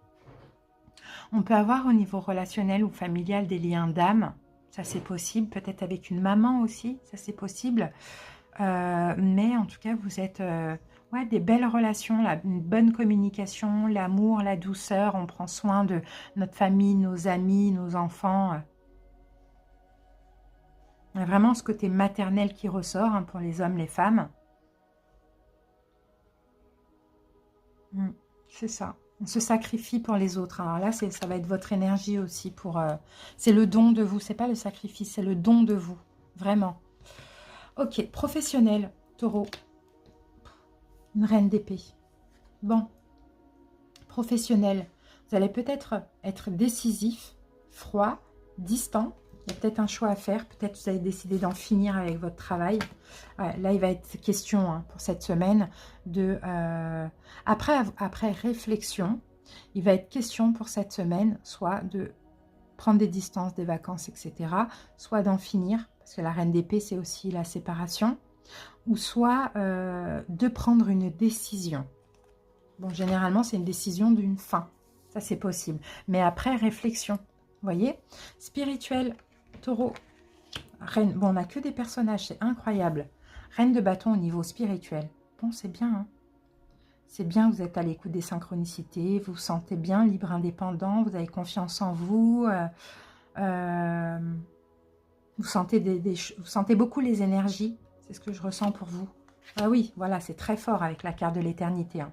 On peut avoir au niveau relationnel ou familial des liens d'âme. Ça, c'est possible. Peut-être avec une maman aussi. Ça, c'est possible. Mais en tout cas, vous êtes... ouais, des belles relations, là, une bonne communication, l'amour, la douceur. On prend soin de notre famille, nos amis, nos enfants. Il y a vraiment ce côté maternel qui ressort, hein, pour les hommes, les femmes. C'est ça. On se sacrifie pour les autres. Alors là, ça va être votre énergie aussi pour... c'est le don de vous. C'est pas le sacrifice, c'est le don de vous. Vraiment. Ok, professionnel, taureau. Une reine d'épée. Bon. Professionnel. Vous allez peut-être être décisif, froid, distant, Il y a peut-être un choix à faire. Peut-être vous avez décidé d'en finir avec votre travail. Ouais, là, il va être question hein, pour cette semaine de... après réflexion, il va être question pour cette semaine soit de prendre des distances, des vacances, etc. Soit d'en finir, parce que la reine d'épée, c'est aussi la séparation. Ou soit de prendre une décision. Bon, généralement, c'est une décision d'une fin. Ça, c'est possible. Mais après réflexion, vous voyez? Spirituel, taureau, reine. Bon, on n'a que des personnages, c'est incroyable. Reine de bâton au niveau spirituel. Bon, c'est bien, hein. C'est bien, vous êtes à l'écoute des synchronicités, vous vous sentez bien, libre, indépendant, vous avez confiance en vous. Vous sentez, vous sentez beaucoup les énergies. C'est ce que je ressens pour vous. Ah oui, voilà, c'est très fort avec la carte de l'éternité. Hein.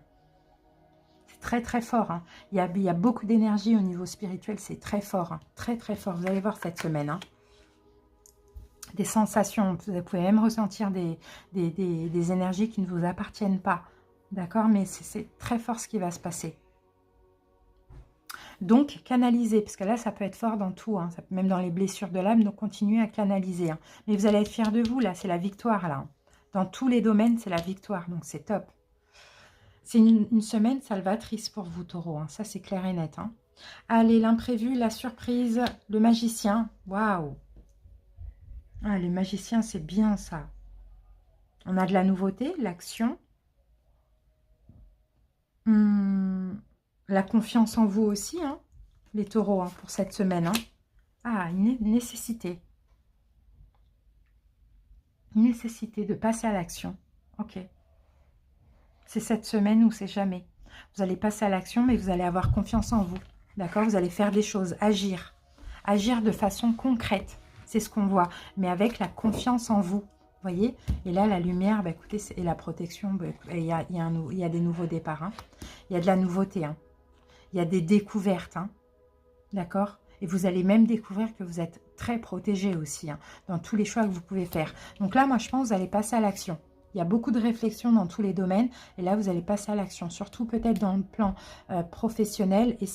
C'est très, très fort. Hein. Il y a beaucoup d'énergie au niveau spirituel. C'est très fort. Hein. Très, très fort. Vous allez voir cette semaine. Hein. Des sensations. Vous pouvez même ressentir des énergies qui ne vous appartiennent pas. D'accord? Mais c'est très fort ce qui va se passer. Donc, canaliser, parce que là, ça peut être fort dans tout, hein, même dans les blessures de l'âme, donc continuez à canaliser. Hein. Mais vous allez être fiers de vous, là, c'est la victoire, là. Dans tous les domaines, c'est la victoire, donc c'est top. C'est une semaine salvatrice pour vous, taureau, hein, ça c'est clair et net. Hein. Allez, l'imprévu, la surprise, le magicien, waouh. Ah, le magicien, c'est bien ça. On a de la nouveauté, l'action. La confiance en vous aussi, hein, les taureaux, hein, pour cette semaine. Hein. Ah, une nécessité. Une nécessité de passer à l'action. Ok. C'est cette semaine ou c'est jamais. Vous allez passer à l'action, mais vous allez avoir confiance en vous. D'accord? Vous allez faire des choses, agir. Agir de façon concrète. C'est ce qu'on voit. Mais avec la confiance en vous. Vous voyez? Et là, la lumière, bah, écoutez, et la protection, bah, il y a des nouveaux départs. Hein. Il y a de la nouveauté. Hein. Il y a des découvertes. Hein. D'accord? Et vous allez même découvrir que vous êtes très protégé aussi. Hein, dans tous les choix que vous pouvez faire. Donc là, moi, je pense que vous allez passer à l'action. Il y a beaucoup de réflexions dans tous les domaines. Et là, vous allez passer à l'action. Surtout peut-être dans le plan professionnel et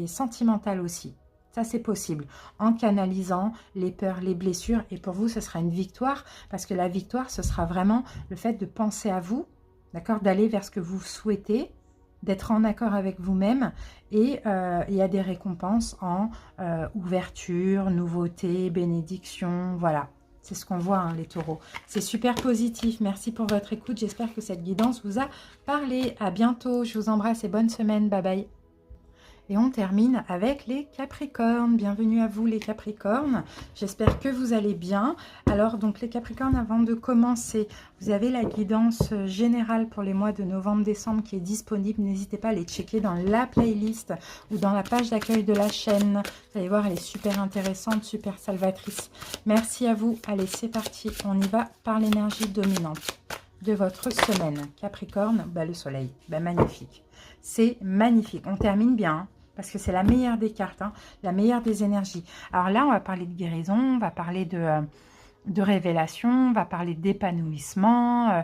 sentimental aussi. Ça, c'est possible. En canalisant les peurs, les blessures. Et pour vous, ce sera une victoire. Parce que la victoire, ce sera vraiment le fait de penser à vous. D'accord? D'aller vers ce que vous souhaitez. D'être en accord avec vous-même. Et il y a des récompenses en ouverture, nouveauté, bénédiction. Voilà. C'est ce qu'on voit, hein, les taureaux. C'est super positif. Merci pour votre écoute. J'espère que cette guidance vous a parlé. À bientôt. Je vous embrasse et bonne semaine. Bye bye. Et on termine avec les Capricornes. Bienvenue à vous les Capricornes. J'espère que vous allez bien. Alors donc les Capricornes, avant de commencer, vous avez la guidance générale pour les mois de novembre-décembre qui est disponible. N'hésitez pas à les checker dans la playlist ou dans la page d'accueil de la chaîne. Vous allez voir, elle est super intéressante, super salvatrice. Merci à vous. Allez, c'est parti. On y va par l'énergie dominante de votre semaine. Capricorne, bah, le soleil. Bah, magnifique. C'est magnifique. On termine bien. Hein. Parce que c'est la meilleure des cartes, hein, la meilleure des énergies. Alors là, on va parler de guérison, on va parler de révélation, on va parler d'épanouissement,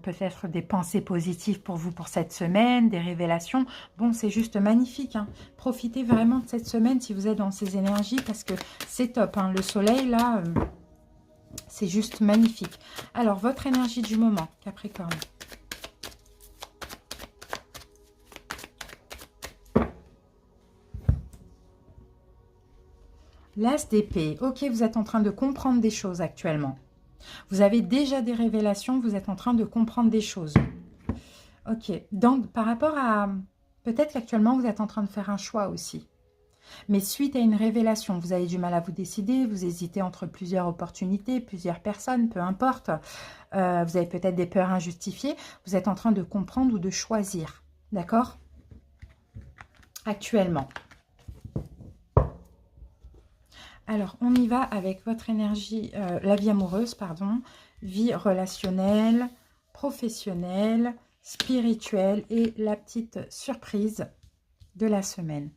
peut-être des pensées positives pour vous pour cette semaine, des révélations. Bon, c'est juste magnifique. Hein. Profitez vraiment de cette semaine si vous êtes dans ces énergies parce que c'est top. Hein. Le soleil, là, c'est juste magnifique. Alors, votre énergie du moment, Capricorne. L'As d'épée. Ok, vous êtes en train de comprendre des choses actuellement. Vous avez déjà des révélations, vous êtes en train de comprendre des choses. Ok, donc par rapport à... Peut-être qu'actuellement, vous êtes en train de faire un choix aussi. Mais suite à une révélation, vous avez du mal à vous décider, vous hésitez entre plusieurs opportunités, plusieurs personnes, peu importe. Vous avez peut-être des peurs injustifiées. Vous êtes en train de comprendre ou de choisir. D'accord? Actuellement. Alors, on y va avec votre énergie, la vie amoureuse, pardon, vie relationnelle, professionnelle, spirituelle et la petite surprise de la semaine.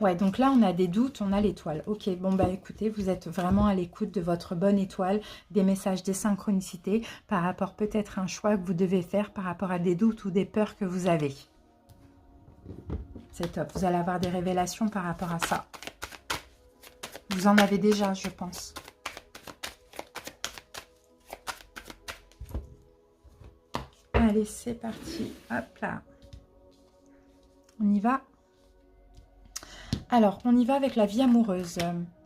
Ouais, donc là, on a des doutes, on a l'étoile. Ok, bon, bah écoutez, vous êtes vraiment à l'écoute de votre bonne étoile, des messages, des synchronicités, par rapport peut-être à un choix que vous devez faire, par rapport à des doutes ou des peurs que vous avez. C'est top, vous allez avoir des révélations par rapport à ça. Vous en avez déjà, je pense. Allez, c'est parti. Hop là. On y va. Alors, on y va avec la vie amoureuse.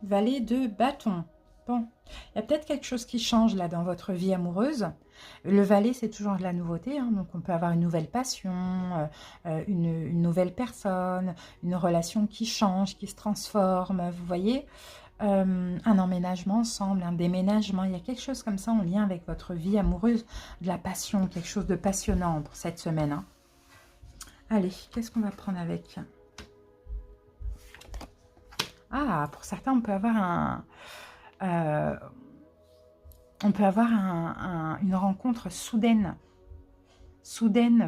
Valet de bâton. Bon, il y a peut-être quelque chose qui change là dans votre vie amoureuse. Le valet, c'est toujours de la nouveauté. Hein, donc, on peut avoir une nouvelle passion, une nouvelle personne, une relation qui change, qui se transforme. Vous voyez, un emménagement ensemble, un déménagement. Il y a quelque chose comme ça en lien avec votre vie amoureuse. De la passion, quelque chose de passionnant pour cette semaine. Hein. Allez, qu'est-ce qu'on va prendre avec ? Ah, pour certains, on peut avoir une rencontre soudaine,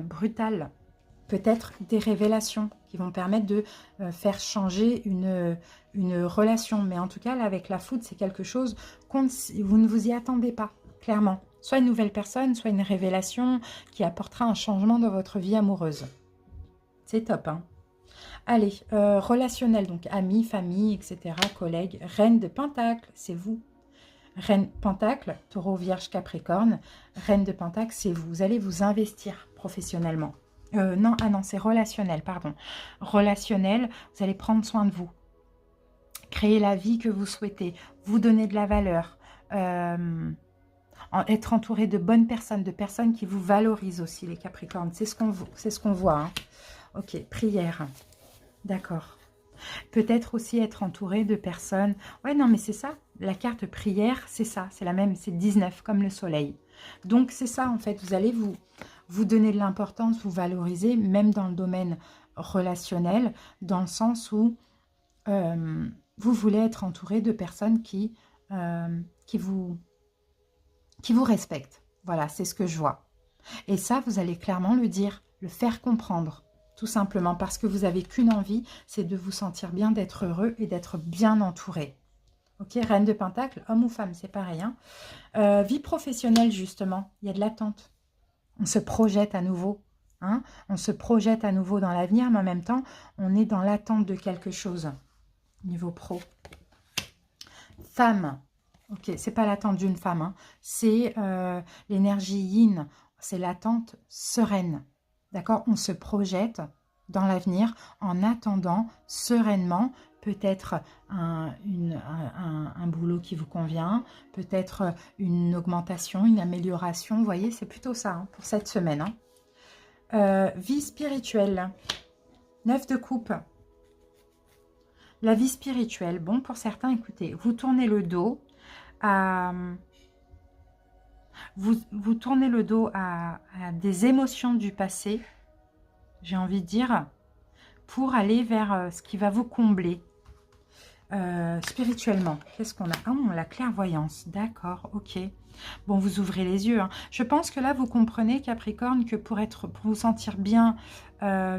brutale. Peut-être des révélations qui vont permettre de faire changer une relation. Mais en tout cas, là, avec la foudre, c'est quelque chose vous ne vous y attendez pas, clairement. Soit une nouvelle personne, soit une révélation qui apportera un changement dans votre vie amoureuse. C'est top, hein. Allez, relationnel, donc amis, famille, etc., collègues. Reine de Pentacle, c'est vous. Reine Pentacle, Taureau, Vierge, Capricorne. Reine de Pentacle, c'est vous. Vous allez vous investir professionnellement. Non, c'est relationnel, pardon. Relationnel, vous allez prendre soin de vous. Créer la vie que vous souhaitez. Vous donner de la valeur. Être entouré de bonnes personnes, de personnes qui vous valorisent aussi, les Capricornes. C'est ce qu'on voit. Hein. Ok, prière. D'accord. Peut-être aussi être entouré de personnes... Ouais, non, mais c'est ça. La carte prière, c'est ça. C'est la même, c'est 19, comme le soleil. Donc, c'est ça, en fait. Vous allez vous donner de l'importance, vous valoriser, même dans le domaine relationnel, dans le sens où vous voulez être entouré de personnes qui vous respectent. Voilà, c'est ce que je vois. Et ça, vous allez clairement le dire, le faire comprendre. Tout simplement parce que vous n'avez qu'une envie, c'est de vous sentir bien, d'être heureux et d'être bien entouré. Ok, Reine de Pentacle, homme ou femme, c'est pareil. Hein. Vie professionnelle, justement, il y a de l'attente. On se projette à nouveau. Hein. On se projette à nouveau dans l'avenir, mais en même temps, on est dans l'attente de quelque chose. Niveau pro. Femme. Ok, c'est pas l'attente d'une femme. Hein. C'est l'énergie yin. C'est l'attente sereine. D'accord? On se projette dans l'avenir en attendant sereinement peut-être un boulot qui vous convient, peut-être une augmentation, une amélioration. Vous voyez, c'est plutôt ça hein, pour cette semaine. Hein. Vie spirituelle. 9 de coupe. La vie spirituelle. Bon, pour certains, écoutez, vous tournez le dos à... Vous tournez le dos à des émotions du passé, j'ai envie de dire, pour aller vers ce qui va vous combler spirituellement. Qu'est-ce qu'on a? Ah, la clairvoyance, d'accord, ok. Bon, vous ouvrez les yeux. Hein. Je pense que là, vous comprenez, Capricorne, que pour vous sentir bien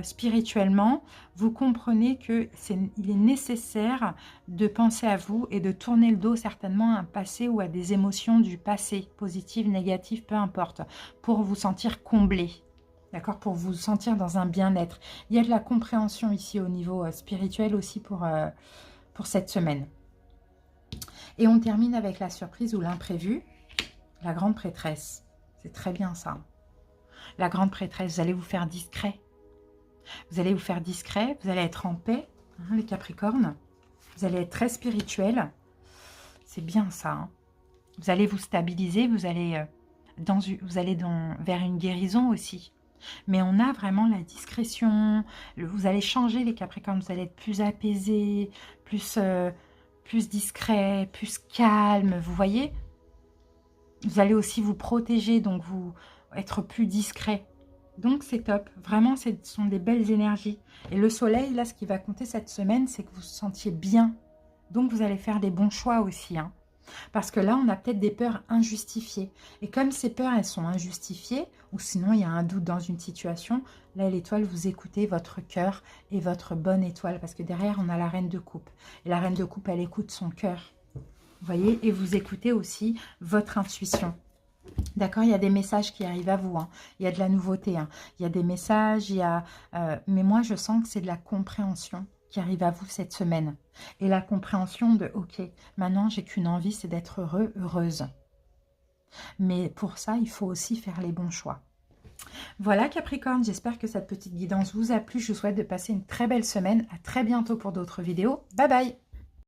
spirituellement, vous comprenez qu'il est nécessaire de penser à vous et de tourner le dos certainement à un passé ou à des émotions du passé, positives, négatives, peu importe, pour vous sentir comblé. D'accord? Pour vous sentir dans un bien-être. Il y a de la compréhension ici au niveau spirituel aussi pour cette semaine. Et on termine avec la surprise ou l'imprévu. La grande prêtresse, c'est très bien ça. La grande prêtresse, vous allez vous faire discret. Vous allez vous faire discret, vous allez être en paix, hein, les Capricornes. Vous allez être très spirituel. C'est bien ça. Hein. Vous allez vous stabiliser, vous allez vers une guérison aussi. Mais on a vraiment la discrétion. Vous allez changer les Capricornes, vous allez être plus apaisé, plus discret, plus calme, vous voyez? Vous allez aussi vous protéger, donc être plus discret. Donc c'est top. Vraiment, ce sont des belles énergies. Et le soleil, là, ce qui va compter cette semaine, c'est que vous vous sentiez bien. Donc vous allez faire des bons choix aussi. Hein. Parce que là, on a peut-être des peurs injustifiées. Et comme ces peurs, elles sont injustifiées, ou sinon il y a un doute dans une situation, là, l'étoile, vous écoutez votre cœur et votre bonne étoile. Parce que derrière, on a la reine de coupe. Et la reine de coupe, elle écoute son cœur. Vous voyez, et vous écoutez aussi votre intuition. D'accord, il y a des messages qui arrivent à vous. Hein. Il y a de la nouveauté. Hein. Il y a des messages, mais moi, je sens que c'est de la compréhension. qui arrive à vous cette semaine. Et la compréhension de, ok, maintenant j'ai qu'une envie, c'est d'être heureux, heureuse. Mais pour ça, il faut aussi faire les bons choix. Voilà Capricorne, j'espère que cette petite guidance vous a plu. Je vous souhaite de passer une très belle semaine. À très bientôt pour d'autres vidéos. Bye bye!